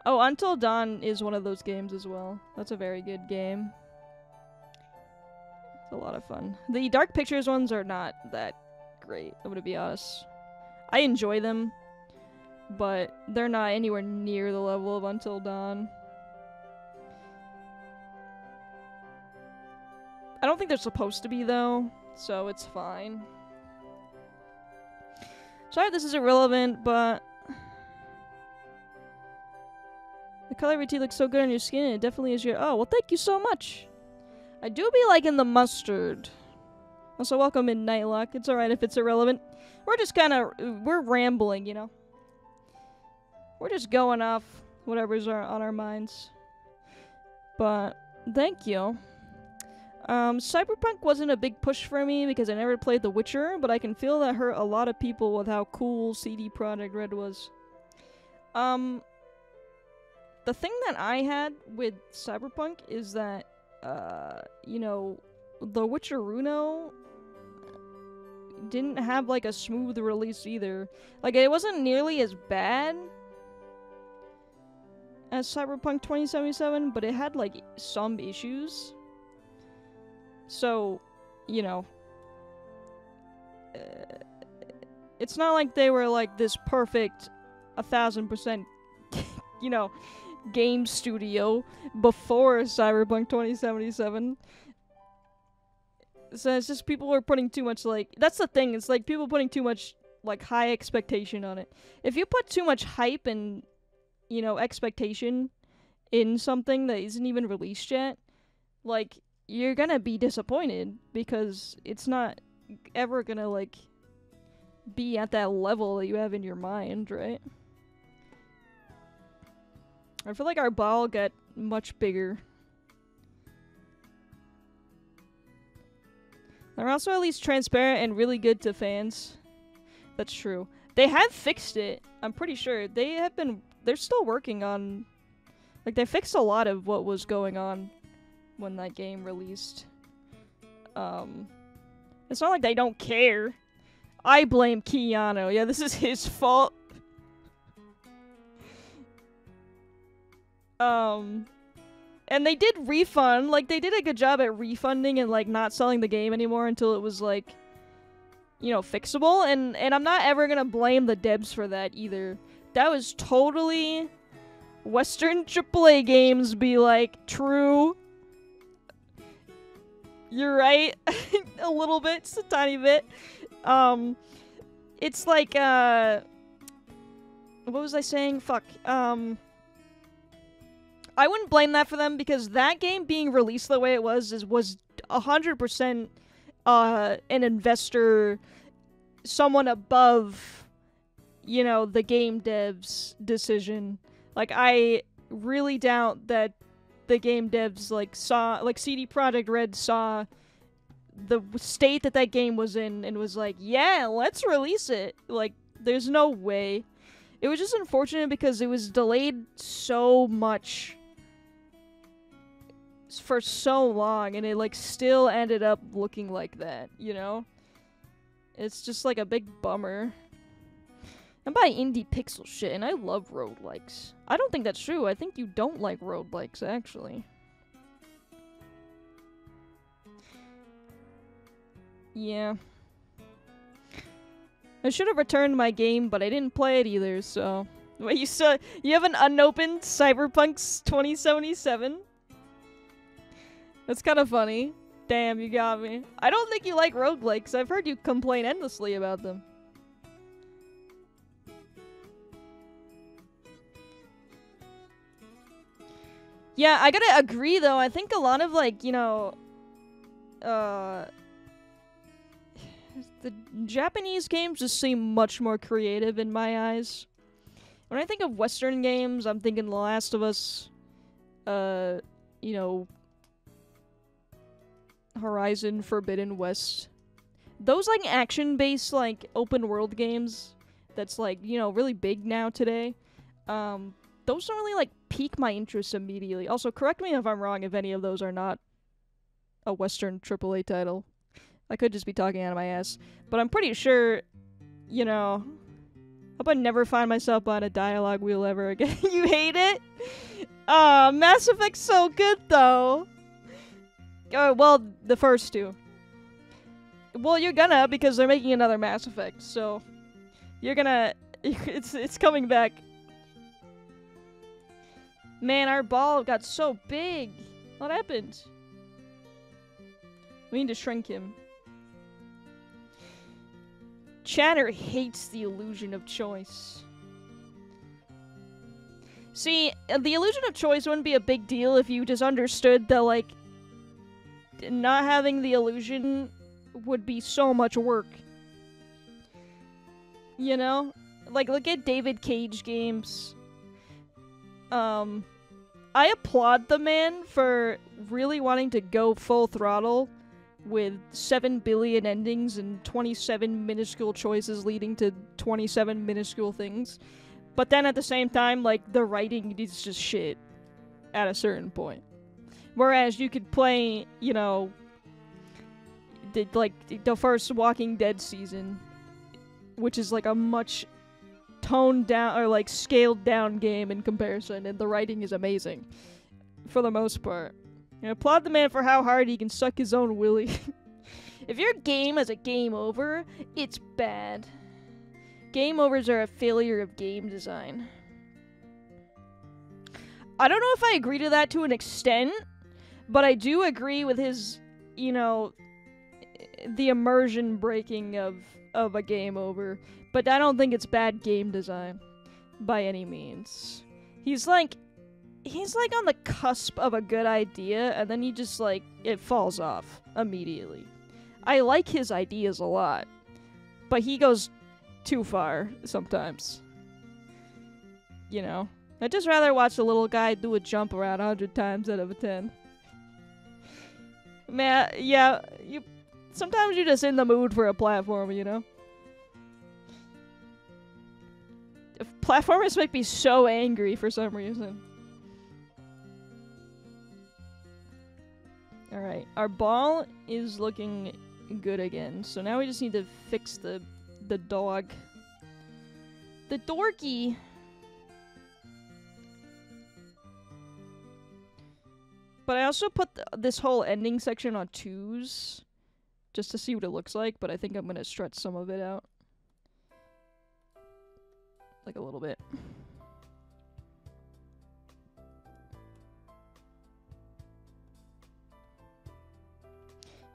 Oh, Until Dawn is one of those games as well. That's a very good game. It's a lot of fun. The Dark Pictures ones are not that great, I'm gonna be honest. I enjoy them, but they're not anywhere near the level of Until Dawn. I don't think they're supposed to be, though, so it's fine. Sorry this is irrelevant, but... the color of your tea looks so good on your skin, and it definitely is your... Oh, well, thank you so much. I do be liking the mustard. Also, welcome Midnight Luck. It's alright if it's irrelevant. We're just kind of... we're rambling, you know? We're just going off whatever's on our minds. But, thank you. Cyberpunk wasn't a big push for me because I never played The Witcher, but I can feel that hurt a lot of people with how cool CD Projekt Red was. The thing that I had with Cyberpunk is that, you know, The Witcher Runo didn't have, like, a smooth release either. Like, it wasn't nearly as bad as Cyberpunk 2077, but it had, like, some issues. So, you know, it's not like they were like this perfect 1000%, you know, game studio before Cyberpunk 2077. So it's just people were putting too much, like, that's the thing, it's like people putting too much, like, high expectation on it. If you put too much hype and, you know, expectation in something that isn't even released yet, like, you're gonna be disappointed because it's not ever gonna, like, be at that level that you have in your mind, right? I feel like our ball got much bigger. They're also at least transparent and really good to fans. That's true. They have fixed it, I'm pretty sure. They're still working on, like, they fixed a lot of what was going on when that game released. It's not like they don't care. I blame Keanu. Yeah, this is his fault. And they did refund. Like, they did a good job at refunding and, like, not selling the game anymore until it was, like, you know, fixable. And I'm not ever gonna blame the devs for that either. That was totally Western AAA games be like, true. You're right. A little bit, just a tiny bit. It's like, what was I saying? Fuck. I wouldn't blame that for them because that game being released the way it was 100% an investor, someone above, you know, the game devs' decision. Like, I really doubt that the game devs, like, CD Projekt Red saw the state that game was in and was like, yeah, let's release it. Like, there's no way. It was just unfortunate because it was delayed so much for so long, and it, like, still ended up looking like that, you know? It's just, like, a big bummer. I'm by indie pixel shit, and I love roguelikes. I don't think that's true. I think you don't like roguelikes, actually. Yeah. I should have returned my game, but I didn't play it either, so... Wait, you have an unopened Cyberpunk 2077? That's kind of funny. Damn, you got me. I don't think you like roguelikes. I've heard you complain endlessly about them. Yeah, I gotta agree, though. I think a lot of, like, you know... the Japanese games just seem much more creative in my eyes. When I think of Western games, I'm thinking The Last of Us, you know, Horizon Forbidden West. Those, like, action-based, like, open-world games that's, like, you know, really big now today, those don't really, like, pique my interest immediately. Also, correct me if I'm wrong if any of those are not a Western AAA title. I could just be talking out of my ass. But I'm pretty sure, you know... Hope I never find myself on a dialogue wheel ever again. You hate it? Mass Effect's so good, though. Well, the first two. Well, you're gonna, because they're making another Mass Effect, so... You're gonna... It's coming back. Man, our ball got so big. What happened? We need to shrink him. Chatter hates the illusion of choice. See, the illusion of choice wouldn't be a big deal if you just understood that, like, not having the illusion would be so much work. You know? Like, look at David Cage games. I applaud the man for really wanting to go full throttle with 7 billion endings and 27 minuscule choices leading to 27 minuscule things. But then at the same time, like, the writing is just shit at a certain point. Whereas you could play, you know, the first Walking Dead season, which is like a much toned down or like scaled down game in comparison, and the writing is amazing for the most part. I applaud the man for how hard he can suck his own willy. If your game is a game over, it's bad. Game overs are a failure of game design. I don't know if I agree to that to an extent, but I do agree with his, you know, the immersion breaking of a game over. But I don't think it's bad game design by any means. He's like on the cusp of a good idea, and then he just, like, it falls off immediately. I like his ideas a lot, but he goes too far sometimes. You know? I'd just rather watch a little guy do a jump around 100 times out of 10. Man, yeah, sometimes you're just in the mood for a platformer, you know? Platformers make me so angry for some reason. Alright, our ball is looking good again, so now we just need to fix the dog. The dorky! But I also put this whole ending section on 2s, just to see what it looks like, but I think I'm gonna stretch some of it out. Like a little bit.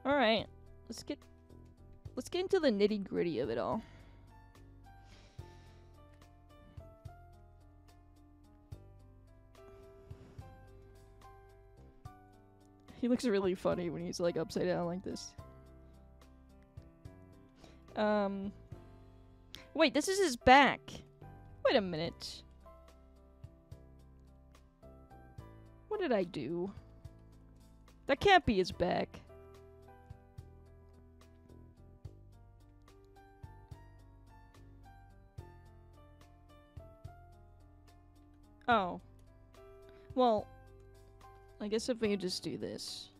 Alright, let's get into the nitty-gritty of it all. He looks really funny when he's like upside down like this. Wait, this is his back. Wait a minute. What did I do? That can't be his back. Oh. Well, I guess if we just do this.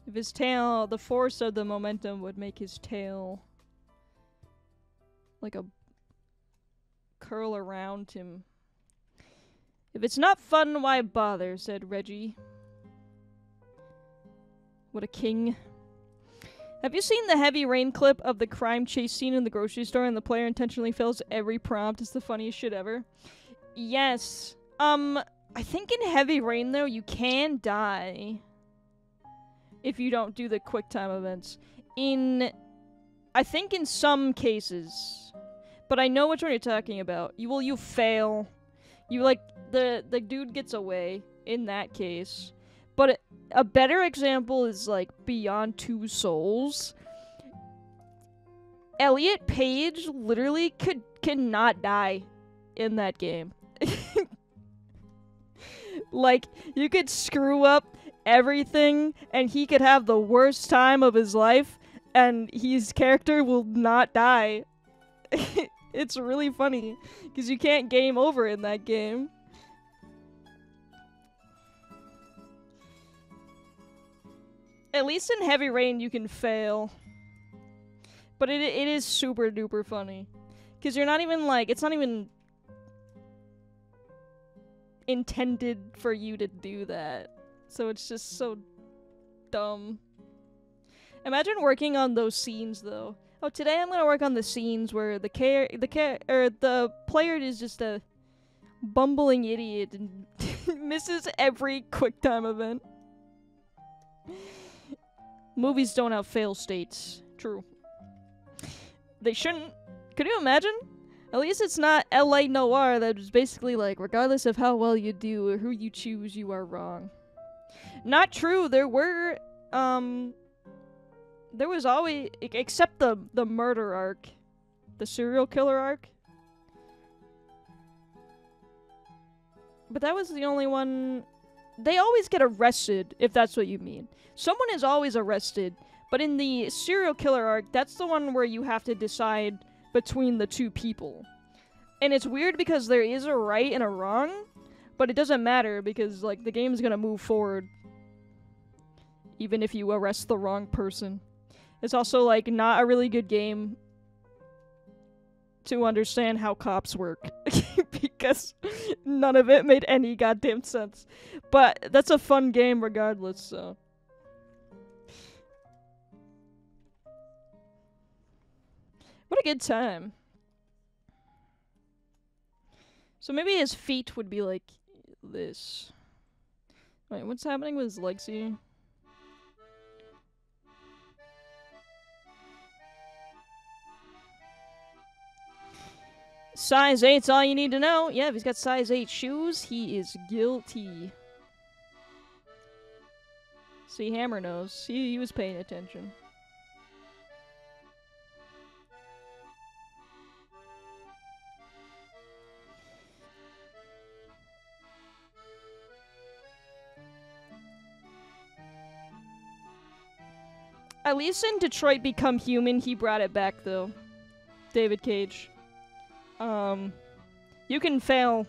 If his tail, the force of the momentum would make his tail like a curl around him. If it's not fun, why bother, said Reggie. What a king. Have you seen the Heavy Rain clip of the crime chase scene in the grocery store and the player intentionally fails every prompt? It's the funniest shit ever. Yes. I think in Heavy Rain, though, you can die if you don't do the quick time events. I think in some cases, but I know which one you're talking about. You fail. You, like, the dude gets away in that case. But a better example is, like, Beyond Two Souls. Elliot Page literally cannot die in that game. Like, you could screw up everything, and he could have the worst time of his life, and his character will not die. It's really funny, because you can't game over in that game. At least in Heavy Rain, you can fail. But it is super duper funny. Because you're not even, like, it's not even intended for you to do that. So it's just so dumb. Imagine working on those scenes, though. Oh, today I'm gonna work on the scenes where the player is just a bumbling idiot and misses every quick time event. Movies don't have fail states. True. They shouldn't. Could you imagine? At least it's not LA Noire that is basically like, regardless of how well you do or who you choose, you are wrong. Not true. There was always, except the murder arc. The serial killer arc. But that was the only one. They always get arrested, if that's what you mean. Someone is always arrested, but in the serial killer arc, that's the one where you have to decide between the two people. And it's weird because there is a right and a wrong, but it doesn't matter because, like, the game's gonna move forward even if you arrest the wrong person. It's also, like, not a really good game to understand how cops work because none of it made any goddamn sense. But that's a fun game regardless, so. What a good time. So maybe his feet would be like this. Wait, what's happening with his legs here? Size 8's all you need to know. Yeah, if he's got size 8 shoes, he is guilty. See, Hammer knows. He was paying attention. At least in Detroit Become Human, he brought it back, though. David Cage. You can fail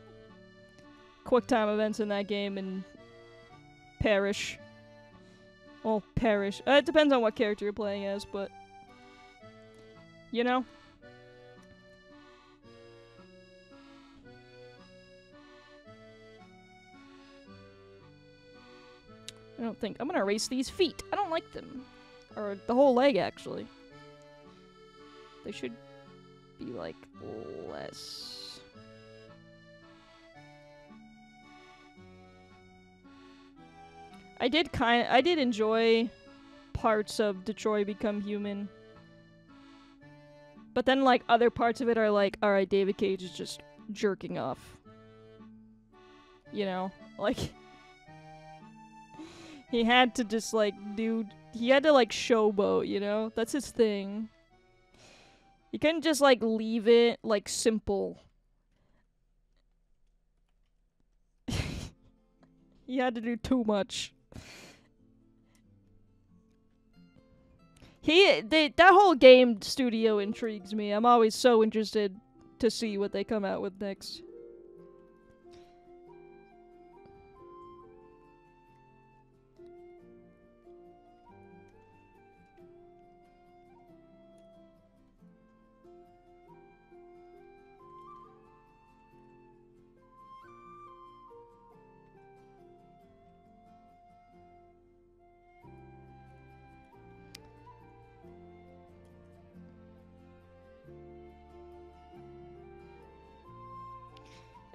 quick time events in that game and perish. Well, perish. It depends on what character you're playing as, but you know? I don't think. I'm gonna erase these feet. I don't like them. Or the whole leg, actually. They should be, like, less. I did enjoy parts of Detroit Become Human. But then, like, other parts of it are like, alright, David Cage is just jerking off. You know? Like, he had to just, like, he had to, like, showboat, you know? That's his thing. You couldn't just, like, leave it, like, simple. He had to do too much. That whole game studio intrigues me. I'm always so interested to see what they come out with next.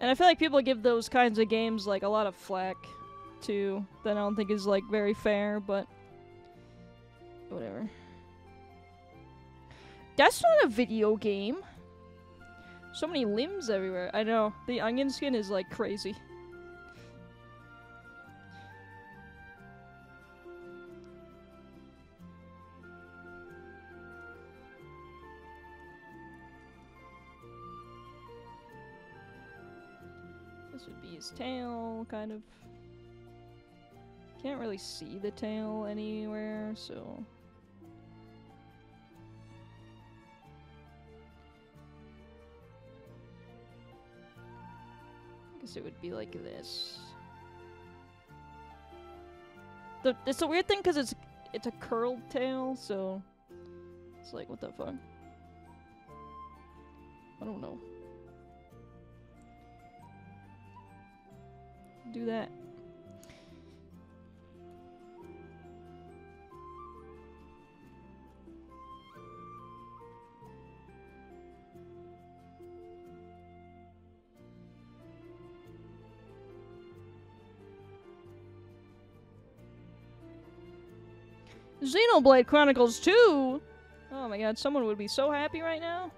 And I feel like people give those kinds of games like a lot of flack too. That I don't think is like very fair, but whatever. That's not a video game. So many limbs everywhere. I know. The onion skin is like crazy. This would be his tail, kind of. Can't really see the tail anywhere, so. I guess it would be like this. It's a weird thing because it's a curled tail, so it's like, what the fuck? I don't know. Do that. Xenoblade Chronicles 2? Oh my god, someone would be so happy right now.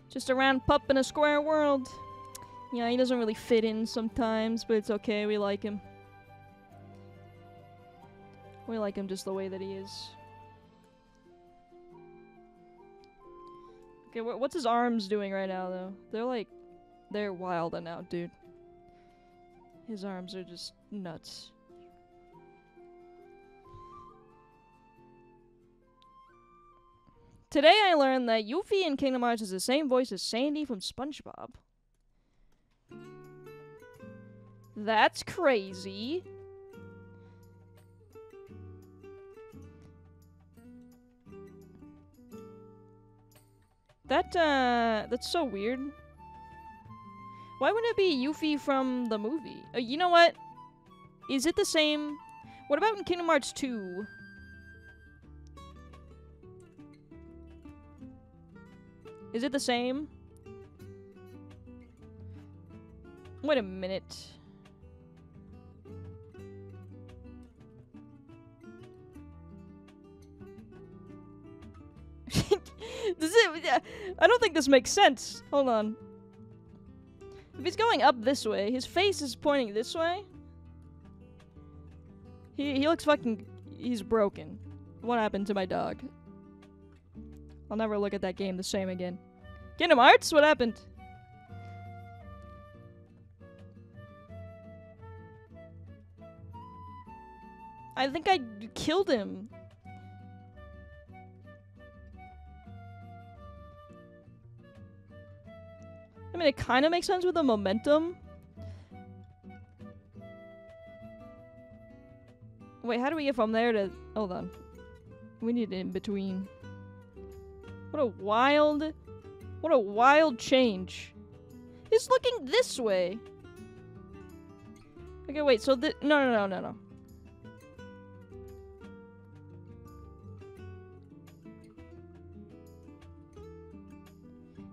Just a round pup in a square world. Yeah, he doesn't really fit in sometimes, but it's okay, we like him. We like him just the way that he is. Okay, what's his arms doing right now, though? They're wild and out, dude. His arms are just nuts. Today I learned that Yuffie in Kingdom Hearts has the same voice as Sandy from SpongeBob. That's crazy. That's so weird. Why wouldn't it be Yuffie from the movie? You know what? Is it the same? What about in Kingdom Hearts 2? Is it the same? Wait a minute. I don't think this makes sense. Hold on. If he's going up this way, his face is pointing this way. He looks fucking... He's broken. What happened to my dog? I'll never look at that game the same again. Kingdom Hearts? What happened? I think I killed him. I mean, it kind of makes sense with the momentum. Wait, how do we get from there to... Hold on. We need it in between. What a wild change. He's looking this way. Okay, wait, so no.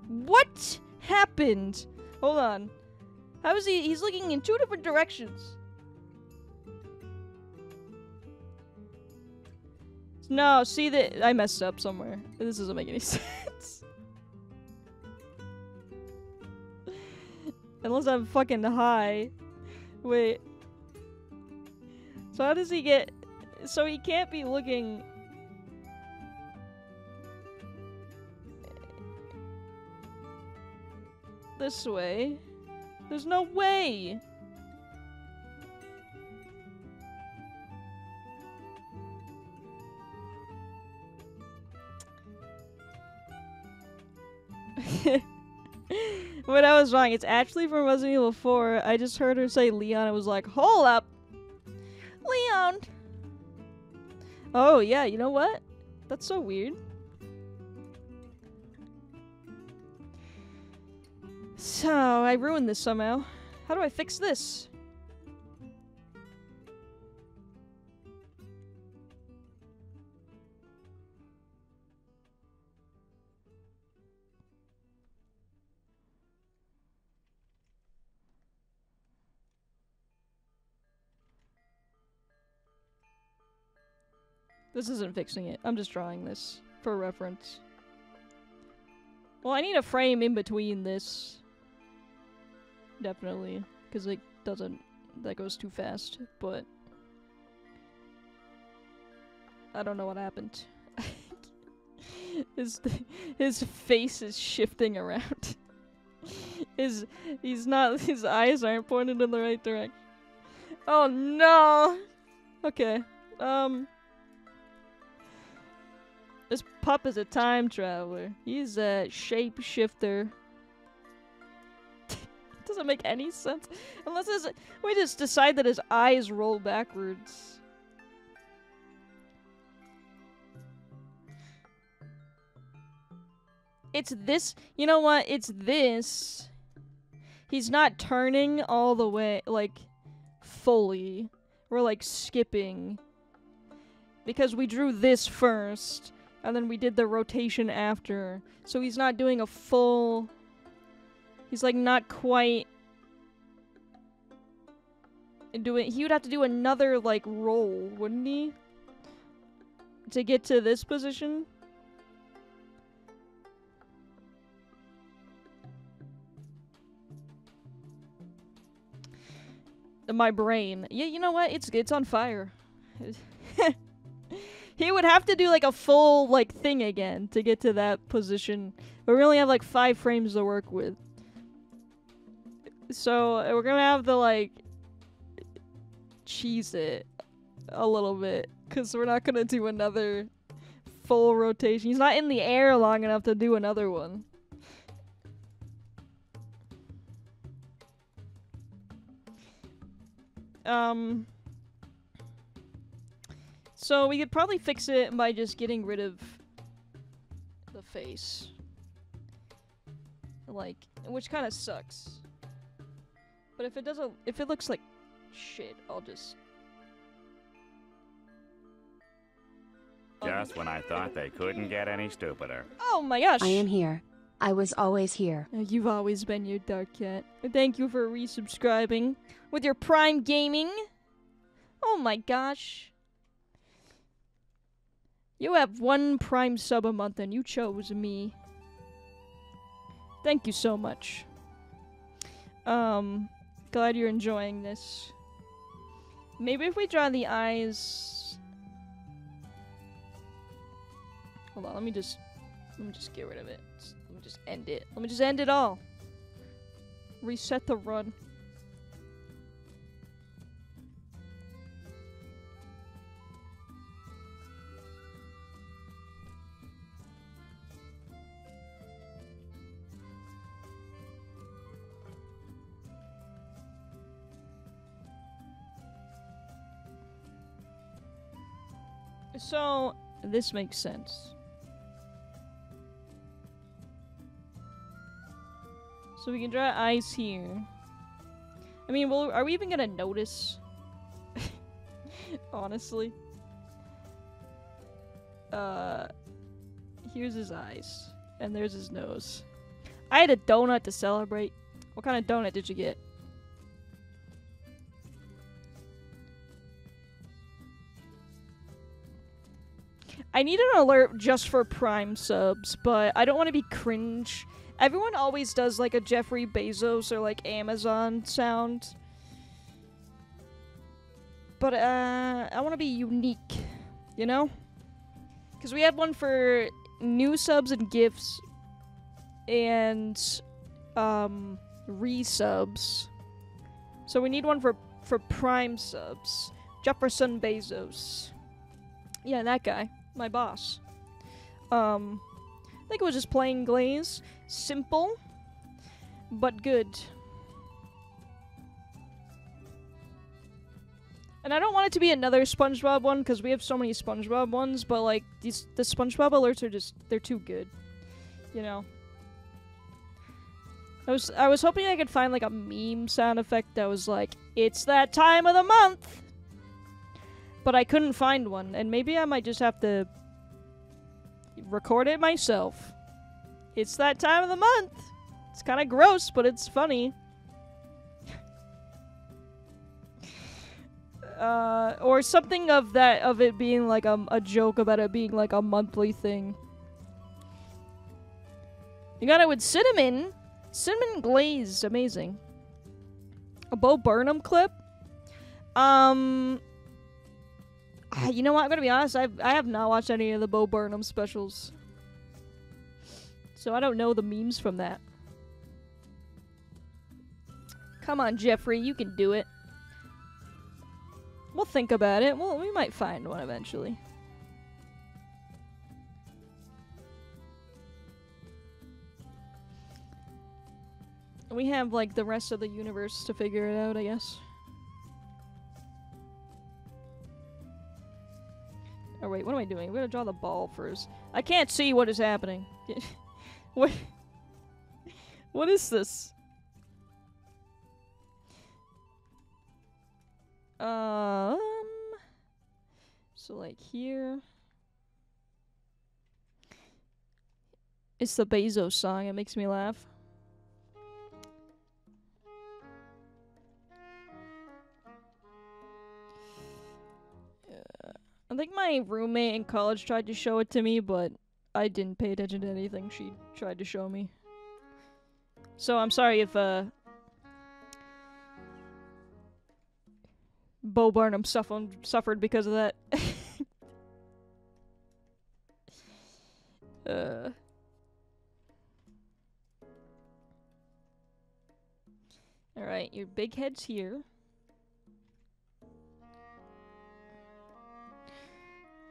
What happened? Hold on. How is he? He's looking in two different directions. No, see that I messed up somewhere. This doesn't make any sense. Unless I'm fucking high. Wait. So how does he get... So he can't be looking... this way. There's no way! Wait, I was wrong. It's actually from Resident Evil 4. I just heard her say Leon. I was like, hold up! Leon! Oh, yeah, you know what? That's so weird. So, I ruined this somehow. How do I fix this? This isn't fixing it. I'm just drawing this for reference. Well, I need a frame in between this. Definitely. Because it doesn't... That goes too fast. But... I don't know what happened. His face is shifting around. His eyes aren't pointed in the right direction. Oh no! Okay. This pup is a time traveler. He's a shapeshifter. Doesn't make any sense. Unless we just decide that his eyes roll backwards. It's this. You know what? It's this. He's not turning all the way, like, fully. We're, like, skipping. Because we drew this first, and then we did the rotation after. So he's not doing a full... He's, like, not quite... He would have to do another, like, roll, wouldn't he? To get to this position? My brain. Yeah, you know what? It's on fire. He would have to do like a full like thing again to get to that position. But we only have like 5 frames to work with. So we're gonna have to like cheese it a little bit. Cause we're not gonna do another full rotation. He's not in the air long enough to do another one. So we could probably fix it by just getting rid of the face. Like, which kind of sucks. But if it looks like shit, I'll just... Just when I thought they couldn't get any stupider. Oh my gosh! I am here. I was always here. You've always been your dark cat. Thank you for resubscribing with your Prime Gaming. Oh my gosh. You have 1 Prime sub a month and you chose me. Thank you so much. Glad you're enjoying this. Maybe if we draw the eyes... Hold on, let me just get rid of it. Let me just end it. Let me just end it all. Reset the run. So, this makes sense. So we can draw eyes here. I mean, well, are we even gonna notice? Honestly. Here's his eyes. And there's his nose. I had a donut to celebrate. What kind of donut did you get? I need an alert just for Prime subs, but I don't want to be cringe. Everyone always does like a Jeffrey Bezos or like Amazon sound. But I want to be unique, you know? Because we had one for new subs and gifts and resubs. So we need one for Prime subs. Jefferson Bezos. Yeah, that guy. My boss. I think it was just plain glaze. Simple, but good. And I don't want it to be another SpongeBob one, because we have so many SpongeBob ones, but like, the SpongeBob alerts are just, they're too good. You know? I was hoping I could find like a meme sound effect that was like, it's that time of the month! But I couldn't find one, and maybe I might just have to record it myself. It's that time of the month! It's kind of gross, but it's funny. Or something of it being like a joke about it being like a monthly thing. You got it with cinnamon. Cinnamon glazed, amazing. A Bo Burnham clip? You know what, I'm gonna be honest, I have not watched any of the Bo Burnham specials. So I don't know the memes from that. Come on, Jeffrey, you can do it. We'll think about it. Well, we might find one eventually. We have, like, the rest of the universe to figure it out, I guess. Oh, wait, what am I doing? I'm gonna draw the ball first. I can't see what is happening. What? What is this? So, like, here. It's the Bezos song. It makes me laugh. I think my roommate in college tried to show it to me, but I didn't pay attention to anything she tried to show me. So I'm sorry if Bo Burnham suffered because of that. Alright, your big head's here.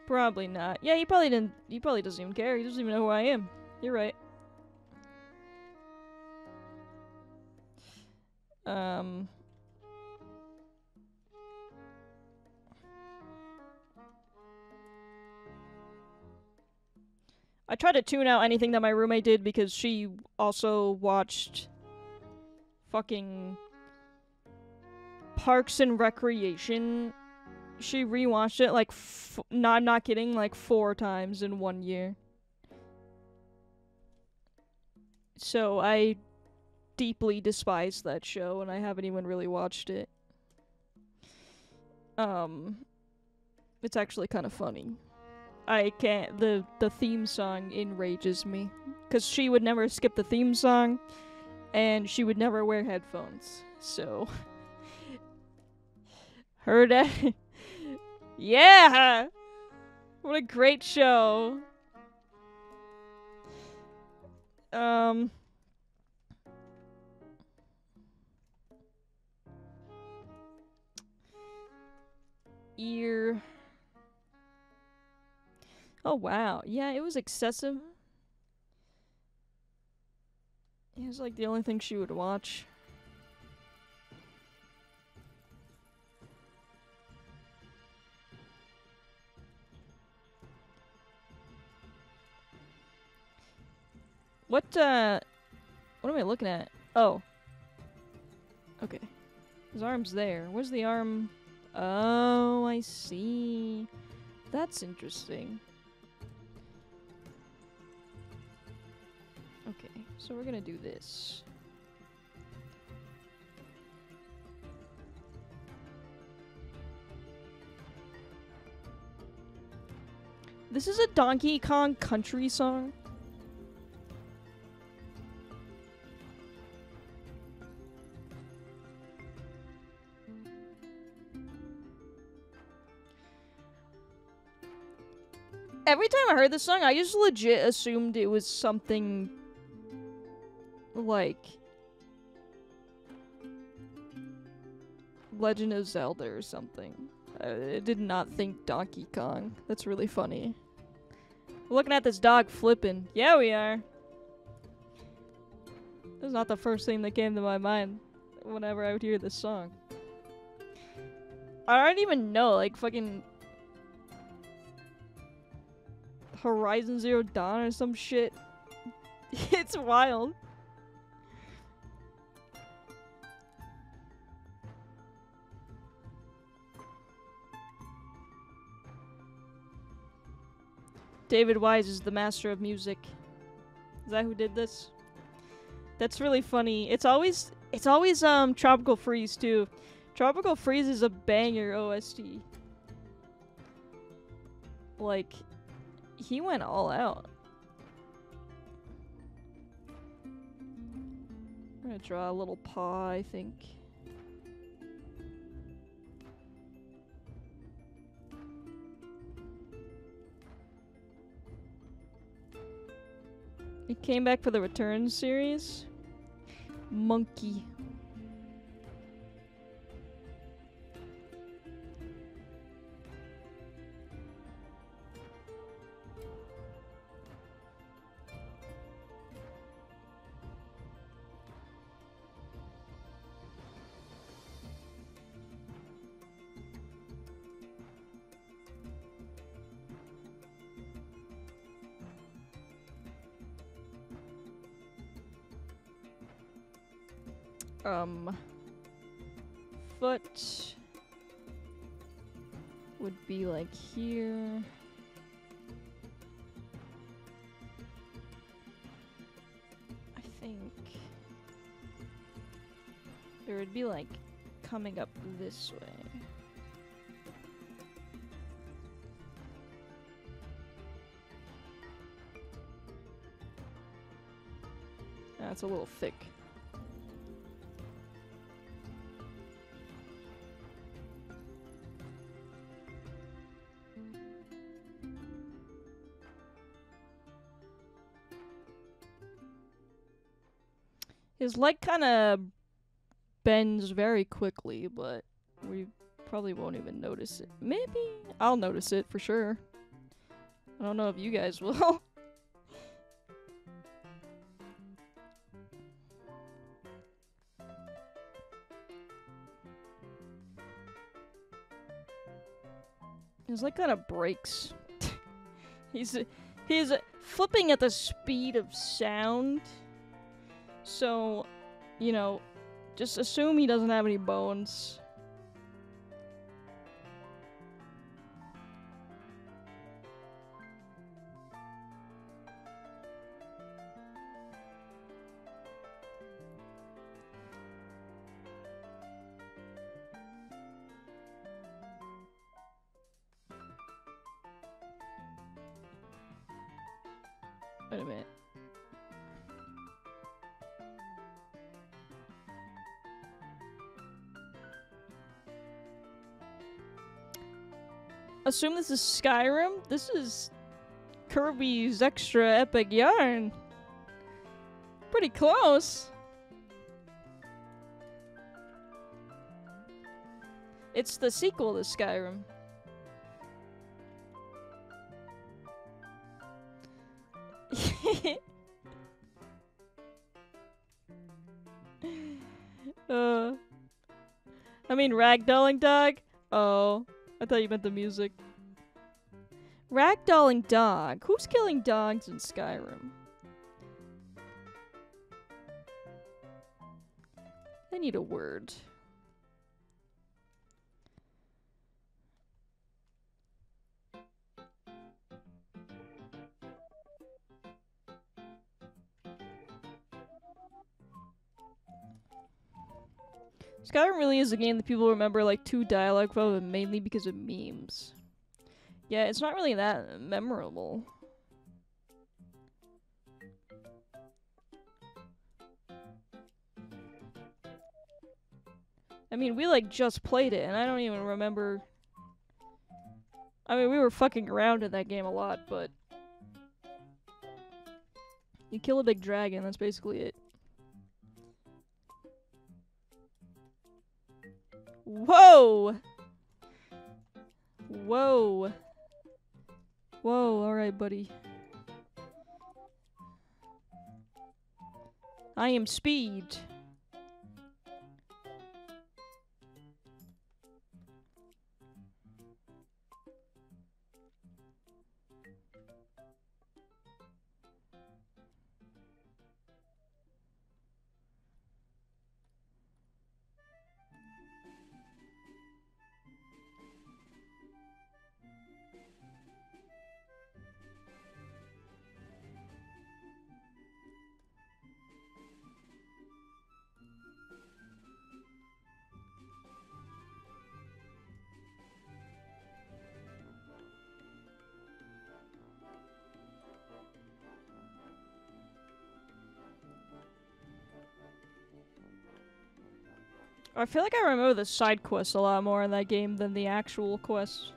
Probably not. Yeah, he probably doesn't even care. He doesn't even know who I am. You're right. I tried to tune out anything that my roommate did because she also watched fucking Parks and Recreation. She rewatched it like, no, I'm not kidding, like 4 times in 1 year. So I deeply despise that show, and I haven't even really watched it. It's actually kind of funny. I can't, the theme song enrages me. Because she would never skip the theme song, and she would never wear headphones. So, heard that. Yeah! What a great show. Ear. Oh, wow. Yeah, it was excessive. It was like the only thing she would watch. What am I looking at? Oh. Okay. His arm's there. Where's the arm? Oh, I see. That's interesting. Okay, so we're gonna do this. This is a Donkey Kong country song. Every time I heard this song, I just legit assumed it was something like Legend of Zelda or something. I did not think Donkey Kong. That's really funny. We're looking at this dog flipping. Yeah, we are. That's not the first thing that came to my mind whenever I would hear this song. I don't even know, like fucking Horizon Zero Dawn or some shit. It's wild. David Wise is the master of music. Is that who did this? That's really funny. It's always Tropical Freeze too. Tropical Freeze is a banger OST. Like, he went all out. I'm gonna draw a little paw, I think. He came back for the Return series. Monkey. Foot would be like here. I think it would be like coming up this way. That's a little thick. His leg kind of bends very quickly, but we probably won't even notice it. Maybe I'll notice it for sure. I don't know if you guys will. His leg kind of breaks. He's flipping at the speed of sound. So, you know, just assume he doesn't have any bones. Wait a minute. Assume this is Skyrim? This is Kirby's Extra Epic Yarn. Pretty close. It's the sequel to Skyrim. I mean ragdolling dog? Oh. I thought you meant the music. Ragdolling dog. Who's killing dogs in Skyrim? I need a word. Skyrim really is a game that people remember like 2 dialogue from, and mainly because of memes. Yeah, it's not really that memorable. I mean, we like just played it, and I don't even remember. I mean, we were fucking around in that game a lot, but you kill a big dragon, that's basically it. Whoa! Whoa. Whoa, alright, buddy. I am Speed. I feel like I remember the side quests a lot more in that game than the actual quests.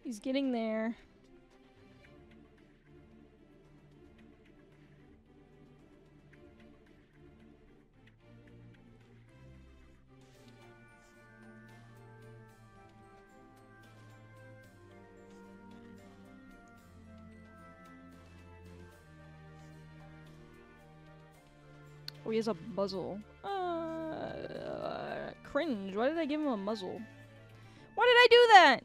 He's getting there. Oh, he has a muzzle. Cringe. Why did I give him a muzzle? Why did I do that?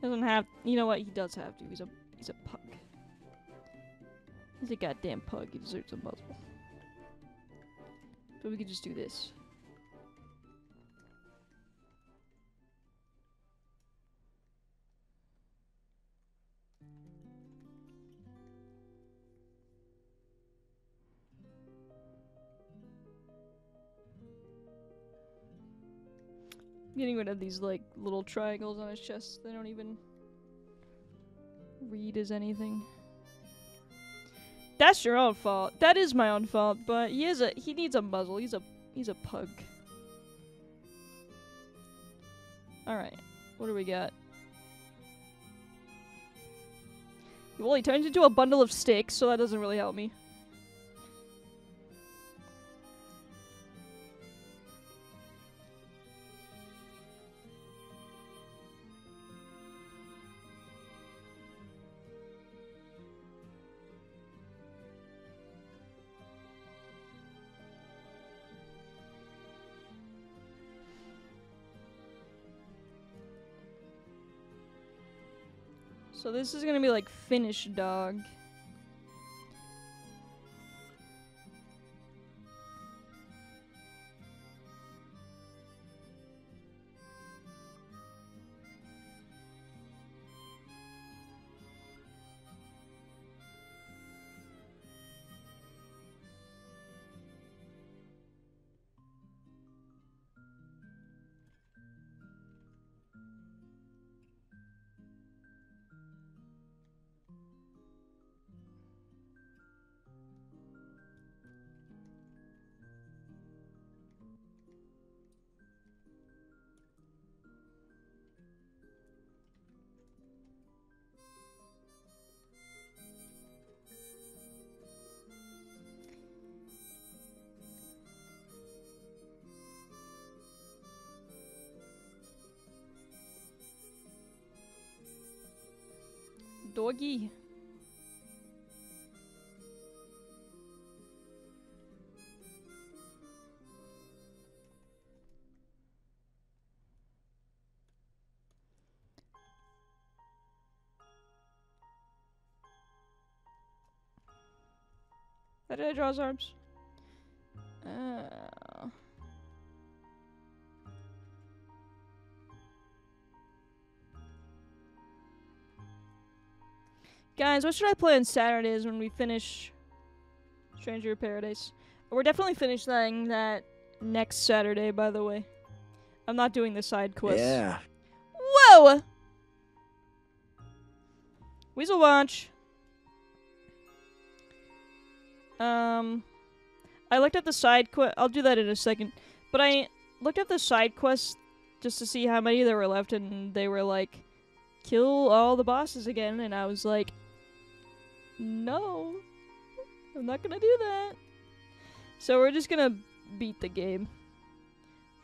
Doesn't have. You know what? He does have to. He's a pug. He's a goddamn pug. He deserves a muzzle. But we could just do this. Getting rid of these, like, little triangles on his chest. They don't even read as anything. That's your own fault. That is my own fault, but he needs a muzzle. He's a pug. Alright. What do we got? Well, he turns into a bundle of sticks, so that doesn't really help me. So this is gonna be like Finnish dog. Doggy. How did I draw his arms? Guys, what should I play on Saturdays when we finish Stranger of Paradise? We're definitely finishing that next Saturday, by the way. I'm not doing the side quest. Yeah. Whoa! Weasel Watch. I looked at the side quest. I'll do that in a second. But I looked at the side quests just to see how many there were left, and they were like, kill all the bosses again, and I was like, no, I'm not gonna do that. So we're just gonna beat the game.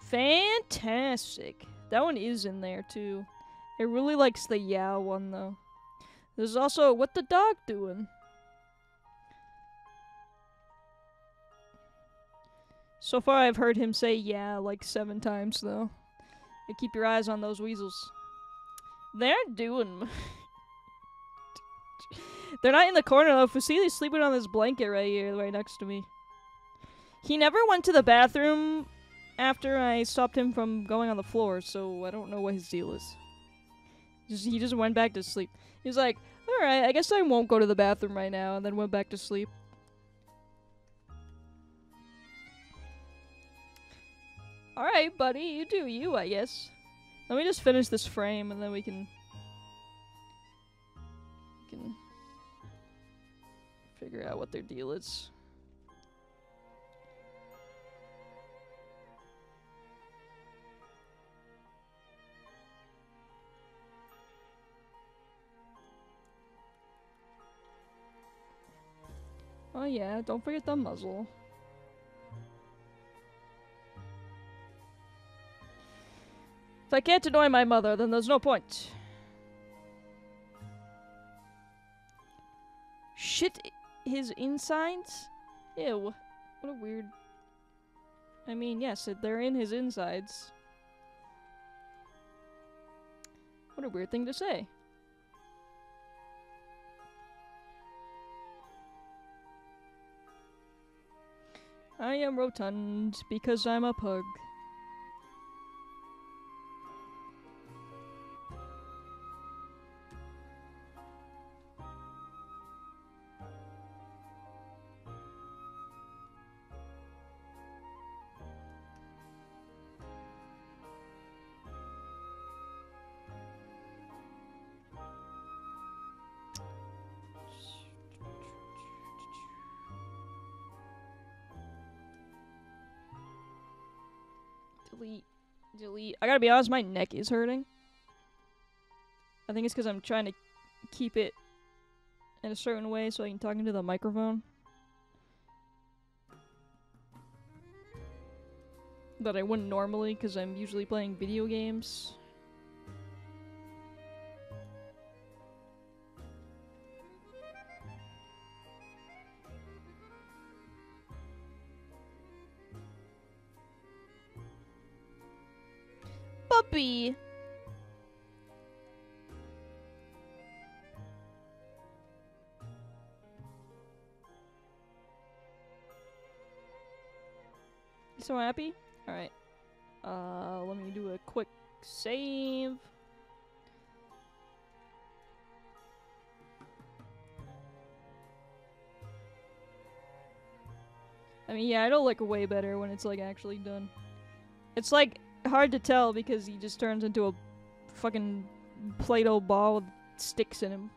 Fantastic. That one is in there too. It really likes the Yao one though. There's also What the Dog Doing. So far, I've heard him say yeah like 7 times, though. And keep your eyes on those weasels. They're doing... They're not in the corner, though. Fusili's sleeping on this blanket right here, right next to me. He never went to the bathroom after I stopped him from going on the floor, so I don't know what his deal is. He just went back to sleep. He's like, alright, I guess I won't go to the bathroom right now, and then went back to sleep. Alright, buddy, you do you, I guess. Let me just finish this frame, and then we can figure out what their deal is. Oh yeah, don't forget the muzzle. If I can't annoy my mother, then there's no point. Shit, his insides? Ew. What a weird... I mean, yes, they're in his insides. What a weird thing to say. I am rotund because I'm a pug. Delete. I gotta be honest, my neck is hurting. I think it's because I'm trying to keep it in a certain way so I can talk into the microphone. That I wouldn't normally because I'm usually playing video games. Puppy! You so happy? Alright. Let me do a quick save. I mean, yeah, it'll look way better when it's, like, actually done. It's, like, hard to tell because he just turns into a fucking Play-Doh ball with sticks in him.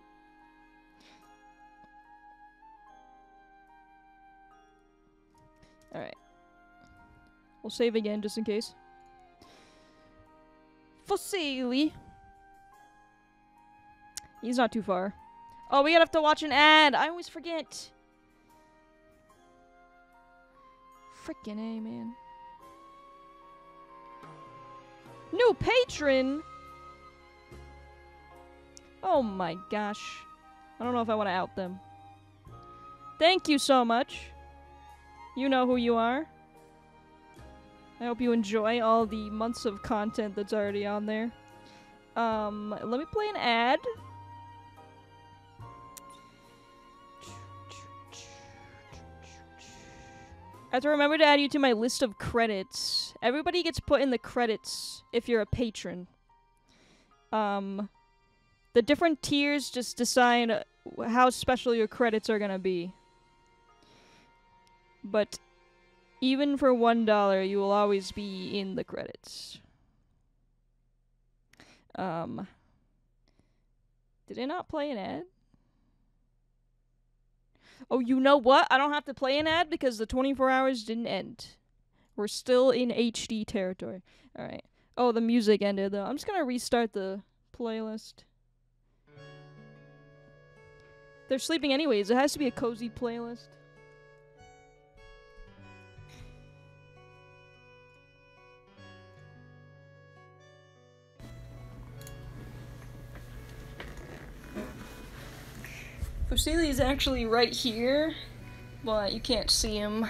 Alright. We'll save again just in case. Fusili. He's not too far. Oh, we gotta have to watch an ad. I always forget. Frickin' A, man. New patron? Oh my gosh. I don't know if I want to out them. Thank you so much. You know who you are. I hope you enjoy all the months of content that's already on there. Let me play an ad. I have to remember to add you to my list of credits. Everybody gets put in the credits if you're a patron. The different tiers just decide how special your credits are gonna be. But even for $1, you will always be in the credits. Did I not play an ad? Oh, you know what? I don't have to play an ad because the 24 hours didn't end. We're still in HD territory. Alright. Oh, the music ended, though. I'm just gonna restart the playlist. They're sleeping anyways. It has to be a cozy playlist. Fusili is actually right here, but you can't see him.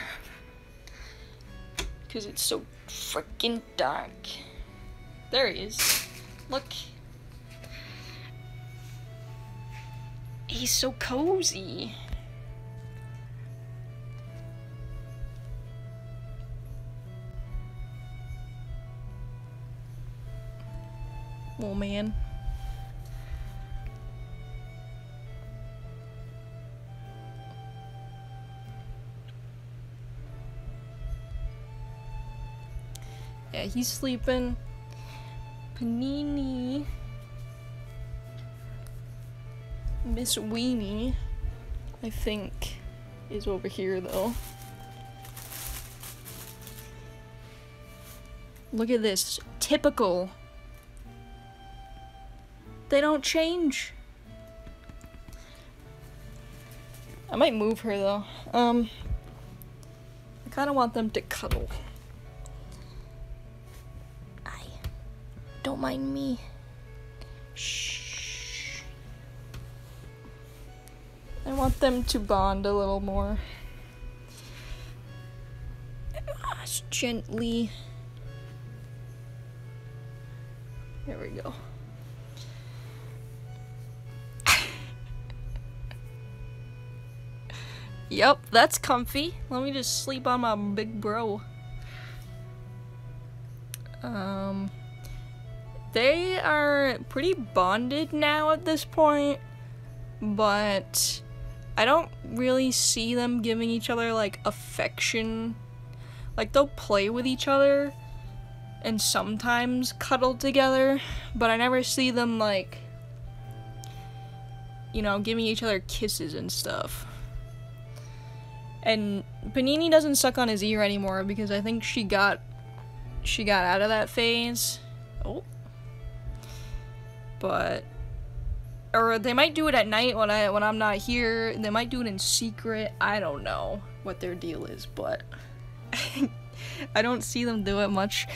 because it's so freaking dark. There he is. Look. He's so cozy. Oh man. Yeah, he's sleeping. Panini. Miss Weenie, I think, is over here though. Look at this. Typical. They don't change. I might move her though. I kind of want them to cuddle. Don't mind me. Shh. I want them to bond a little more. Just gently. There we go. Yep, that's comfy. Let me just sleep on my big bro. They are pretty bonded now at this point, but I don't really see them giving each other, like, affection. Like, they'll play with each other and sometimes cuddle together, but I never see them, like, you know, giving each other kisses and stuff. And Panini doesn't suck on his ear anymore because I think she got out of that phase. Oh. But, or they might do it at night when I'm not here. They might do it in secret. I don't know what their deal is, but I don't see them do it much.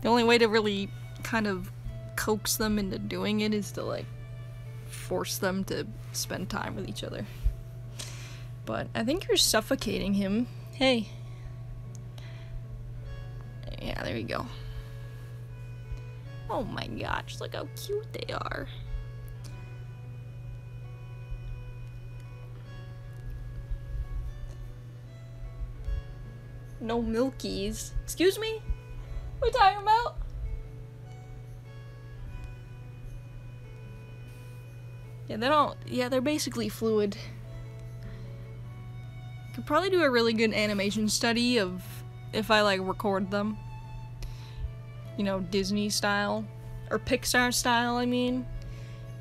The only way to really kind of coax them into doing it is to, like, force them to spend time with each other. But I think you're suffocating him. Hey. Yeah, there you go. Oh my gosh, look how cute they are. No milkies. Excuse me? What are you talking about? Yeah, they're basically fluid. Could probably do a really good animation study of if I, like, record them. You know, Disney style, or Pixar style, I mean,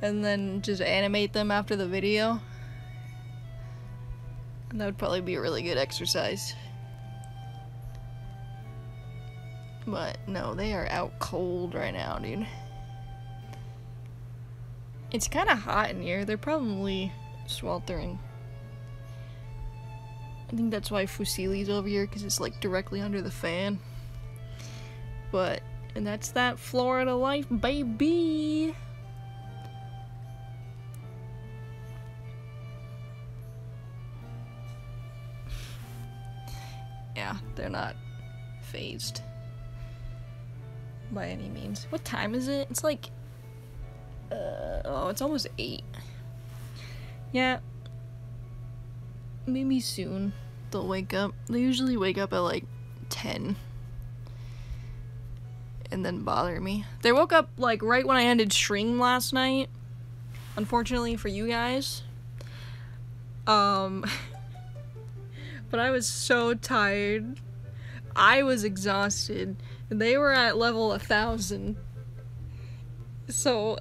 and then just animate them after the video. And that would probably be a really good exercise. But no, they are out cold right now, dude. It's kind of hot in here. They're probably sweltering. I think that's why Fusili's over here, because it's, like, directly under the fan. But, and that's that Florida life, baby! Yeah, they're not phased. By any means. What time is it? It's like, oh, it's almost 8. Yeah. Maybe soon they'll wake up. They usually wake up at like 10 and then bother me. They woke up like right when I ended stream last night, unfortunately for you guys. But I was so tired. I was exhausted. And they were at level 1000. So,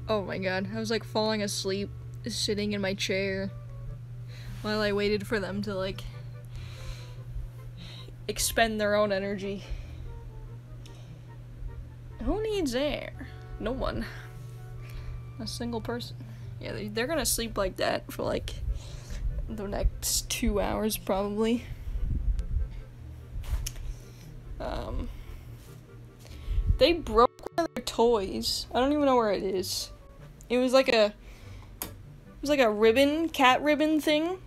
oh my god, I was like falling asleep, sitting in my chair while I waited for them to, like, expend their own energy. Who needs air? No one. A single person. Yeah, they're gonna sleep like that for, like, the next 2 hours, probably. They broke one of their toys. I don't even know where it is. It was like a ribbon, cat ribbon thing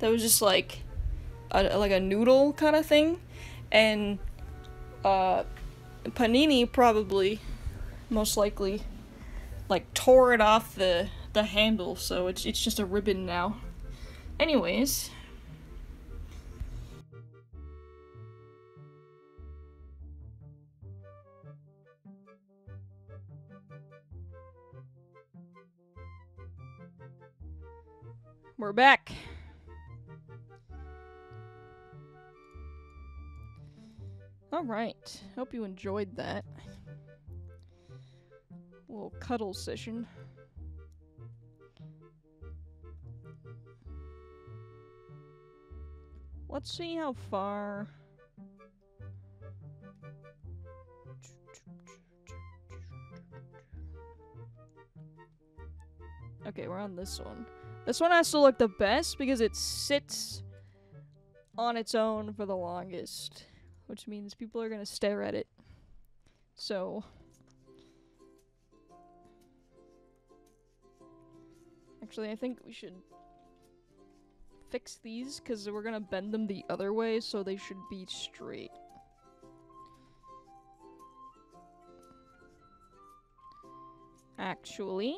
that was just like like a noodle kind of thing, and Panini probably, most likely, like tore it off the handle, so it's just a ribbon now. Anyways. We're back. Alright, hope you enjoyed that. Little cuddle session. Let's see how far... Okay, we're on this one. This one has to look the best because it sits on its own for the longest, which means people are gonna stare at it. So... Actually, I think we should fix these because we're gonna bend them the other way, so they should be straight. Actually...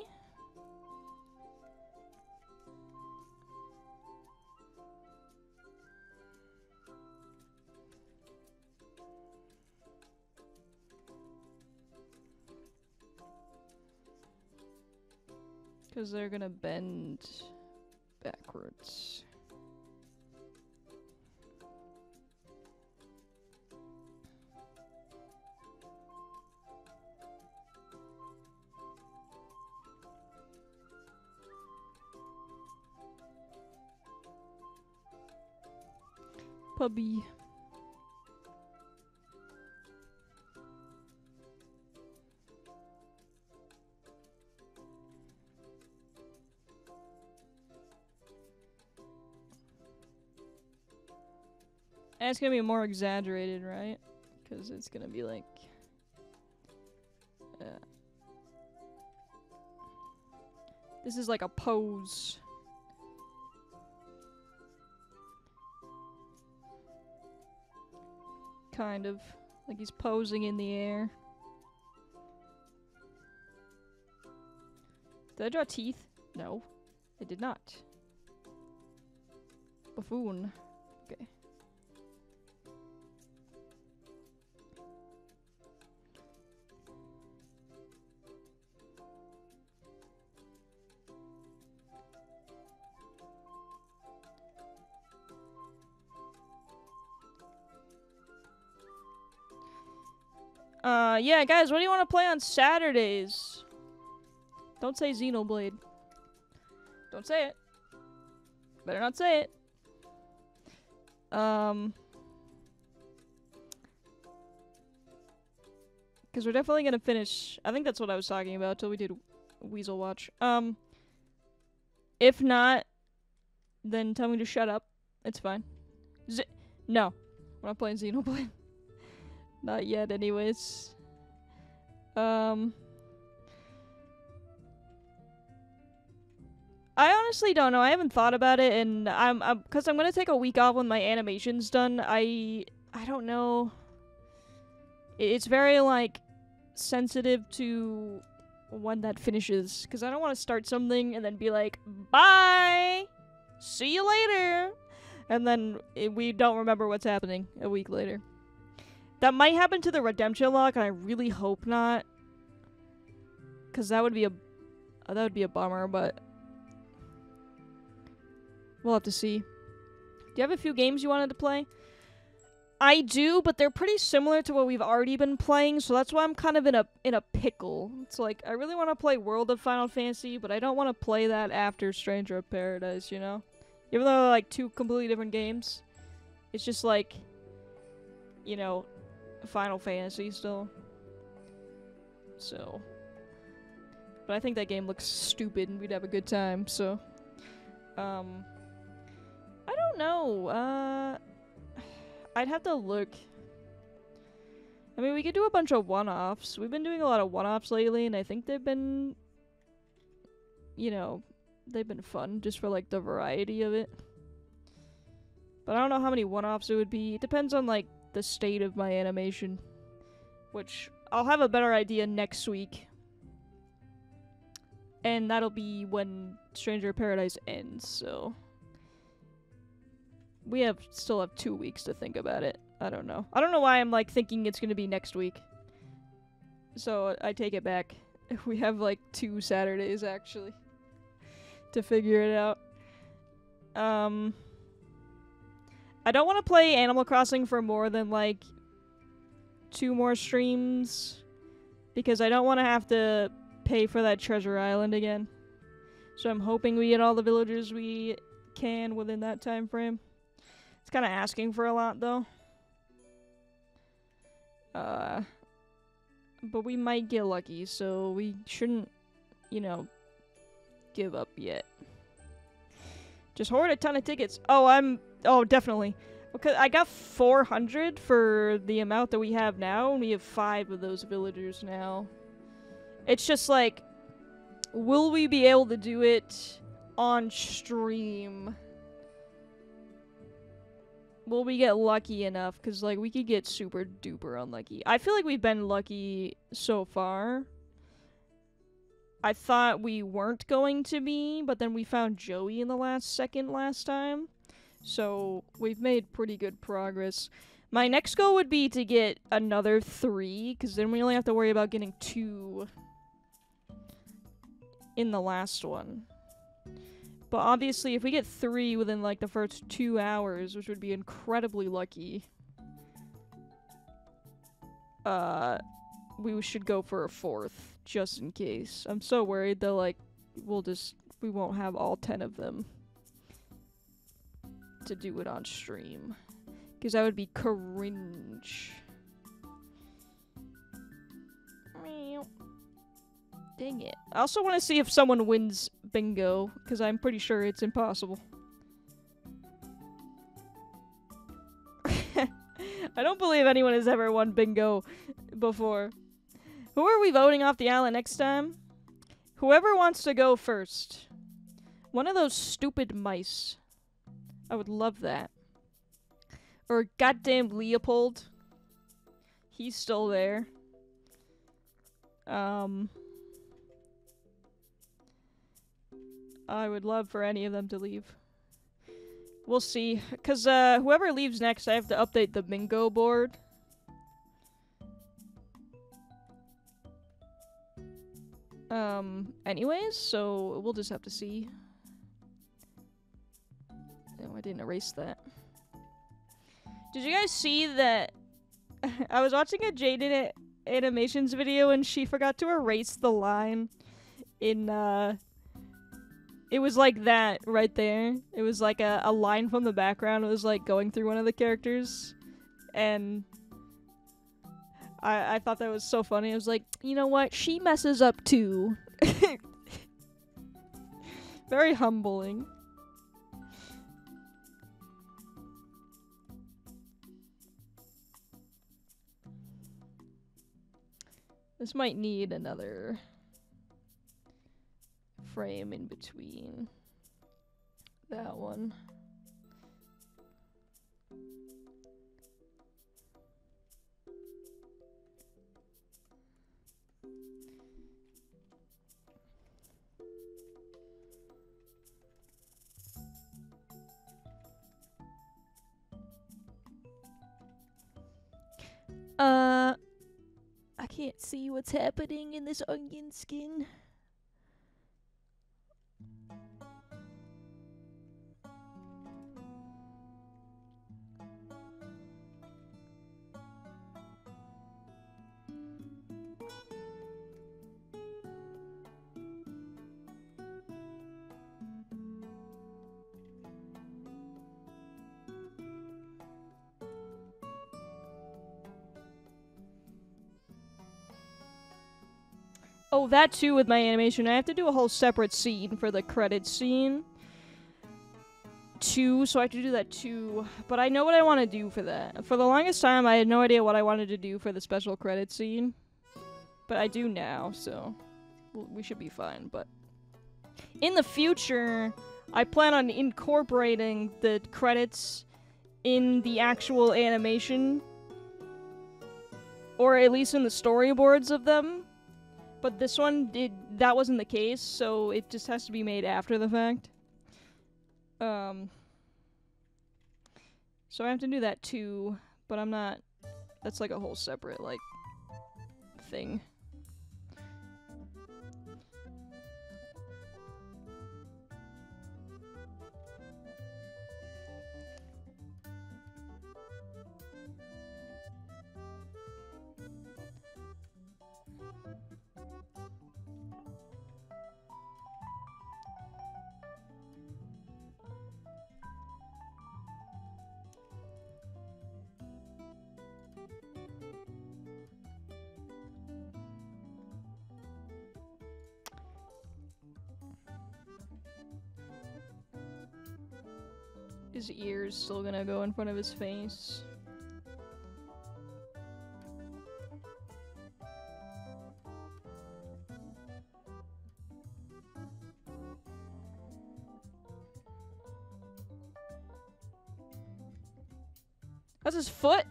Because they're gonna bend backwards. Puppy. And it's gonna be more exaggerated, right? Because it's gonna be like... This is like a pose. Kind of. Like he's posing in the air. Did I draw teeth? No. I did not. Buffoon. Okay. Yeah, guys, what do you want to play on Saturdays? Don't say Xenoblade. Don't say it. Better not say it. Because we're definitely gonna finish... I think that's what I was talking about till we did Weasel Watch. If not, then tell me to shut up. It's fine. No. We're not playing Xenoblade. Not yet, anyways. I honestly don't know. I haven't thought about it, and because I'm gonna take a week off when my animation's done. I don't know. It's very like sensitive to when that finishes, because I don't want to start something and then be like, bye, see you later, and then we don't remember what's happening a week later. That might happen to the redemption lock, and I really hope not, because that would be a bummer. But we'll have to see. Do you have a few games you wanted to play? I do, but they're pretty similar to what we've already been playing, so that's why I'm kind of in a pickle. It's like, I really want to play World of Final Fantasy, but I don't want to play that after Stranger of Paradise, you know? Even though they're like two completely different games, it's just like, you know, Final Fantasy still. So. But I think that game looks stupid and we'd have a good time, so. I don't know. I'd have to look. I mean, we could do a bunch of one-offs. We've been doing a lot of one-offs lately, and I think they've been, you know, they've been fun just for, like, the variety of it. But But I don't know how many one-offs it would be. It depends on, like, the state of my animation. Which, I'll have a better idea next week. And that'll be when Stranger of Paradise ends, so... We still have 2 weeks to think about it. I don't know. I don't know why I'm, like, thinking it's gonna be next week. So, I take it back. We have, like, 2 Saturdays, actually. To figure it out. I don't want to play Animal Crossing for more than, like, 2 more streams. Because I don't want to have to pay for that Treasure Island again. So I'm hoping we get all the villagers we can within that time frame. It's kind of asking for a lot, though. But we might get lucky, so we shouldn't, you know, give up yet. Just hoard a ton of tickets. Oh, definitely. Because I got 400 for the amount that we have now, and we have 5 of those villagers now. It's just like, will we be able to do it on stream? Will we get lucky enough? Because, like, we could get super duper unlucky. I feel like we've been lucky so far. I thought we weren't going to be, but then we found Joey in the last second last time. So, we've made pretty good progress. My next goal would be to get another 3, because then we only have to worry about getting 2 in the last one. But obviously, if we get 3 within, like, the first 2 hours, which would be incredibly lucky, we should go for a 4th, just in case. I'm so worried that, like, we won't have all 10 of them to do it on stream. Because that would be cringe. Dang it. I also want to see if someone wins bingo, because I'm pretty sure it's impossible. I don't believe anyone has ever won bingo before. Who are we voting off the island next time? Whoever wants to go first. One of those stupid mice. I would love that. Or goddamn Leopold. He's still there. I would love for any of them to leave. We'll see. Because whoever leaves next, I have to update the bingo board. Anyways, so we'll just have to see. No, I didn't erase that. Did you guys see that? I was watching a Jaden Animations video and she forgot to erase the line in, it was like that right there. It was like a line from the background. It was like going through one of the characters. And I thought that was so funny. I was like, you know what? She messes up too. Very humbling. This might need another frame in between that one. I can't see what's happening in this onion skin. Oh, that too with my animation. I have to do a whole separate scene for the credits scene. Too, so I have to do that too. But I know what I want to do for that. For the longest time, I had no idea what I wanted to do for the special credits scene. But I do now, so we should be fine. But in the future, I plan on incorporating the credits in the actual animation, or at least in the storyboards of them. But this one, that wasn't the case, so it just has to be made after the fact. So I have to do that too, but I'm not. That's like a whole separate, like, thing. His ear's still gonna go in front of his face. That's his foot?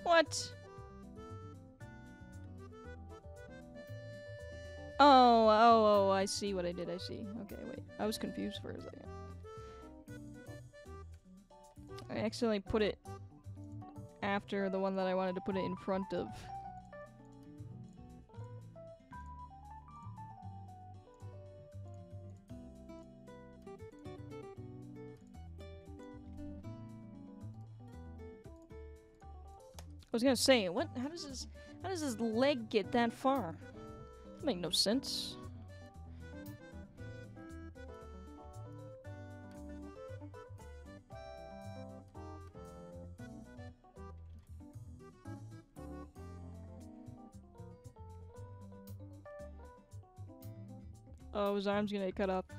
What? Oh, I see what I did, I see. Okay, wait. I was confused for a second. I accidentally put it after the one that I wanted to put it in front of. I was gonna say, what? How does his leg get that far? That make no sense. Oh, his arm's gonna get cut up.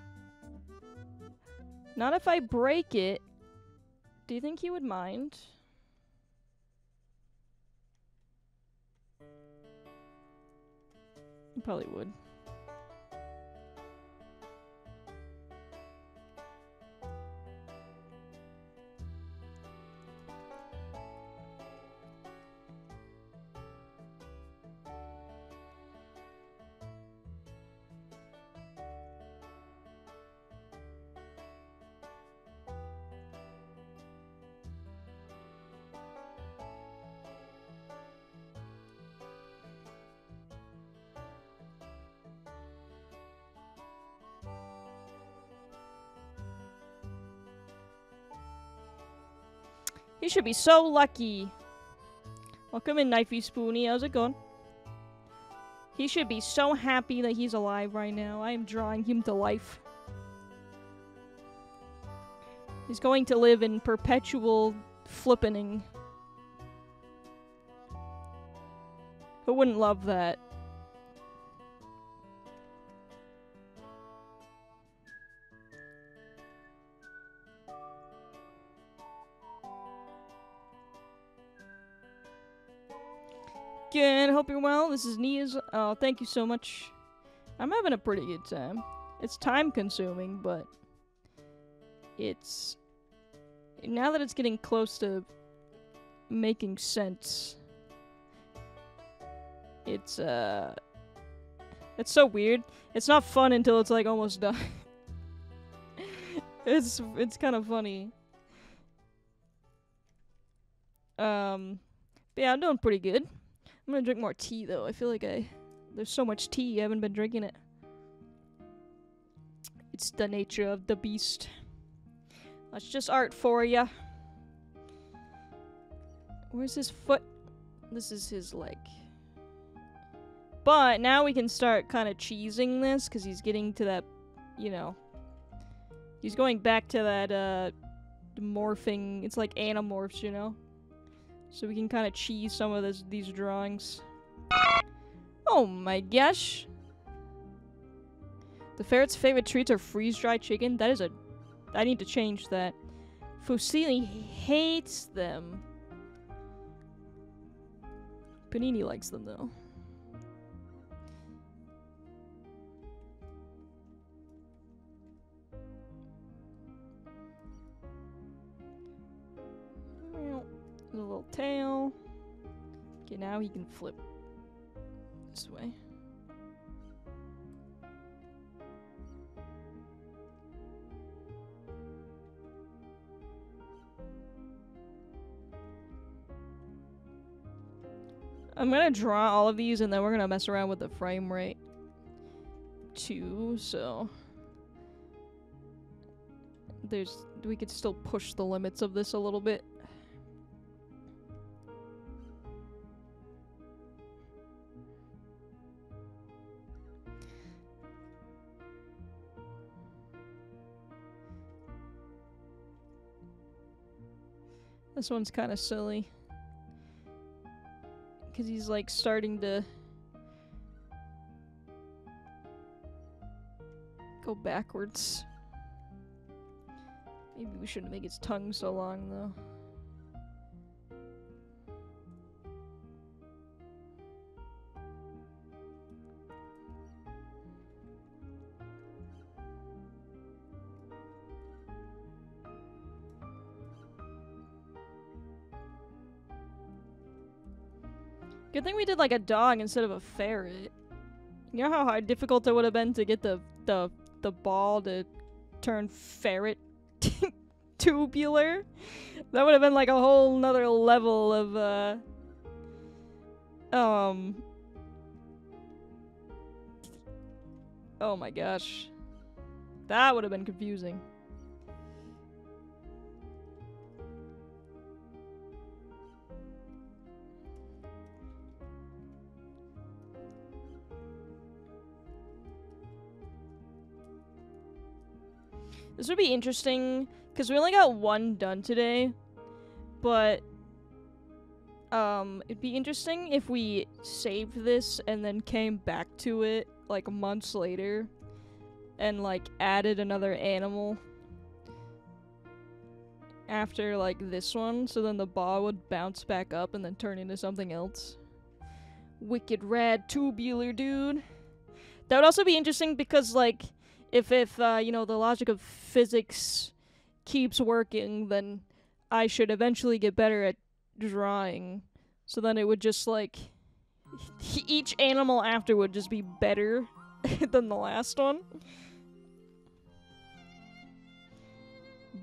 Not if I break it. Do you think he would mind? He probably would. He should be so lucky. Welcome in, Knifey Spoony. How's it going? He should be so happy that he's alive right now. I am drawing him to life. He's going to live in perpetual flippening. Who wouldn't love that? Good, hope you're well. This is Nia's. Oh, thank you so much. I'm having a pretty good time. It's time consuming, but it's now that it's getting close to making sense. It's so weird. It's not fun until it's like almost done. It's kind of funny. But yeah, I'm doing pretty good. I'm gonna drink more tea though. I feel like there's so much tea, I haven't been drinking it. It's the nature of the beast. That's just art for ya. Where's his foot? This is his leg. But now we can start kind of cheesing this, because he's getting to that, you know. He's going back to that, morphing. It's like Animorphs, you know? So we can kind of cheese some of these drawings. Oh my gosh! The ferret's favorite treats are freeze-dried chicken. That is I need to change that. Fusili hates them. Panini likes them though. Okay, now he can flip this way. I'm gonna draw all of these and then we're gonna mess around with the frame rate too, so we could still push the limits of this a little bit. This one's kind of silly. Because he's like starting to go backwards. Maybe we shouldn't make his tongue so long though. Good thing we did like a dog instead of a ferret. You know how difficult it would have been to get the ball to turn ferret tubular? That would have been like a whole nother level of oh my gosh. That would have been confusing. This would be interesting, because we only got one done today, but it'd be interesting if we saved this and then came back to it, like, months later, and, like, added another animal after, like, this one, so then the ball would bounce back up and then turn into something else. Wicked rad tubular, dude. That would also be interesting because, like, if you know, the logic of physics keeps working, then I should eventually get better at drawing. So then it would just, like, each animal after would just be better than the last one.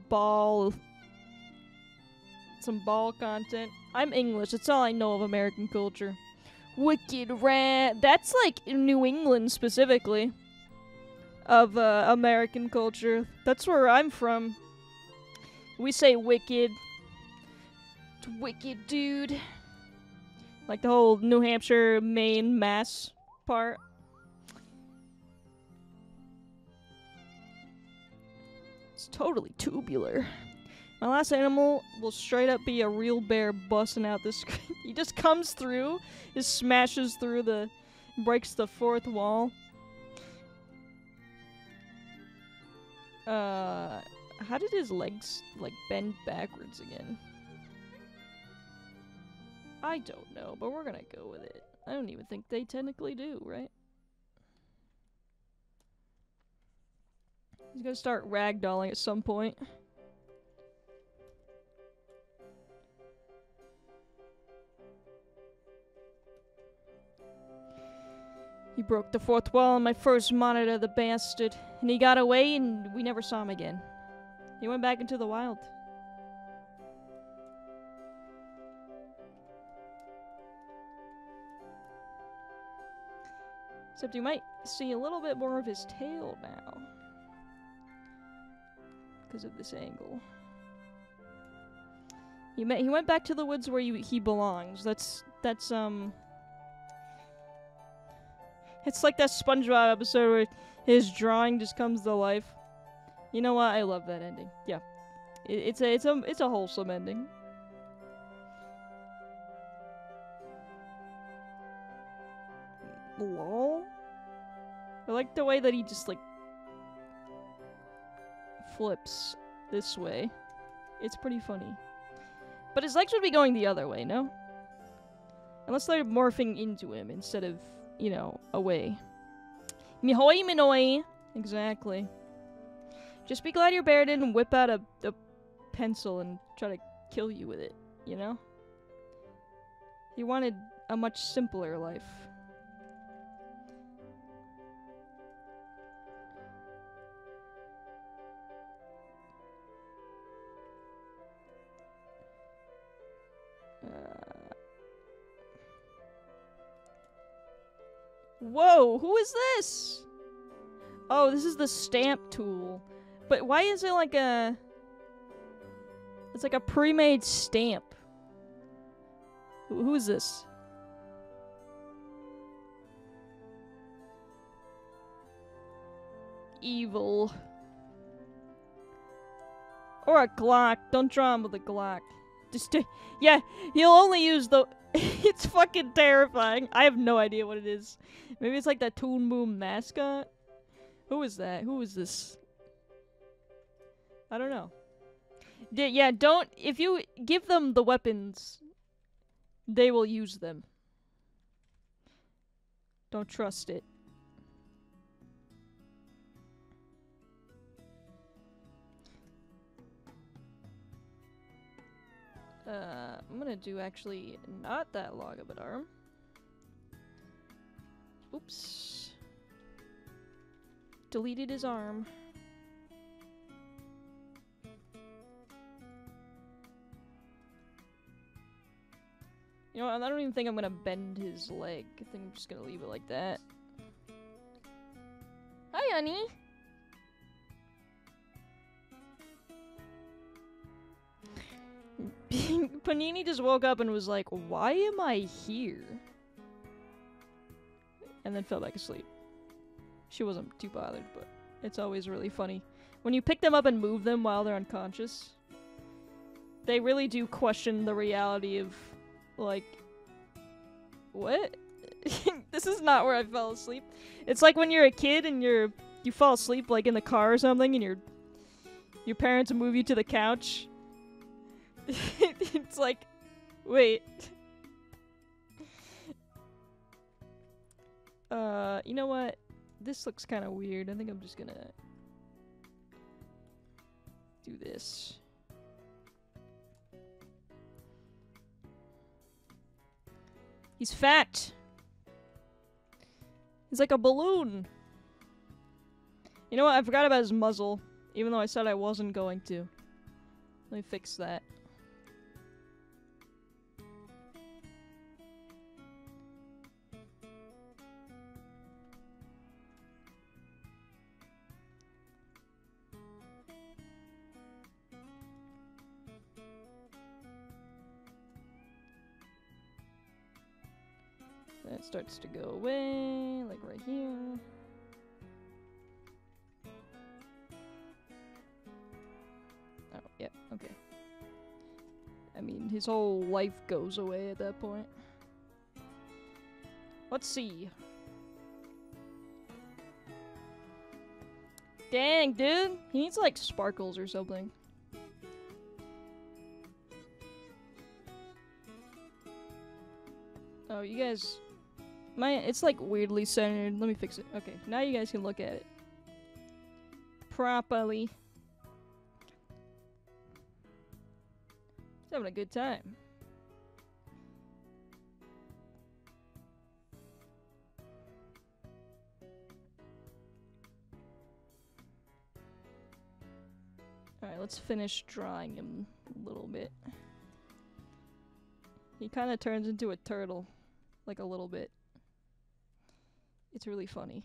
Ball. Some ball content. I'm English, that's all I know of American culture. Wicked rad. That's, like, New England specifically. Of American culture. That's where I'm from. We say wicked. It's wicked, dude. Like the whole New Hampshire, Maine, Mass part. It's totally tubular. My last animal will straight up be a real bear busting out the screen. He just comes through, just smashes through breaks the fourth wall. How did his legs, like, bend backwards again? I don't know, but we're gonna go with it. I don't even think they technically do, right? He's gonna start ragdolling at some point. He broke the fourth wall on my first monitor, the bastard. And he got away and we never saw him again. He went back into the wild. Except you might see a little bit more of his tail now. Because of this angle. He went back to the woods where he belongs. That's it's like that SpongeBob episode where his drawing just comes to life. You know what? I love that ending. Yeah, it's a wholesome ending. Lol. I like the way that he just like flips this way. It's pretty funny. But his legs would be going the other way, no? Unless they're morphing into him instead of, you know, away. Mihoy minoi. Exactly. Just be glad your bear didn't whip out a pencil and try to kill you with it, you know? He wanted a much simpler life. Whoa, who is this? Oh, this is the stamp tool. But why is it like a... It's like a pre-made stamp. Who is this? Evil. Or a Glock. Don't draw him with a Glock. Just yeah, he'll only use the... It's fucking terrifying. I have no idea what it is. Maybe it's like the Toon Boom mascot? Who is that? Who is this? I don't know. Yeah, don't... If you give them the weapons, they will use them. Don't trust it. I'm gonna do actually not that long of an arm. Oops. Deleted his arm. You know what, I don't even think I'm gonna bend his leg. I think I'm just gonna leave it like that. Hi, honey! Panini just woke up and was like, why am I here? And then fell back asleep. She wasn't too bothered, but it's always really funny. When you pick them up and move them while they're unconscious, they really do question the reality of, like, what? This is not where I fell asleep. It's like when you're a kid and you fall asleep, like, in the car or something, and your parents move you to the couch. It's like, wait. You know what? This looks kind of weird. I think I'm just gonna do this. He's fat. He's like a balloon. You know what? I forgot about his muzzle, even though I said I wasn't going to. Let me fix that. That starts to go away, like right here. Oh, yeah, okay. I mean, his whole life goes away at that point. Let's see. Dang, dude! He needs, like, sparkles or something. Oh, you guys... It's like weirdly centered. Let me fix it. Okay, now you guys can look at it properly. He's having a good time. Alright, let's finish drawing him a little bit. He kind of turns into a turtle. Like a little bit. It's really funny.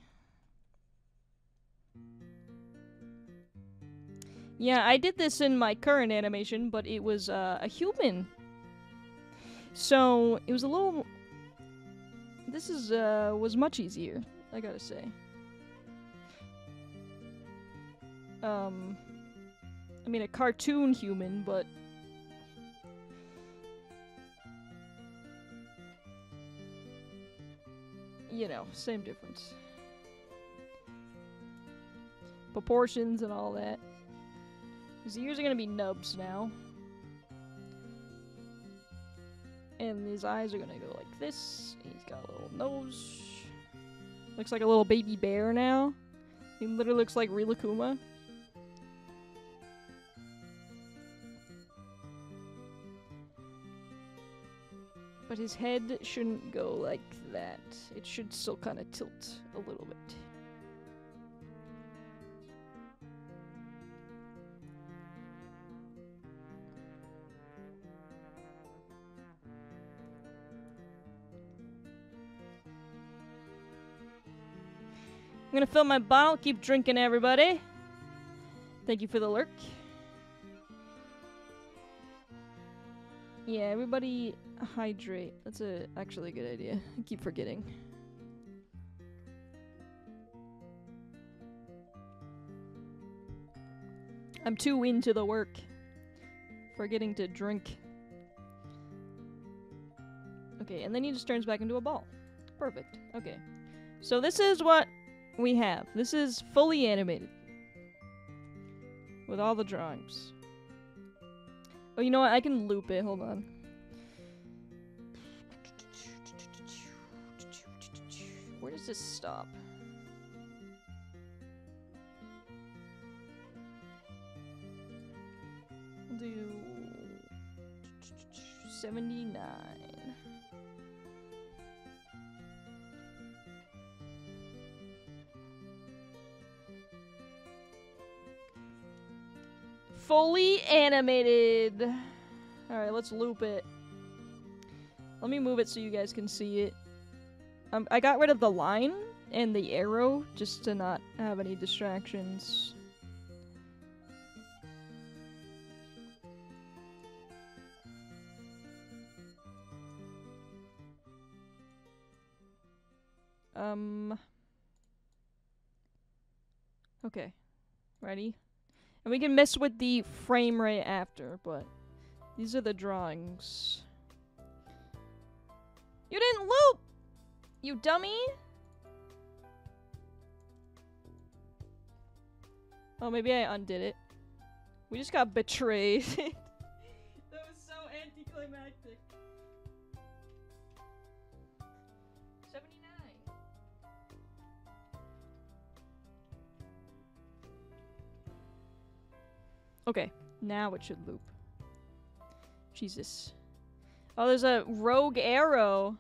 Yeah, I did this in my current animation, but it was a human. So, it was a little... This is, was much easier, I gotta say. I mean, a cartoon human, but... You know, same difference. Proportions and all that. His ears are gonna be nubs now. And his eyes are gonna go like this. He's got a little nose. Looks like a little baby bear now. He literally looks like Rilakuma. But his head shouldn't go like that. It should still kind of tilt a little bit. I'm gonna fill my bottle. Keep drinking, everybody. Thank you for the lurk. Yeah, everybody hydrate. That's actually a good idea. I keep forgetting. I'm too into the work. Forgetting to drink. Okay, and then he just turns back into a ball. Perfect. Okay. So this is what we have. This is fully animated. With all the drawings. Oh, you know what? I can loop it. Hold on. Where does this stop? We'll do 79. Fully animated. Alright, let's loop it. Let me move it so you guys can see it. I got rid of the line and the arrow just to not have any distractions. Okay. Ready? And we can mess with the frame rate after, but these are the drawings. You didn't loop! You dummy! Oh, maybe I undid it. We just got betrayed. That was so anticlimactic. 79. Okay, now it should loop. Jesus. Oh, there's a rogue arrow.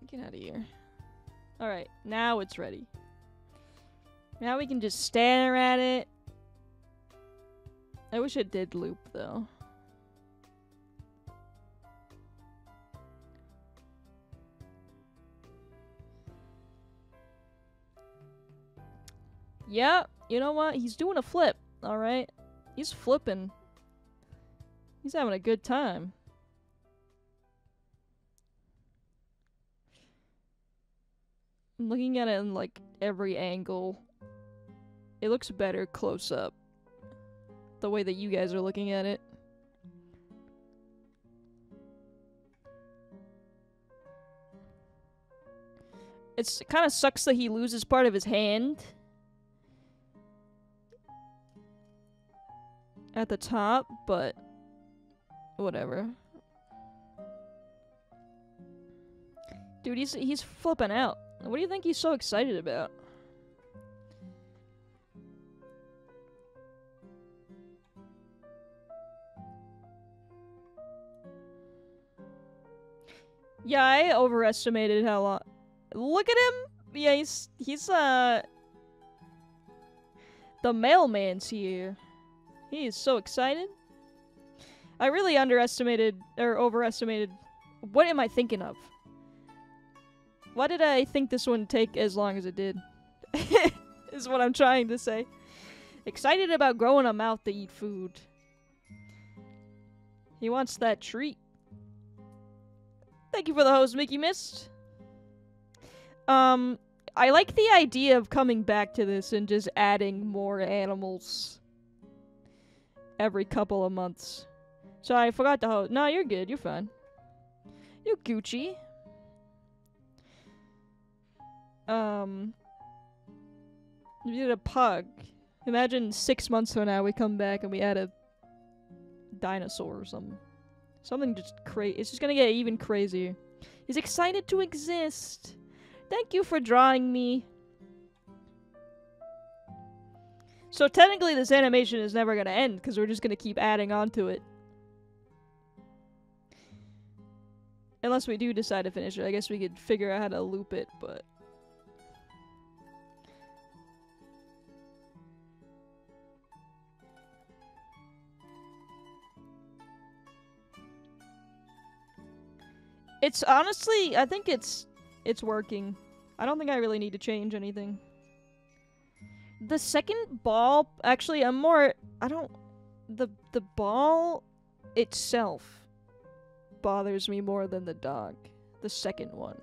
Get out of here. Alright, now it's ready. Now we can just stare at it. I wish it did loop, though. Yeah, you know what? He's doing a flip, alright? He's flipping. He's having a good time. I'm looking at it in, like, every angle. It looks better close up. The way that you guys are looking at it. It kind of sucks that he loses part of his hand. At the top, but whatever. Dude, he's flipping out. What do you think he's so excited about? Yeah, I overestimated how long. Look at him. Yeah, he's the mailman's here. He is so excited. I really underestimated or overestimated. What am I thinking of? Why did I think this wouldn't take as long as it did? Is what I'm trying to say. Excited about growing a mouth to eat food. He wants that treat. Thank you for the host, Mickey Mist. I like the idea of coming back to this and just adding more animals every couple of months. So I forgot the host. No, you're good. You're fine. You're Gucci. We did a pug. Imagine 6 months from now we come back and we add a dinosaur or something. Something just crazy. It's just gonna get even crazier. He's excited to exist. Thank you for drawing me. So technically this animation is never gonna end, because we're just gonna keep adding on to it. Unless we do decide to finish it. I guess we could figure out how to loop it, but... It's honestly, I think it's working. I don't think I really need to change anything. The second ball, actually, the ball itself bothers me more than the dog. The second one.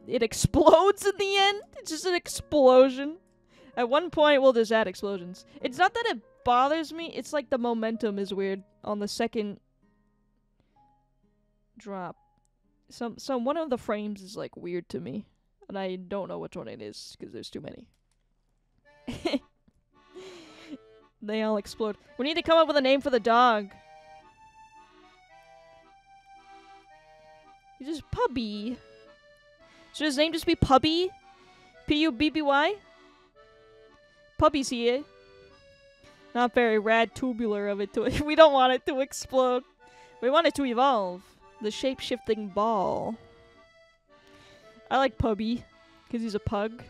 It explodes in the end. It's just an explosion. At one point, we'll just add explosions. It's not that it bothers me, it's like the momentum is weird on the second drop. One of the frames is like weird to me, and I don't know which one it is because there's too many. They all explode. We need to come up with a name for the dog. He's just Pubby. Should his name just be Pubby? P-U-B-B-Y? Pubby's here. Not very rad tubular of it to we don't want it to explode. We want it to evolve. The shape-shifting ball. I like Pubby, because he's a pug.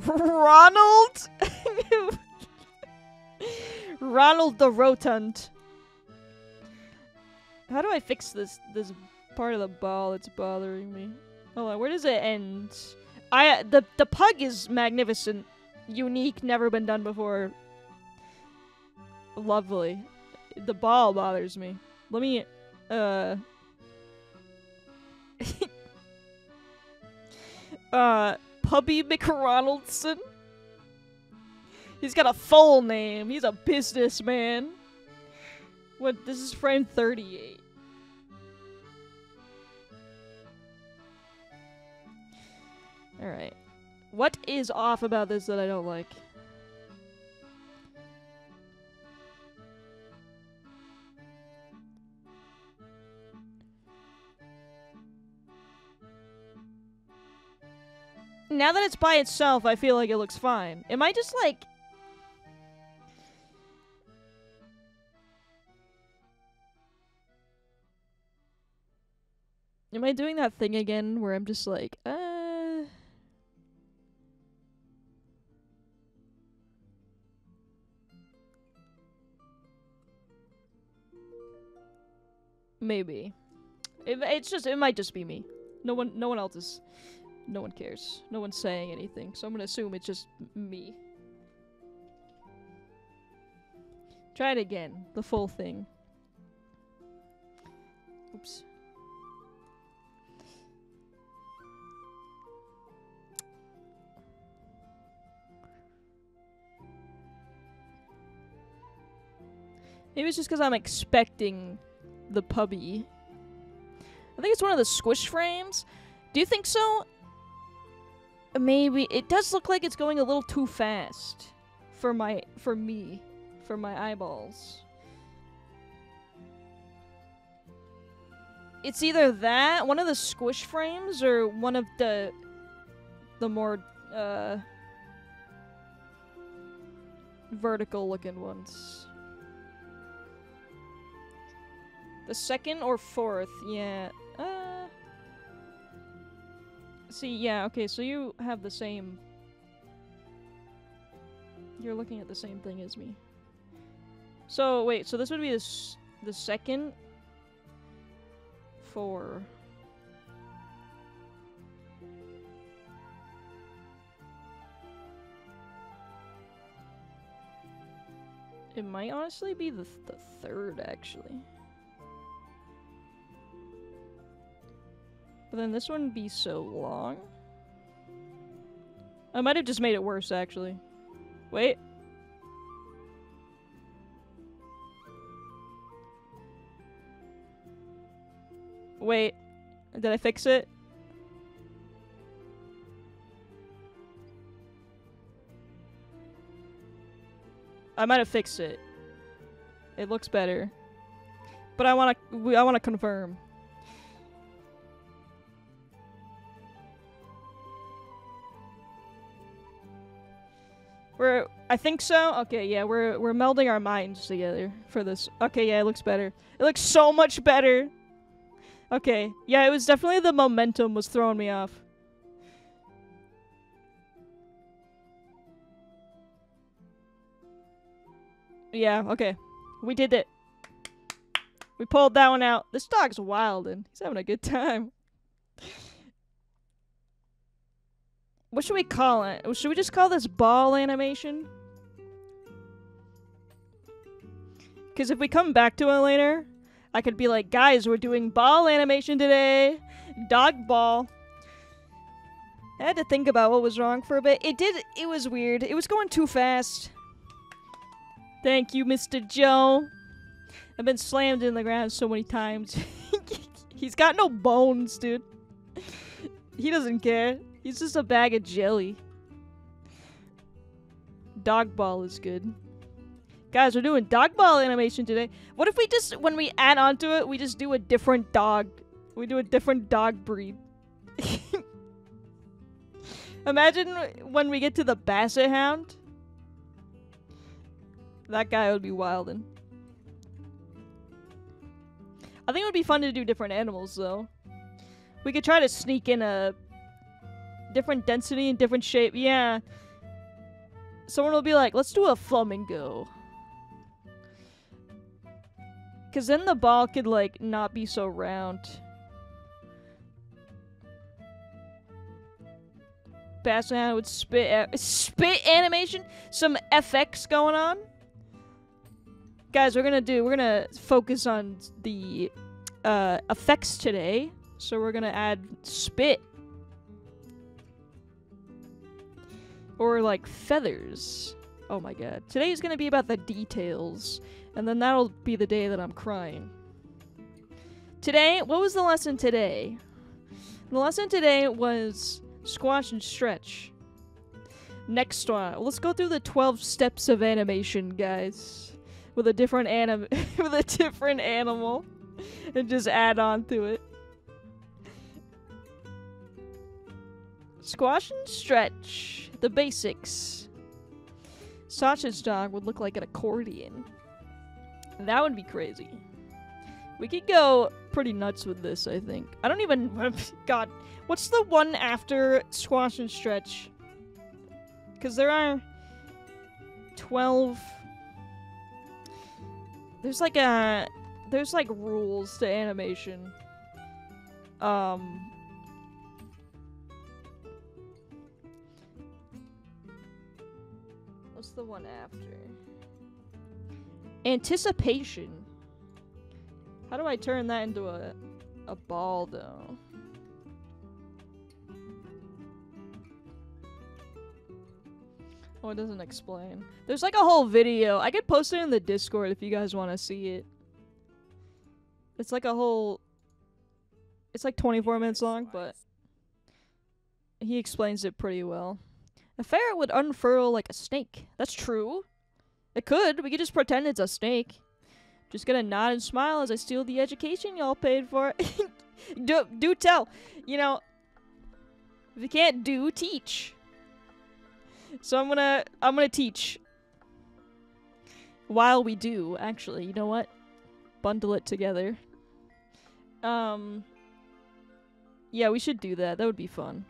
Ronald! Ronald the Rotund. How do I fix this part of the ball that's bothering me? Hold on, where does it end? The pug is magnificent. Unique, never been done before. Lovely. The ball bothers me. Let me, Pubby McRonaldson? He's got a full name. He's a businessman. What? This is frame 38. Alright. What is off about this that I don't like? Now that it's by itself, I feel like it looks fine. Am I just like... Am I doing that thing again where I'm just like, Maybe. It might just be me. No one else is... No one cares. No one's saying anything, so I'm gonna assume it's just me. Try it again. The full thing. Oops. Maybe it's just because I'm expecting the Pubby. I think it's one of the squish frames. Do you think so? Maybe. It does look like it's going a little too fast for my eyeballs. It's either that, one of the squish frames, or one of the more vertical looking ones. The second or fourth, yeah. See, yeah, okay, so you have the same... You're looking at the same thing as me. So, wait, so this would be the second? 4. It might honestly be the third, actually. But then this wouldn't be so long. I might have just made it worse, actually. Wait. Wait. Did I fix it? I might have fixed it. It looks better. But I wanna confirm. I think so. Okay, yeah, we're melding our minds together for this. Okay, yeah, it looks better. It looks so much better. Okay, yeah, it was definitely the momentum was throwing me off. Yeah, okay. We did it. We pulled that one out. This dog's wild and he's having a good time. What should we call it? Should we just call this ball animation? Because if we come back to it later, I could be like, guys, we're doing ball animation today. Dog ball. I had to think about what was wrong for a bit. It was weird. It was going too fast. Thank you, Mr. Joe. I've been slammed in the ground so many times. He's got no bones, dude. He doesn't care. He's just a bag of jelly. Dog ball is good. Guys, we're doing dog ball animation today. What if we just, when we add on to it, we just do a different dog? We do a different dog breed. Imagine when we get to the Basset Hound. That guy would be wildin'. I think it would be fun to do different animals, though. We could try to sneak in a different density and different shape. Yeah. Someone will be like, let's do a flamingo. Because then the ball could, like, not be so round. Basset Hound with spit animation. Some FX going on. Guys, we're gonna focus on the effects today. So we're gonna add spit. Or like feathers. Oh my god. Today is gonna be about the details. And then that'll be the day that I'm crying. Today, what was the lesson today? The lesson today was squash and stretch. Next one. Let's go through the 12 steps of animation, guys. With a different with a different animal. And just add on to it. Squash and stretch. The basics. Sasha's dog would look like an accordion. That would be crazy. We could go pretty nuts with this, I think. I don't even... God. What's the one after squash and stretch? Because there are 12... There's like rules to animation. What's the one after? Anticipation. How do I turn that into a ball, though? Oh, it doesn't explain. There's like a whole video. I could post it in the Discord if you guys want to see it. It's like a whole... It's like 24 minutes long, but... He explains it pretty well. A ferret would unfurl like a snake. That's true. It could. We could just pretend it's a snake. Just gonna nod and smile as I steal the education y'all paid for. do tell. You know, if you can't do, teach. So I'm gonna teach. While we do, actually, you know what? Bundle it together. Yeah, we should do that. That would be fun.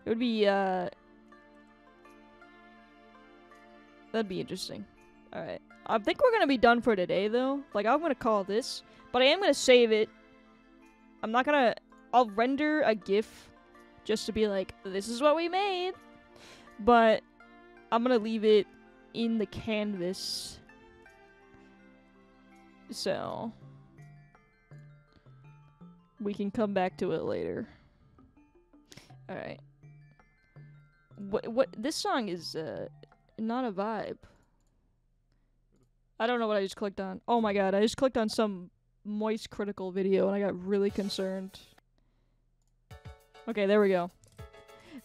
It would be, that'd be interesting. Alright. I think we're gonna be done for today, though. Like, I'm gonna call this. But I am gonna save it. I'm not gonna... I'll render a GIF just to be like, this is what we made. But I'm gonna leave it in the canvas. So... we can come back to it later. Alright. What this song is, not a vibe. I don't know what I just clicked on. Oh my god, I just clicked on some Moist Critical video and I got really concerned. Okay, there we go.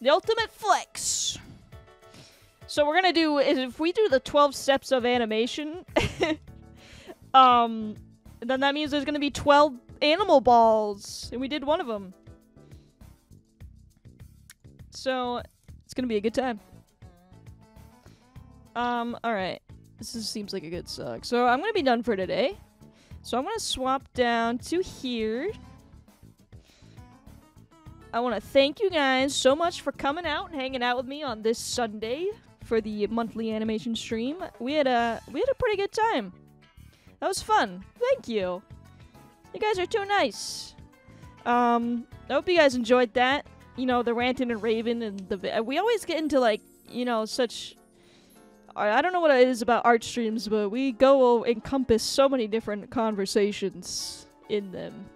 The ultimate flex! So we're gonna do, is if we do the 12 steps of animation, then that means there's gonna be 12 animal balls, and we did one of them. So, it's gonna be a good time. Alright. Seems like a good suck. So I'm gonna be done for today. So I'm gonna swap down to here. I want to thank you guys so much for coming out and hanging out with me on this Sunday for the monthly animation stream. We had a pretty good time. That was fun. Thank you. You guys are too nice. I hope you guys enjoyed that. You know, the ranting and raving and we always get into like, you know, such I don't know what it is about art streams, but we encompass so many different conversations in them.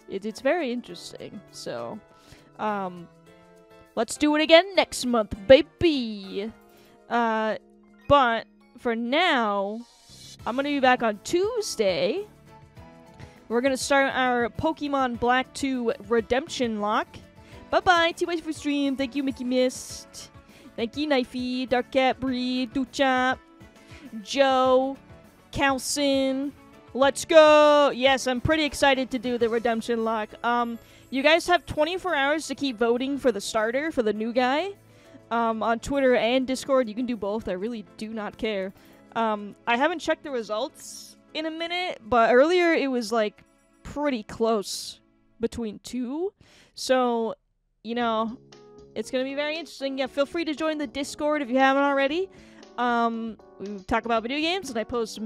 It's very interesting. So let's do it again next month, baby. But for now, I'm gonna be back on Tuesday. We're gonna start our Pokemon Black 2 Redemption Lock. Bye-bye, T-Ways for stream. Thank you, Mickey Mist. Thank you, Knifey, Dark Cat Breed, Duchop, Joe, Calcin. Let's go! Yes, I'm pretty excited to do the Redemption Lock. You guys have 24 hours to keep voting for the starter, for the new guy. On Twitter and Discord, you can do both. I really do not care. I haven't checked the results in a minute, but earlier it was, like, pretty close between two. So, you know, it's gonna be very interesting. Yeah, feel free to join the Discord if you haven't already. We talk about video games, and I post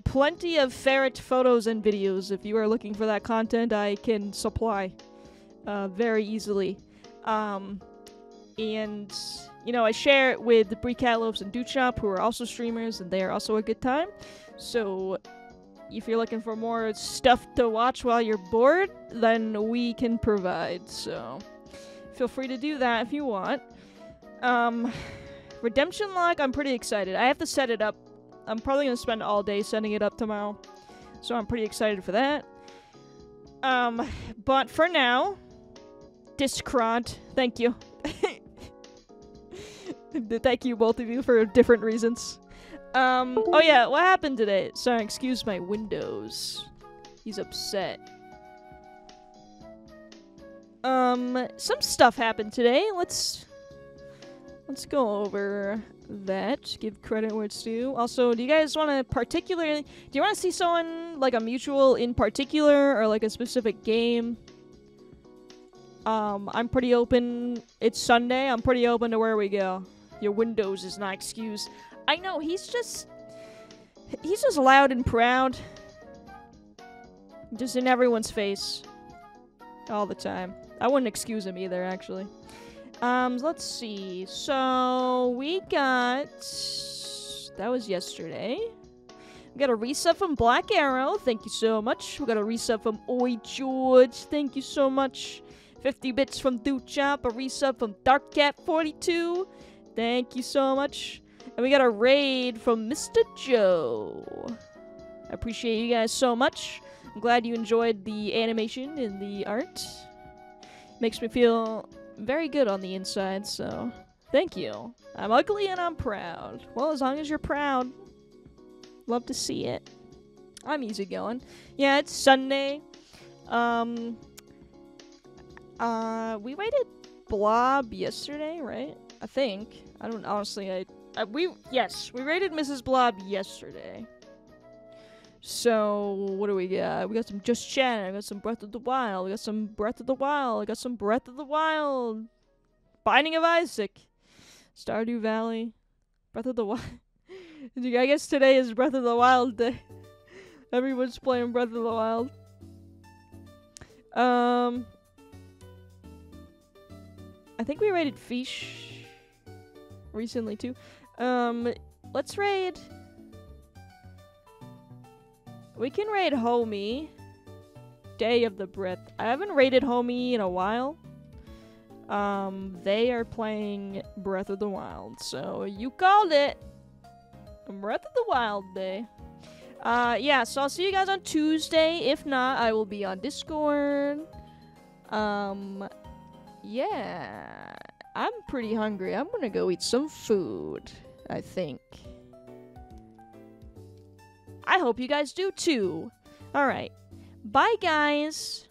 plenty of ferret photos and videos. If you are looking for that content, I can supply very easily. And, you know, I share it with Breecatlops and Duchop, who are also streamers, and they are also a good time. So, if you're looking for more stuff to watch while you're bored, then we can provide. So, feel free to do that if you want. Redemption Lock, I'm pretty excited. I have to set it up. I'm probably going to spend all day setting it up tomorrow. So I'm pretty excited for that. But for now, Discrod, thank you. Thank you, both of you, for different reasons. Oh yeah, what happened today? Sorry, excuse my windows. He's upset. Some stuff happened today. Let's go over that. Give credit where it's due. Also, do you guys want to do you want to see someone, like a mutual in particular, or like a specific game? I'm pretty open. It's Sunday. I'm pretty open to where we go. Your Windows is not excused. I know, he's just loud and proud. Just in everyone's face. All the time. I wouldn't excuse him either, actually. Let's see. So, we got... That was yesterday. We got a resub from Black Arrow. Thank you so much. We got a resub from Oi George. Thank you so much. 50 bits from Duchop. A resub from Darkcat42. Thank you so much. And we got a raid from Mr. Joe. I appreciate you guys so much. I'm glad you enjoyed the animation and the art. Makes me feel very good on the inside, so thank you. I'm ugly and I'm proud. Well, as long as you're proud, love to see it. I'm easygoing. Yeah, it's Sunday. We rated Blob yesterday, right? I think. I don't honestly. We rated Mrs. Blob yesterday. So, what do we got? We got some Just Chatting. We got some Breath of the Wild. We got some Breath of the Wild. We got some Breath of the Wild. Binding of Isaac. Stardew Valley. Breath of the Wild. I guess today is Breath of the Wild day. Everyone's playing Breath of the Wild. I think we rated Fish recently too. Let's raid. We can raid Homie. Day of the Breath. I haven't raided Homie in a while. They are playing Breath of the Wild, so you called it. Breath of the Wild Day. Yeah, so I'll see you guys on Tuesday. If not, I will be on Discord. Yeah. I'm pretty hungry. I'm gonna go eat some food, I think. I hope you guys do too. Alright. Bye, guys.